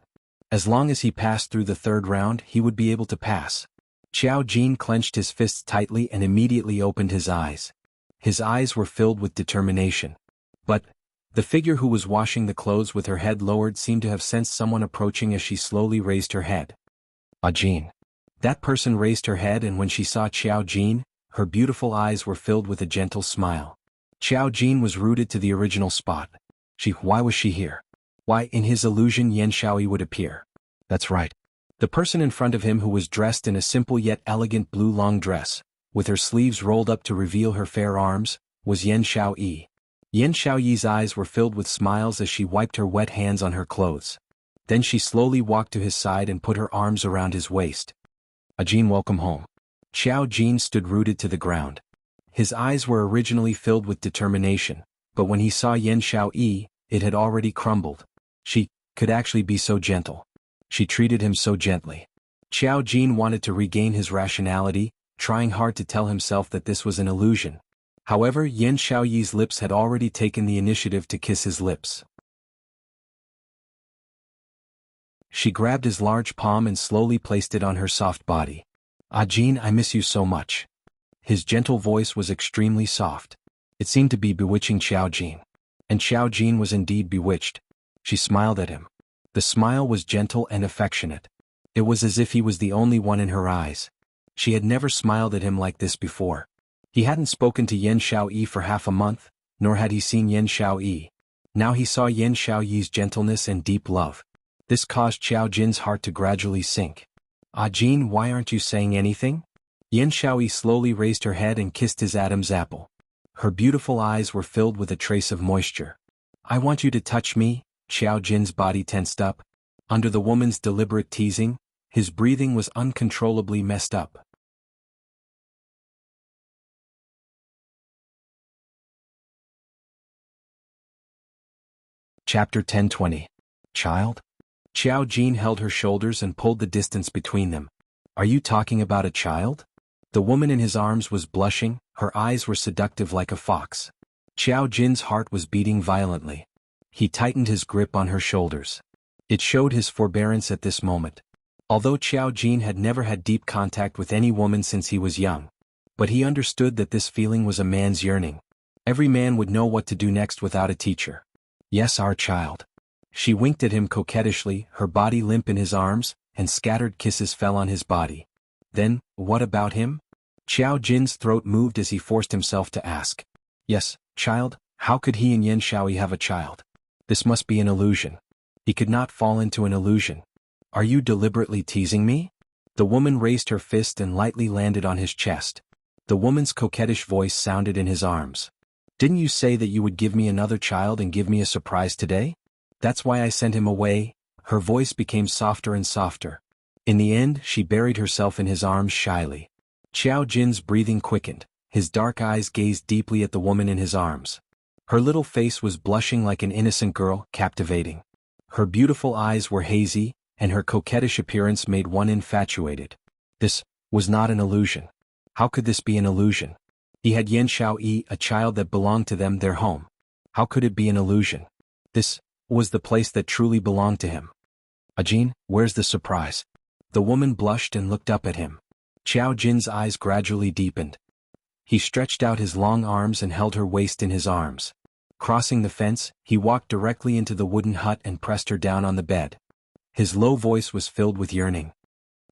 As long as he passed through the 3rd round, he would be able to pass. Qiao Jin clenched his fists tightly and immediately opened his eyes. His eyes were filled with determination. But the figure who was washing the clothes with her head lowered seemed to have sensed someone approaching as she slowly raised her head. Jin. That person raised her head and when she saw Qiao Jin, her beautiful eyes were filled with a gentle smile. Qiao Jin was rooted to the original spot. Why was she here? Why, in his illusion Yan Shaoi would appear. That's right. The person in front of him, who was dressed in a simple yet elegant blue long dress, with her sleeves rolled up to reveal her fair arms, was Yan Xiaoyi. Yan Xiaoyi's eyes were filled with smiles as she wiped her wet hands on her clothes. Then she slowly walked to his side and put her arms around his waist. "Ajin, welcome home." Xiao Jin stood rooted to the ground. His eyes were originally filled with determination, but when he saw Yan Xiaoyi, it had already crumbled. She could actually be so gentle. She treated him so gently. Xiao Jin wanted to regain his rationality, trying hard to tell himself that this was an illusion. However, Yan Xiaoyi's lips had already taken the initiative to kiss his lips. She grabbed his large palm and slowly placed it on her soft body. "Ajin, I miss you so much." His gentle voice was extremely soft. It seemed to be bewitching Xiao Jin. And Xiao Jin was indeed bewitched. She smiled at him. The smile was gentle and affectionate. It was as if he was the only one in her eyes. She had never smiled at him like this before. He hadn't spoken to Yan Xiaoyi for half a month, nor had he seen Yan Xiaoyi. Now he saw Yan Xiaoyi's gentleness and deep love. This caused Xiao Jin's heart to gradually sink. "Ajin, why aren't you saying anything?" Yan Xiaoyi slowly raised her head and kissed his Adam's apple. Her beautiful eyes were filled with a trace of moisture. "I want you to touch me." Xiao Jin's body tensed up. Under the woman's deliberate teasing, his breathing was uncontrollably messed up. Chapter 10:20. Child? Xiao Jin held her shoulders and pulled the distance between them. "Are you talking about a child?" The woman in his arms was blushing, her eyes were seductive like a fox. Xiao Jin's heart was beating violently. He tightened his grip on her shoulders. It showed his forbearance at this moment. Although Xiao Jin had never had deep contact with any woman since he was young. But he understood that this feeling was a man's yearning. Every man would know what to do next without a teacher. "Yes, our child." She winked at him coquettishly, her body limp in his arms, and scattered kisses fell on his body. "Then, what about him?" Xiao Jin's throat moved as he forced himself to ask. "Yes, child, how could he and Yan Xiaoyi have a child? This must be an illusion. He could not fall into an illusion. Are you deliberately teasing me?" The woman raised her fist and lightly landed on his chest. The woman's coquettish voice sounded in his arms. "Didn't you say that you would give me another child and give me a surprise today? That's why I sent him away." Her voice became softer and softer. In the end, she buried herself in his arms shyly. Xiao Jin's breathing quickened, his dark eyes gazed deeply at the woman in his arms. Her little face was blushing like an innocent girl, captivating. Her beautiful eyes were hazy, and her coquettish appearance made one infatuated. This was not an illusion. How could this be an illusion? He had Yan Xiaoyi, a child that belonged to them, their home. How could it be an illusion? This was the place that truly belonged to him. "Ajin, where's the surprise?" The woman blushed and looked up at him. Xiao Jin's eyes gradually deepened. He stretched out his long arms and held her waist in his arms. Crossing the fence, he walked directly into the wooden hut and pressed her down on the bed. His low voice was filled with yearning.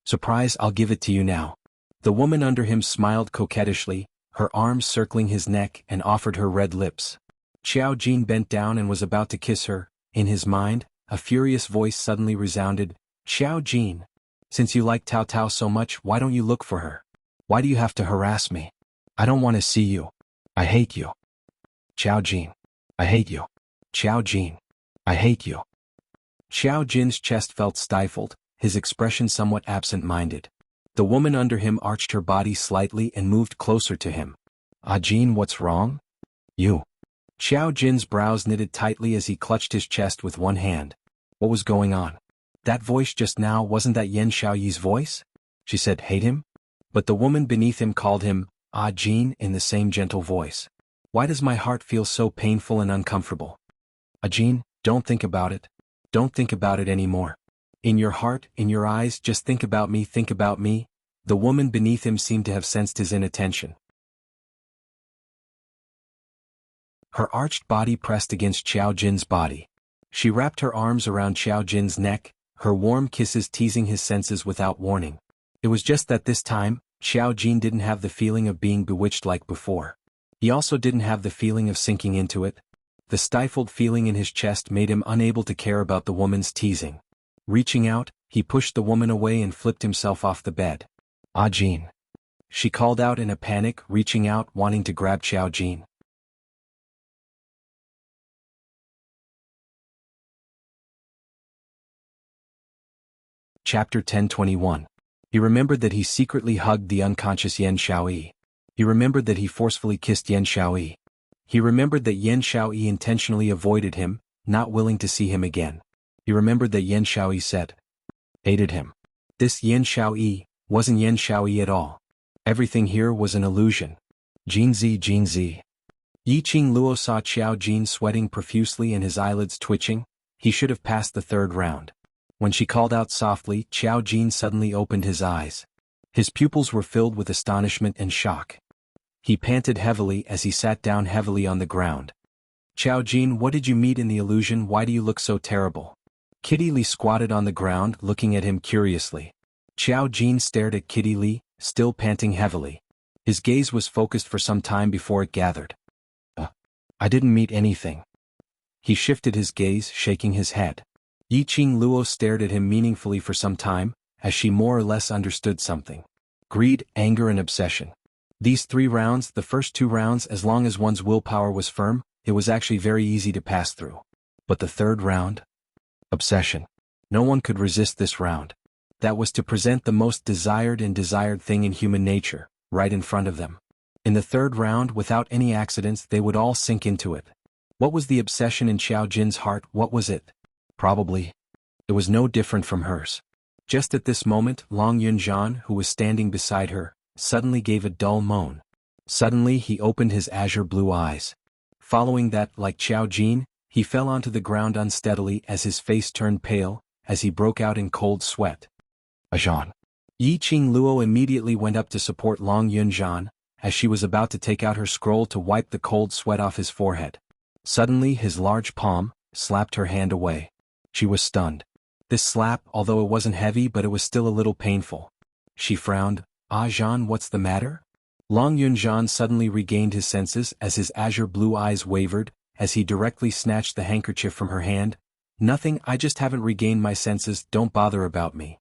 "Surprise, I'll give it to you now." The woman under him smiled coquettishly, her arms circling his neck, and offered her red lips. Xiao Jin bent down and was about to kiss her. In his mind, a furious voice suddenly resounded. "Xiao Jin, since you like Tao Tao so much, why don't you look for her? Why do you have to harass me? I don't want to see you. I hate you. Xiao Jin, I hate you. Xiao Jin, I hate you." Xiao Jin's chest felt stifled, his expression somewhat absent-minded. The woman under him arched her body slightly and moved closer to him. "Ajin, what's wrong?" "You." Xiao Jin's brows knitted tightly as he clutched his chest with one hand. What was going on? That voice just now, wasn't that Yan Xiaoyi's voice? She said, "Hate him?" But the woman beneath him called him, Ajin, in the same gentle voice. Why does my heart feel so painful and uncomfortable? Ajin, don't think about it. Don't think about it anymore. In your heart, in your eyes, just think about me, think about me. The woman beneath him seemed to have sensed his inattention. Her arched body pressed against Xiao Jin's body. She wrapped her arms around Xiao Jin's neck, her warm kisses teasing his senses without warning. It was just that this time, Xiao Jin didn't have the feeling of being bewitched like before. He also didn't have the feeling of sinking into it. The stifled feeling in his chest made him unable to care about the woman's teasing. Reaching out, he pushed the woman away and flipped himself off the bed. "Ah, Jean!" she called out in a panic, reaching out, wanting to grab Xiao Jin. Chapter 1021. He remembered that he secretly hugged the unconscious Yan Xiaoyi. He remembered that he forcefully kissed Yan Xiaoyi. He remembered that Yan Xiaoyi intentionally avoided him, not willing to see him again. He remembered that Yan Xiaoyi said, hated him. This Yan Xiaoyi wasn't Yan Xiaoyi at all. Everything here was an illusion. Jinzi, Jinzi. Yi Qing Luo saw Xiao Jin sweating profusely and his eyelids twitching. He should have passed the third round. When she called out softly, Xiao Jin suddenly opened his eyes. His pupils were filled with astonishment and shock. He panted heavily as he sat down heavily on the ground. "Xiao Jin, what did you meet in the illusion? Why do you look so terrible?" Kitty Li squatted on the ground, looking at him curiously. Xiao Jin stared at Kitty Li, still panting heavily. His gaze was focused for some time before it gathered. I didn't meet anything." He shifted his gaze, shaking his head. Yi Qing Luo stared at him meaningfully for some time, as she more or less understood something. Greed, anger and obsession. These 3 rounds, the first 2 rounds, as long as one's willpower was firm, it was actually very easy to pass through. But the third round? Obsession. No one could resist this round. That was to present the most desired and desired thing in human nature, right in front of them. In the third round, without any accidents, they would all sink into it. What was the obsession in Xiao Jin's heart? What was it? Probably. It was no different from hers. Just at this moment, Long Yunzhan, who was standing beside her, suddenly gave a dull moan. Suddenly he opened his azure blue eyes. Following that, like Xiao Jin, he fell onto the ground unsteadily as his face turned pale, as he broke out in cold sweat. "Ajan." Yi Qing Luo immediately went up to support Long Yunzhan, as she was about to take out her scroll to wipe the cold sweat off his forehead. Suddenly his large palm slapped her hand away. She was stunned. This slap, although it wasn't heavy, but it was still a little painful. She frowned. "Ah, Jean, what's the matter?" Long Yunzhan suddenly regained his senses as his azure blue eyes wavered, as he directly snatched the handkerchief from her hand. "Nothing, I just haven't regained my senses, don't bother about me."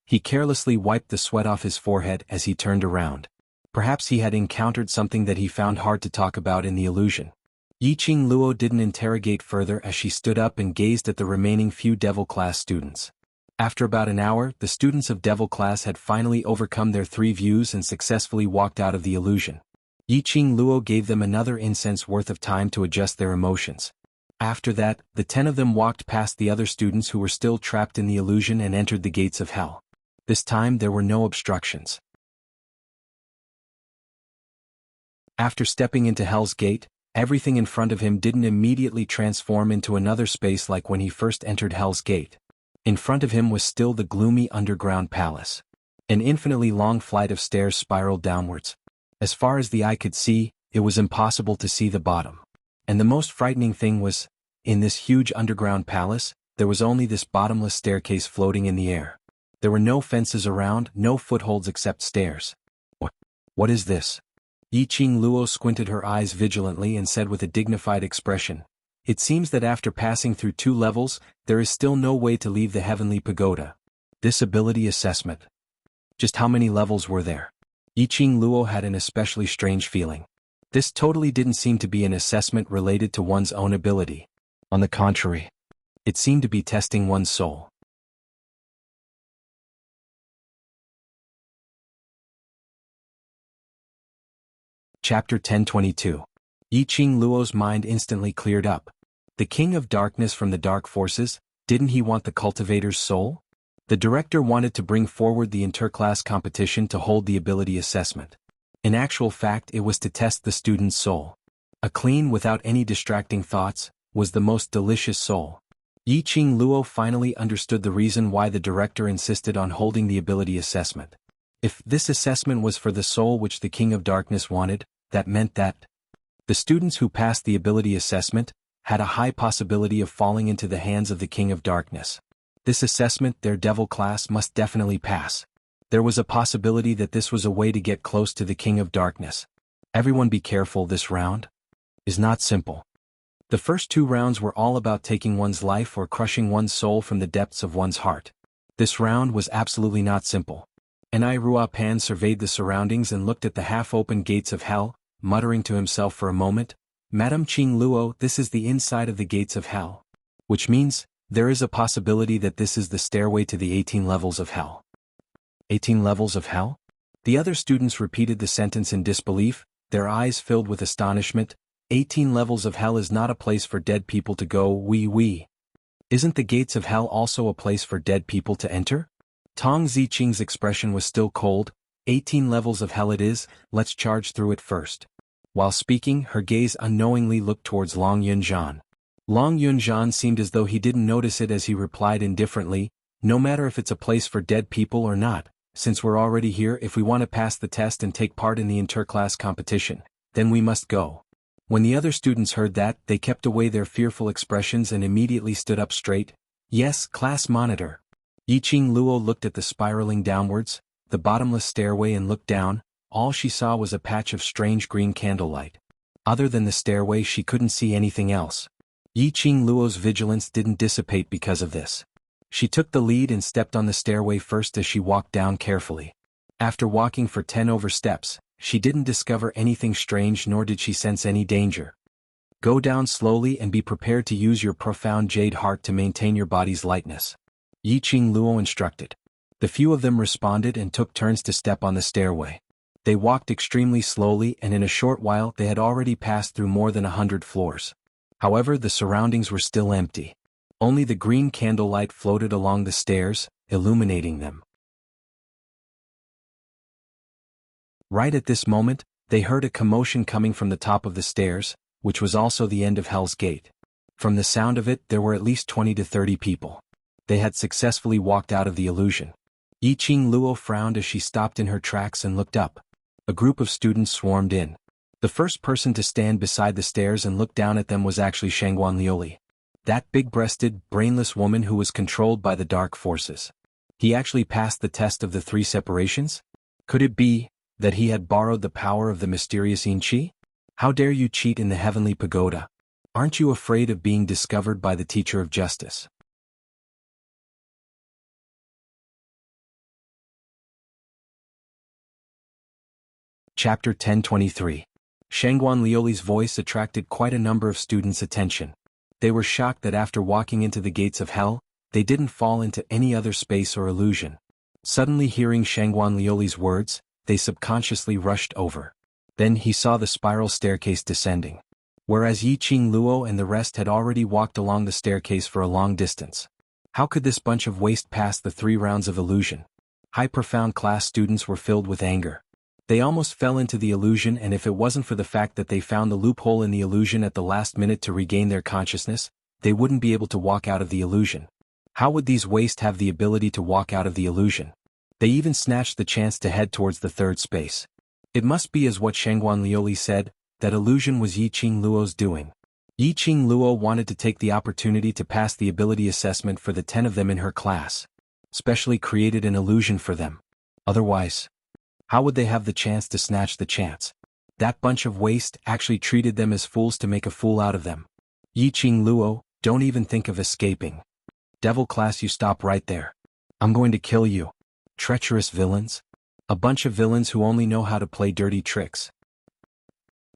He carelessly wiped the sweat off his forehead as he turned around. Perhaps he had encountered something that he found hard to talk about in the illusion. Yi Qing Luo didn't interrogate further as she stood up and gazed at the remaining few Devil Class students. After about an hour, the students of Devil Class had finally overcome their 3 views and successfully walked out of the illusion. Yi Qing Luo gave them another incense worth of time to adjust their emotions. After that, the 10 of them walked past the other students who were still trapped in the illusion and entered the gates of hell. This time there were no obstructions. After stepping into Hell's Gate, everything in front of him didn't immediately transform into another space like when he first entered Hell's Gate. In front of him was still the gloomy underground palace. An infinitely long flight of stairs spiraled downwards. As far as the eye could see, it was impossible to see the bottom. And the most frightening thing was, in this huge underground palace, there was only this bottomless staircase floating in the air. There were no fences around, no footholds except stairs. What is this?" Yi Qing Luo squinted her eyes vigilantly and said with a dignified expression, "It seems that after passing through 2 levels, there is still no way to leave the heavenly pagoda. This ability assessment. Just how many levels were there?" Yi Qing Luo had an especially strange feeling. This totally didn't seem to be an assessment related to one's own ability. On the contrary, it seemed to be testing one's soul. Chapter 1022. Yi Qing Luo's mind instantly cleared up. The King of Darkness from the Dark Forces, didn't he want the cultivator's soul? The director wanted to bring forward the interclass competition to hold the ability assessment. In actual fact, it was to test the student's soul. A clean, without any distracting thoughts, was the most delicious soul. Yi Qing Luo finally understood the reason why the director insisted on holding the ability assessment. If this assessment was for the soul which the King of Darkness wanted, that meant that the students who passed the ability assessment had a high possibility of falling into the hands of the King of Darkness. This assessment their Devil Class must definitely pass. There was a possibility that this was a way to get close to the King of Darkness. Everyone be careful, this round is not simple. The first 2 rounds were all about taking one's life or crushing one's soul from the depths of one's heart. This round was absolutely not simple. Anai Ruapan surveyed the surroundings and looked at the half-open gates of hell, muttering to himself for a moment, "Madame Qing Luo, this is the inside of the gates of hell. Which means, there is a possibility that this is the stairway to the 18 levels of hell." 18 levels of hell? The other students repeated the sentence in disbelief, their eyes filled with astonishment. 18 levels of hell is not a place for dead people to go, wee. Isn't the gates of hell also a place for dead people to enter? Tong Ziqing's expression was still cold. 18 levels of hell it is, let's charge through it first. While speaking, her gaze unknowingly looked towards Long Yunzhan. Long Yunzhan seemed as though he didn't notice it as he replied indifferently, "No matter if it's a place for dead people or not, since we're already here, if we want to pass the test and take part in the interclass competition, then we must go." When the other students heard that, they kept away their fearful expressions and immediately stood up straight. "Yes, class monitor." Yiqing Luo looked at the spiraling downwards, the bottomless stairway and looked down. All she saw was a patch of strange green candlelight. Other than the stairway she couldn't see anything else. Yiqing Luo's vigilance didn't dissipate because of this. She took the lead and stepped on the stairway first as she walked down carefully. After walking for 10 over steps, she didn't discover anything strange nor did she sense any danger. "Go down slowly and be prepared to use your profound jade heart to maintain your body's lightness," Yiqing Luo instructed. The few of them responded and took turns to step on the stairway. They walked extremely slowly and in a short while they had already passed through more than 100 floors. However, the surroundings were still empty. Only the green candlelight floated along the stairs, illuminating them. Right at this moment, they heard a commotion coming from the top of the stairs, which was also the end of Hell's Gate. From the sound of it, there were at least 20 to 30 people. They had successfully walked out of the illusion. Yiqing Luo frowned as she stopped in her tracks and looked up. A group of students swarmed in. The first person to stand beside the stairs and look down at them was actually Shangguan Liuli. That big-breasted, brainless woman who was controlled by the dark forces. He actually passed the test of the 3 separations? Could it be that he had borrowed the power of the mysterious Yin Qi? How dare you cheat in the heavenly pagoda? Aren't you afraid of being discovered by the teacher of justice? Chapter 1023. Shangguan Liuli's voice attracted quite a number of students' attention. They were shocked that after walking into the gates of hell, they didn't fall into any other space or illusion. Suddenly hearing Shangguan Liuli's words, they subconsciously rushed over. Then he saw the spiral staircase descending. Whereas Yiqing Luo and the rest had already walked along the staircase for a long distance. How could this bunch of waste pass the 3 rounds of illusion? High profound class students were filled with anger. They almost fell into the illusion, and if it wasn't for the fact that they found the loophole in the illusion at the last minute to regain their consciousness, they wouldn't be able to walk out of the illusion. How would these waste have the ability to walk out of the illusion? They even snatched the chance to head towards the 3rd space. It must be as what Shangguan Liuli said, that illusion was Yiqing Luo's doing. Yiqing Luo wanted to take the opportunity to pass the ability assessment for the 10 of them in her class. Specially created an illusion for them. Otherwise, how would they have the chance to snatch the chance? That bunch of waste actually treated them as fools to make a fool out of them. Yiqing Luo, don't even think of escaping. Devil class, you stop right there. I'm going to kill you. Treacherous villains. A bunch of villains who only know how to play dirty tricks.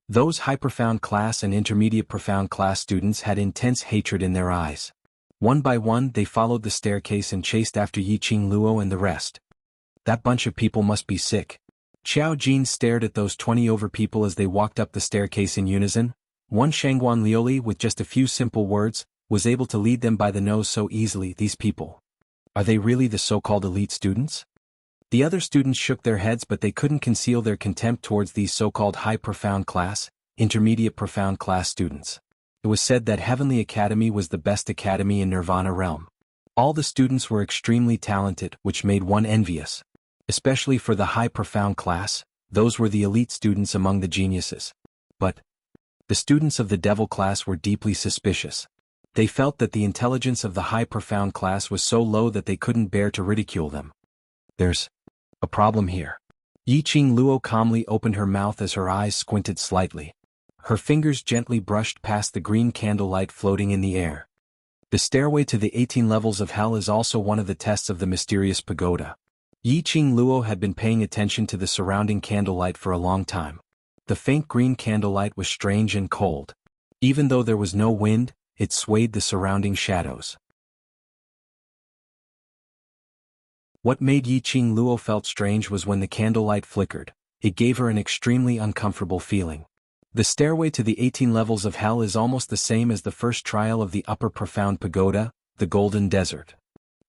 Those high profound class and intermediate profound class students had intense hatred in their eyes. One by one they followed the staircase and chased after Yiqing Luo and the rest. That bunch of people must be sick. Xiao Jin stared at those 20 over people as they walked up the staircase in unison. One Shangguan Liuli, with just a few simple words, was able to lead them by the nose so easily. These people. Are they really the so-called elite students? The other students shook their heads, but they couldn't conceal their contempt towards these so-called high profound class, intermediate profound class students. It was said that Heavenly Academy was the best academy in Nirvana realm. All the students were extremely talented, which made one envious. Especially for the high profound class, those were the elite students among the geniuses. But the students of the devil class were deeply suspicious. They felt that the intelligence of the high profound class was so low that they couldn't bear to ridicule them. There's a problem here. Yiqing Luo calmly opened her mouth as her eyes squinted slightly. Her fingers gently brushed past the green candlelight floating in the air. The stairway to the 18 levels of hell is also one of the tests of the mysterious pagoda. Yiqing Luo had been paying attention to the surrounding candlelight for a long time. The faint green candlelight was strange and cold. Even though there was no wind, it swayed the surrounding shadows. What made Yiqing Luo felt strange was when the candlelight flickered. It gave her an extremely uncomfortable feeling. The stairway to the 18 levels of hell is almost the same as the first trial of the upper profound pagoda, the Golden Desert.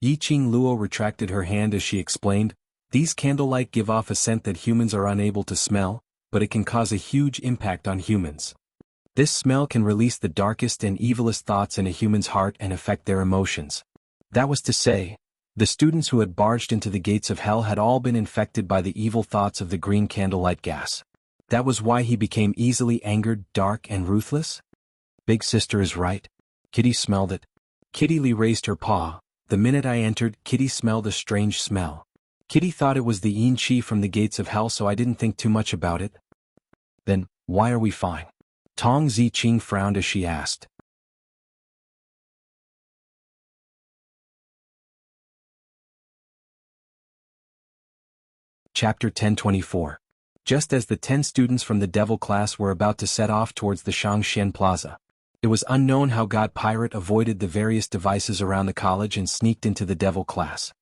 Yiqing Luo retracted her hand as she explained, "These candlelight give off a scent that humans are unable to smell, but it can cause a huge impact on humans. This smell can release the darkest and evilest thoughts in a human's heart and affect their emotions." That was to say, the students who had barged into the gates of hell had all been infected by the evil thoughts of the green candlelight gas. That was why he became easily angered, dark and ruthless? Big sister is right. Kitty smelled it. Kitty Lee raised her paw. The minute I entered, Kitty smelled a strange smell. Kitty thought it was the yin qi from the gates of hell, so I didn't think too much about it. Then, why are we fine? Tong Ziqing frowned as she asked. Chapter 1024. Just as the 10 students from the Devil class were about to set off towards the Shangxian Plaza, it was unknown how God Pirate avoided the various devices around the college and sneaked into the Devil class.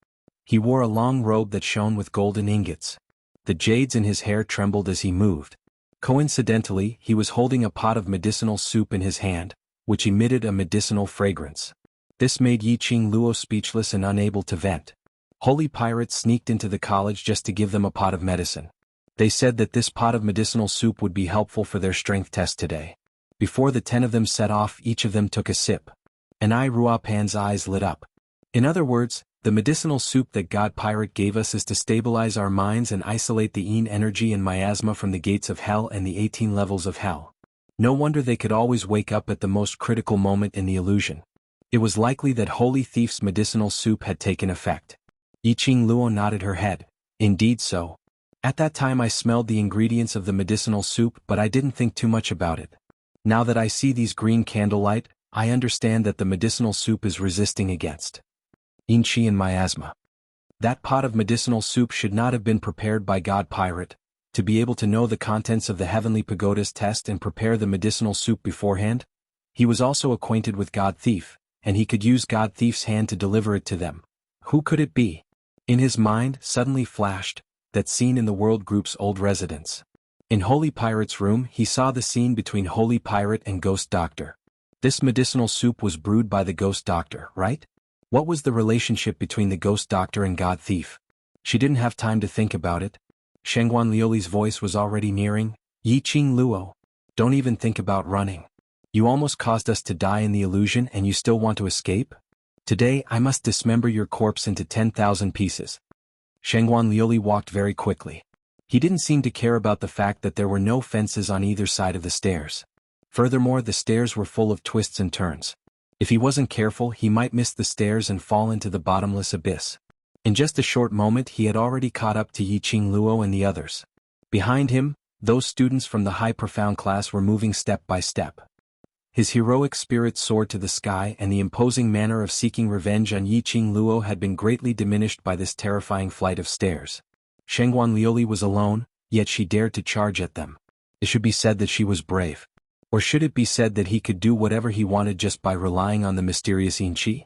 He wore a long robe that shone with golden ingots. The jades in his hair trembled as he moved. Coincidentally, he was holding a pot of medicinal soup in his hand, which emitted a medicinal fragrance. This made Yiqing Luo speechless and unable to vent. Holy pirates sneaked into the college just to give them a pot of medicine. They said that this pot of medicinal soup would be helpful for their strength test today. Before the 10 of them set off, each of them took a sip. And Ruopan's eyes lit up. In other words, the medicinal soup that God Pirate gave us is to stabilize our minds and isolate the yin energy and miasma from the gates of hell and the 18 levels of hell. No wonder they could always wake up at the most critical moment in the illusion. It was likely that Holy Thief's medicinal soup had taken effect. Yiqing Luo nodded her head. Indeed so. At that time I smelled the ingredients of the medicinal soup, but I didn't think too much about it. Now that I see these green candlelight, I understand that the medicinal soup is resisting against yin qi and miasma. That pot of medicinal soup should not have been prepared by God Pirate. To be able to know the contents of the Heavenly Pagoda's test and prepare the medicinal soup beforehand, he was also acquainted with God Thief, and he could use God Thief's hand to deliver it to them. Who could it be? In his mind suddenly flashed that scene in the World Group's old residence. In Holy Pirate's room, he saw the scene between Holy Pirate and Ghost Doctor. This medicinal soup was brewed by the Ghost Doctor, right? What was the relationship between the Ghost Doctor and God Thief? She didn't have time to think about it. Shangguan Liuli's voice was already nearing. Yiqing Luo, don't even think about running. You almost caused us to die in the illusion and you still want to escape? Today I must dismember your corpse into 10,000 pieces. Shangguan Liuli walked very quickly. He didn't seem to care about the fact that there were no fences on either side of the stairs. Furthermore, the stairs were full of twists and turns. If he wasn't careful, he might miss the stairs and fall into the bottomless abyss. In just a short moment he had already caught up to Yiqing Luo and the others. Behind him, those students from the high profound class were moving step by step. His heroic spirit soared to the sky, and the imposing manner of seeking revenge on Yiqing Luo had been greatly diminished by this terrifying flight of stairs. Shangguan Liuli was alone, yet she dared to charge at them. It should be said that she was brave. Or should it be said that he could do whatever he wanted just by relying on the mysterious yin qi?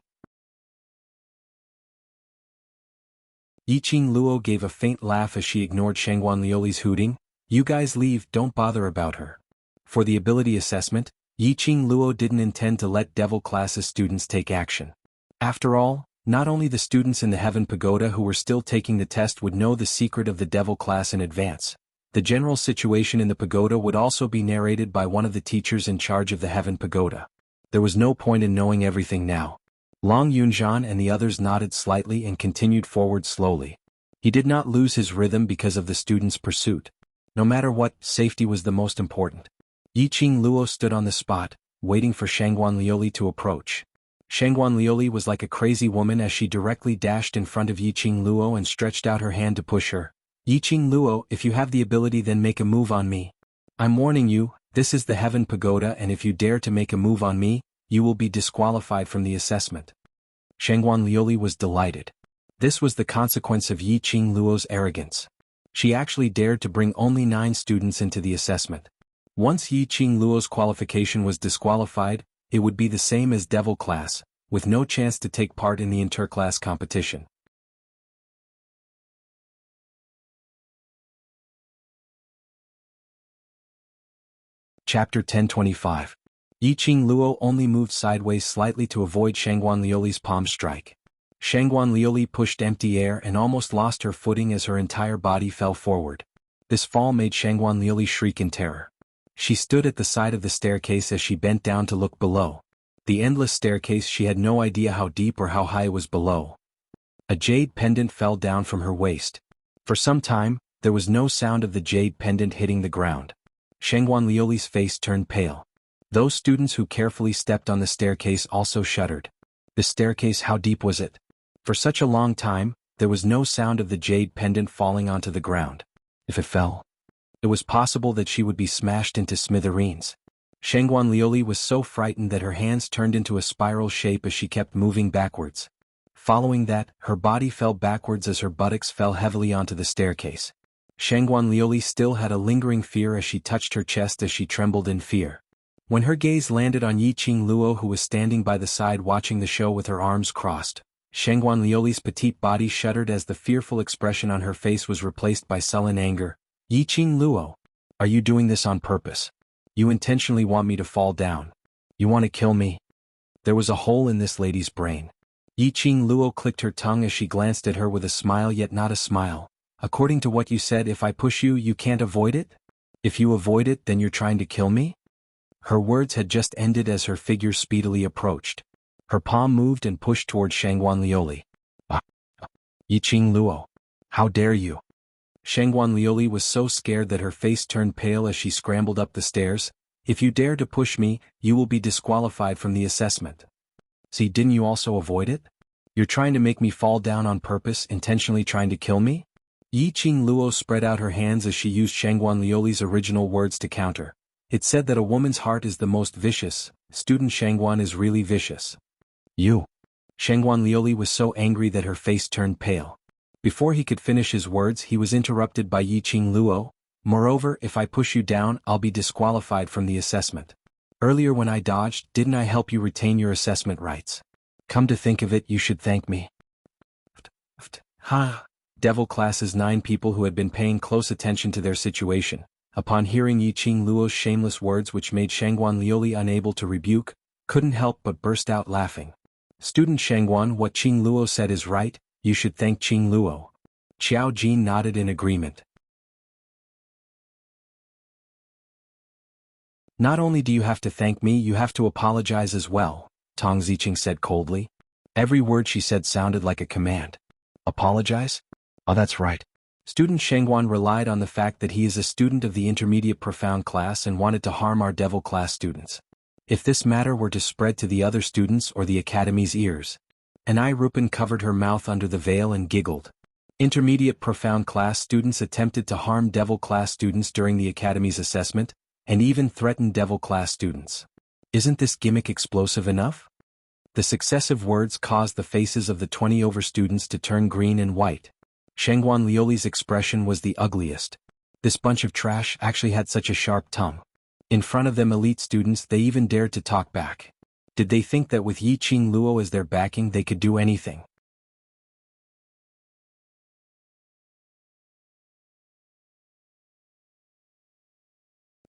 Yiqing Luo gave a faint laugh as she ignored Shangguan Liuli's hooting. You guys leave, don't bother about her. For the ability assessment, Yiqing Luo didn't intend to let Devil Class's students take action. After all, not only the students in the Heaven Pagoda who were still taking the test would know the secret of the Devil Class in advance. The general situation in the pagoda would also be narrated by one of the teachers in charge of the Heaven Pagoda. There was no point in knowing everything now. Long Yunzhan and the others nodded slightly and continued forward slowly. He did not lose his rhythm because of the students' pursuit. No matter what, safety was the most important. Yiqing Luo stood on the spot, waiting for Shangguan Liuli to approach. Shangguan Liuli was like a crazy woman as she directly dashed in front of Yiqing Luo and stretched out her hand to push her. Yiqing Luo, if you have the ability, then make a move on me. I'm warning you, this is the Heaven Pagoda, and if you dare to make a move on me, you will be disqualified from the assessment. Shangguan Liuli was delighted. This was the consequence of Yi Qing Luo's arrogance. She actually dared to bring only 9 students into the assessment. Once Yi Qing Luo's qualification was disqualified, it would be the same as Devil class, with no chance to take part in the interclass competition. Chapter 1025. Yi Qing Luo only moved sideways slightly to avoid Shangguan Liuli's palm strike. Shangguan Liuli pushed empty air and almost lost her footing as her entire body fell forward. This fall made Shangguan Liuli shriek in terror. She stood at the side of the staircase as she bent down to look below. The endless staircase, she had no idea how deep or how high it was below. A jade pendant fell down from her waist. For some time, there was no sound of the jade pendant hitting the ground. Shangguan Liuli's face turned pale. Those students who carefully stepped on the staircase also shuddered. The staircase, how deep was it? For such a long time, there was no sound of the jade pendant falling onto the ground. If it fell, it was possible that she would be smashed into smithereens. Shangguan Liuli was so frightened that her hands turned into a spiral shape as she kept moving backwards. Following that, her body fell backwards as her buttocks fell heavily onto the staircase. Shangguan Liuli still had a lingering fear as she touched her chest as she trembled in fear. When her gaze landed on Yi Qing Luo, who was standing by the side watching the show with her arms crossed, Shangguan Liuli's petite body shuddered as the fearful expression on her face was replaced by sullen anger. Yi Qing Luo, are you doing this on purpose? You intentionally want me to fall down. You want to kill me? There was a hole in this lady's brain. Yi Qing Luo clicked her tongue as she glanced at her with a smile, yet not a smile. According to what you said, if I push you, you can't avoid it? If you avoid it, then you're trying to kill me? Her words had just ended as her figure speedily approached. Her palm moved and pushed toward Shangguan Liuli. Yi Qing Luo, how dare you? Shangguan Liuli was so scared that her face turned pale as she scrambled up the stairs. If you dare to push me, you will be disqualified from the assessment. See, didn't you also avoid it? You're trying to make me fall down on purpose, intentionally trying to kill me? Yi Qing Luo spread out her hands as she used Shangguan Liuli's original words to counter. It said that a woman's heart is the most vicious. Student Shangguan is really vicious. You. Shangguan Liuli was so angry that her face turned pale. Before he could finish his words, he was interrupted by Yi Qing Luo. Moreover, if I push you down, I'll be disqualified from the assessment. Earlier when I dodged, didn't I help you retain your assessment rights? Come to think of it, you should thank me. Ha! Devil class's 9 people who had been paying close attention to their situation, upon hearing Yi Qing Luo's shameless words which made Shangguan Liuli unable to rebuke, couldn't help but burst out laughing. Student Shangguan, what Qing Luo said is right, you should thank Qing Luo. Qiao Jin nodded in agreement. Not only do you have to thank me, you have to apologize as well, Tong Ziqing said coldly. Every word she said sounded like a command. Apologize? Oh, that's right. Student Shangguan relied on the fact that he is a student of the intermediate profound class and wanted to harm our devil class students. If this matter were to spread to the other students or the academy's ears. An eye Rupin covered her mouth under the veil and giggled. Intermediate profound class students attempted to harm devil class students during the academy's assessment, and even threatened devil class students. Isn't this gimmick explosive enough? The successive words caused the faces of the 20 over students to turn green and white. Shangguan Liuli's expression was the ugliest. This bunch of trash actually had such a sharp tongue. In front of them elite students, they even dared to talk back. Did they think that with Yi Qing Luo as their backing they could do anything?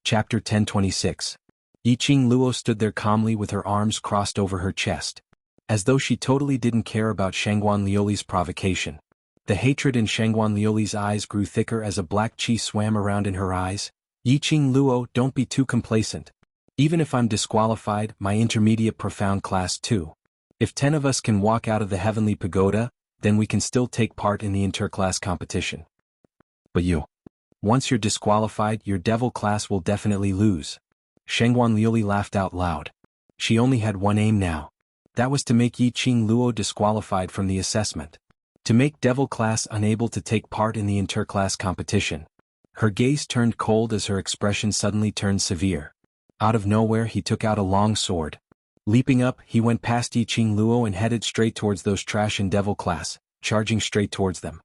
Chapter 1026. Yi Qing Luo stood there calmly with her arms crossed over her chest. As though she totally didn't care about Shangguan Liuli's provocation. The hatred in Shangguan Liuli's eyes grew thicker as a black chi swam around in her eyes. Yi Qing Luo, don't be too complacent. Even if I'm disqualified, my intermediate profound class too. If 10 of us can walk out of the heavenly pagoda, then we can still take part in the interclass competition. But you. Once you're disqualified, your devil class will definitely lose. Shangguan Liuli laughed out loud. She only had one aim now. That was to make Yi Qing Luo disqualified from the assessment. To make devil class unable to take part in the interclass competition. Her gaze turned cold as her expression suddenly turned severe. Out of nowhere he took out a long sword. Leaping up, he went past Yiqing Luo and headed straight towards those trash and devil class, charging straight towards them.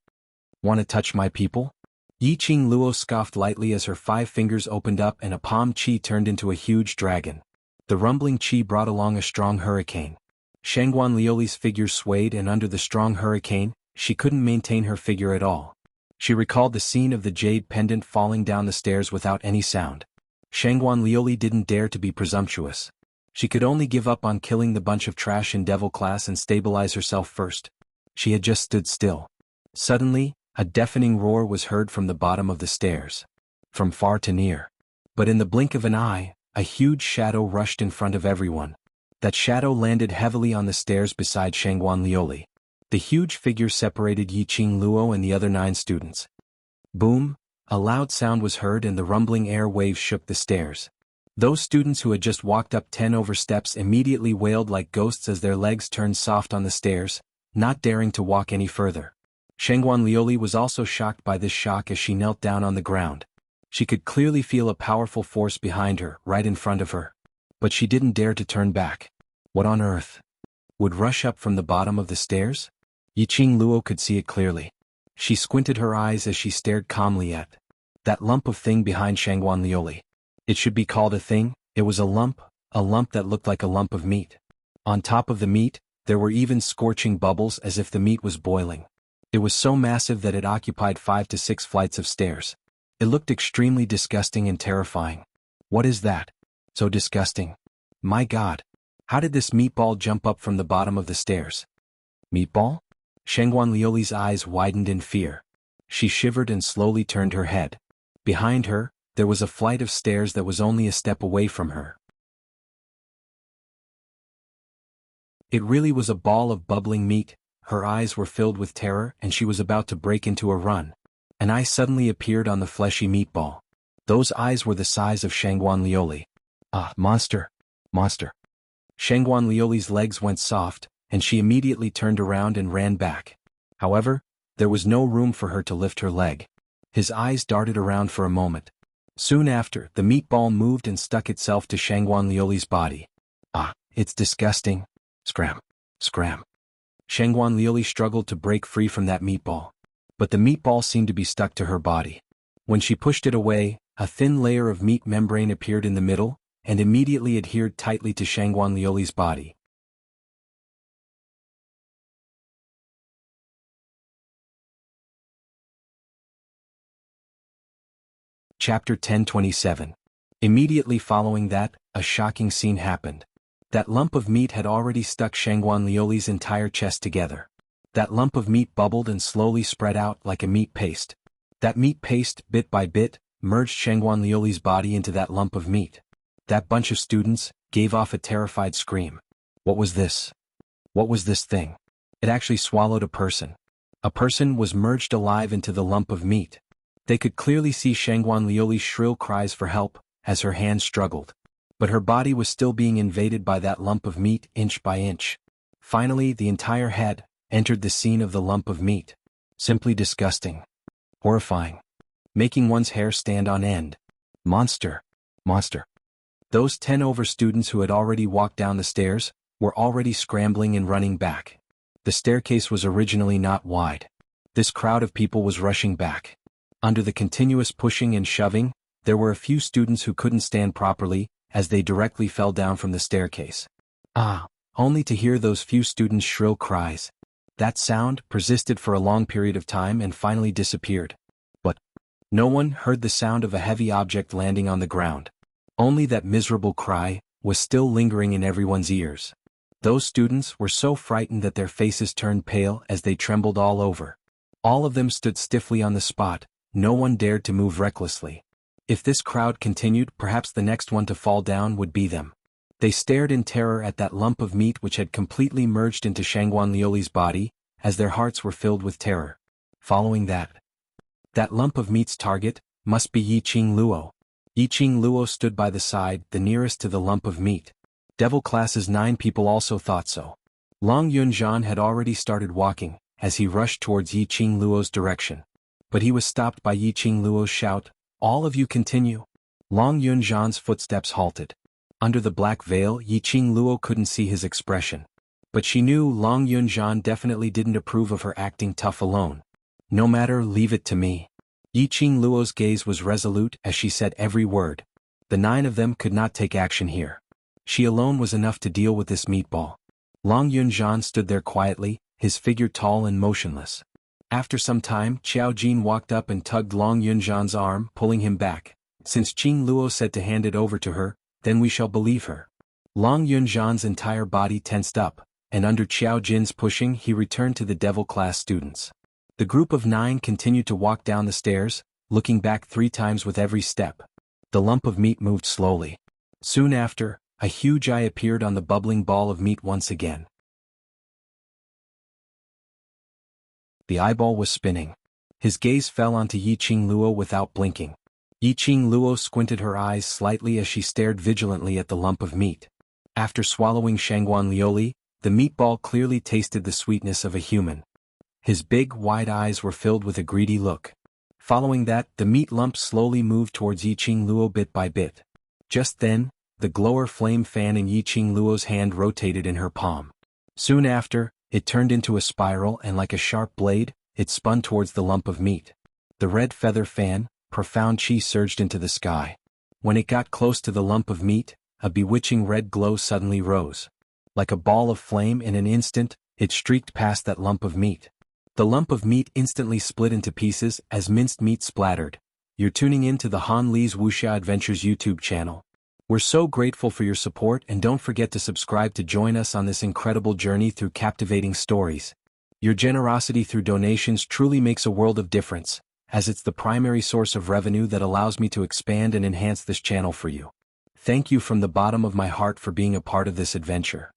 "Want to touch my people?" Yiqing Luo scoffed lightly as her 5 fingers opened up and a palm chi turned into a huge dragon. The rumbling chi brought along a strong hurricane. Shangguan Liuli's figure swayed, and under the strong hurricane, she couldn't maintain her figure at all. She recalled the scene of the jade pendant falling down the stairs without any sound. Shangguan Liuli didn't dare to be presumptuous. She could only give up on killing the bunch of trash in devil class and stabilize herself first. She had just stood still. Suddenly, a deafening roar was heard from the bottom of the stairs. From far to near. But in the blink of an eye, a huge shadow rushed in front of everyone. That shadow landed heavily on the stairs beside Shangguan Liuli. The huge figure separated Yiqing Luo and the other 9 students. Boom! A loud sound was heard and the rumbling air waves shook the stairs. Those students who had just walked up 10 over steps immediately wailed like ghosts as their legs turned soft on the stairs, not daring to walk any further. Shangguan Liuli was also shocked by this shock as she knelt down on the ground. She could clearly feel a powerful force behind her, right in front of her. But she didn't dare to turn back. What on earth would rush up from the bottom of the stairs? Yiqing Luo could see it clearly. She squinted her eyes as she stared calmly at that lump of thing behind Shangguan Liuli. It should be called a thing. It was a lump that looked like a lump of meat. On top of the meat, there were even scorching bubbles as if the meat was boiling. It was so massive that it occupied 5 to 6 flights of stairs. It looked extremely disgusting and terrifying. What is that? So disgusting. My God! How did this meatball jump up from the bottom of the stairs? Meatball? Shangguan Liuli's eyes widened in fear. She shivered and slowly turned her head. Behind her, there was a flight of stairs that was only a step away from her. It really was a ball of bubbling meat. Her eyes were filled with terror and she was about to break into a run. An eye suddenly appeared on the fleshy meatball. Those eyes were the size of Shangguan Liuli. Ah, monster! Monster! Shangguan Liuli's legs went soft, and she immediately turned around and ran back. However, there was no room for her to lift her leg. His eyes darted around for a moment. Soon after, the meatball moved and stuck itself to Shangguan Liuli's body. Ah, it's disgusting. Scram. Scram. Shangguan Liuli struggled to break free from that meatball. But the meatball seemed to be stuck to her body. When she pushed it away, a thin layer of meat membrane appeared in the middle, and immediately adhered tightly to Shangguan Liuli's body. Chapter 1027. Immediately following that, a shocking scene happened. That lump of meat had already stuck Shangguan Liuli's entire chest together. That lump of meat bubbled and slowly spread out like a meat paste. That meat paste, bit by bit, merged Shangguan Liuli's body into that lump of meat. That bunch of students gave off a terrified scream. What was this? What was this thing? It actually swallowed a person. A person was merged alive into the lump of meat. They could clearly see Shangguan Liuli's shrill cries for help as her hands struggled. But her body was still being invaded by that lump of meat inch by inch. Finally, the entire head entered the scene of the lump of meat. Simply disgusting. Horrifying. Making one's hair stand on end. Monster. Monster. Those 10 over students who had already walked down the stairs were already scrambling and running back. The staircase was originally not wide. This crowd of people was rushing back. Under the continuous pushing and shoving, there were a few students who couldn't stand properly, as they directly fell down from the staircase. Ah, only to hear those few students' shrill cries. That sound persisted for a long period of time and finally disappeared. But no one heard the sound of a heavy object landing on the ground. Only that miserable cry was still lingering in everyone's ears. Those students were so frightened that their faces turned pale as they trembled all over. All of them stood stiffly on the spot. No one dared to move recklessly. If this crowd continued, perhaps the next one to fall down would be them. They stared in terror at that lump of meat which had completely merged into Shangguan Liuli's body, as their hearts were filled with terror. Following that lump of meat's target must be Yiqing Luo. Yiqing Luo stood by the side, the nearest to the lump of meat. Devil Class's 9 people also thought so. Long Yunzhan had already started walking, as he rushed towards Yiqing Luo's direction. But he was stopped by Yiqing Luo's shout, "All of you continue." Long Yunzhan's footsteps halted. Under the black veil, Yiqing Luo couldn't see his expression. But she knew Long Yunzhan definitely didn't approve of her acting tough alone. No matter, leave it to me. Yiqing Luo's gaze was resolute as she said every word. The 9 of them could not take action here. She alone was enough to deal with this meatball. Long Yunzhan stood there quietly, his figure tall and motionless. After some time, Qiao Jin walked up and tugged Long Yunzhan's arm, pulling him back. Since Qing Luo said to hand it over to her, then we shall believe her. Long Yunzhan's entire body tensed up, and under Qiao Jin's pushing he returned to the devil class students. The group of 9 continued to walk down the stairs, looking back 3 times with every step. The lump of meat moved slowly. Soon after, a huge eye appeared on the bubbling ball of meat once again. The eyeball was spinning. His gaze fell onto Yiqing Luo without blinking. Yiqing Luo squinted her eyes slightly as she stared vigilantly at the lump of meat. After swallowing Shangguan Lioli, the meatball clearly tasted the sweetness of a human. His big, wide eyes were filled with a greedy look. Following that, the meat lump slowly moved towards Yiqing Luo bit by bit. Just then, the glower flame fan in Yiqing Luo's hand rotated in her palm. Soon after, it turned into a spiral and like a sharp blade, it spun towards the lump of meat. The red feather fan, profound chi surged into the sky. When it got close to the lump of meat, a bewitching red glow suddenly rose. Like a ball of flame in an instant, it streaked past that lump of meat. The lump of meat instantly split into pieces as minced meat splattered. You're tuning in to the Han Li's Wuxia Adventures YouTube channel. We're so grateful for your support, and don't forget to subscribe to join us on this incredible journey through captivating stories. Your generosity through donations truly makes a world of difference, as it's the primary source of revenue that allows me to expand and enhance this channel for you. Thank you from the bottom of my heart for being a part of this adventure.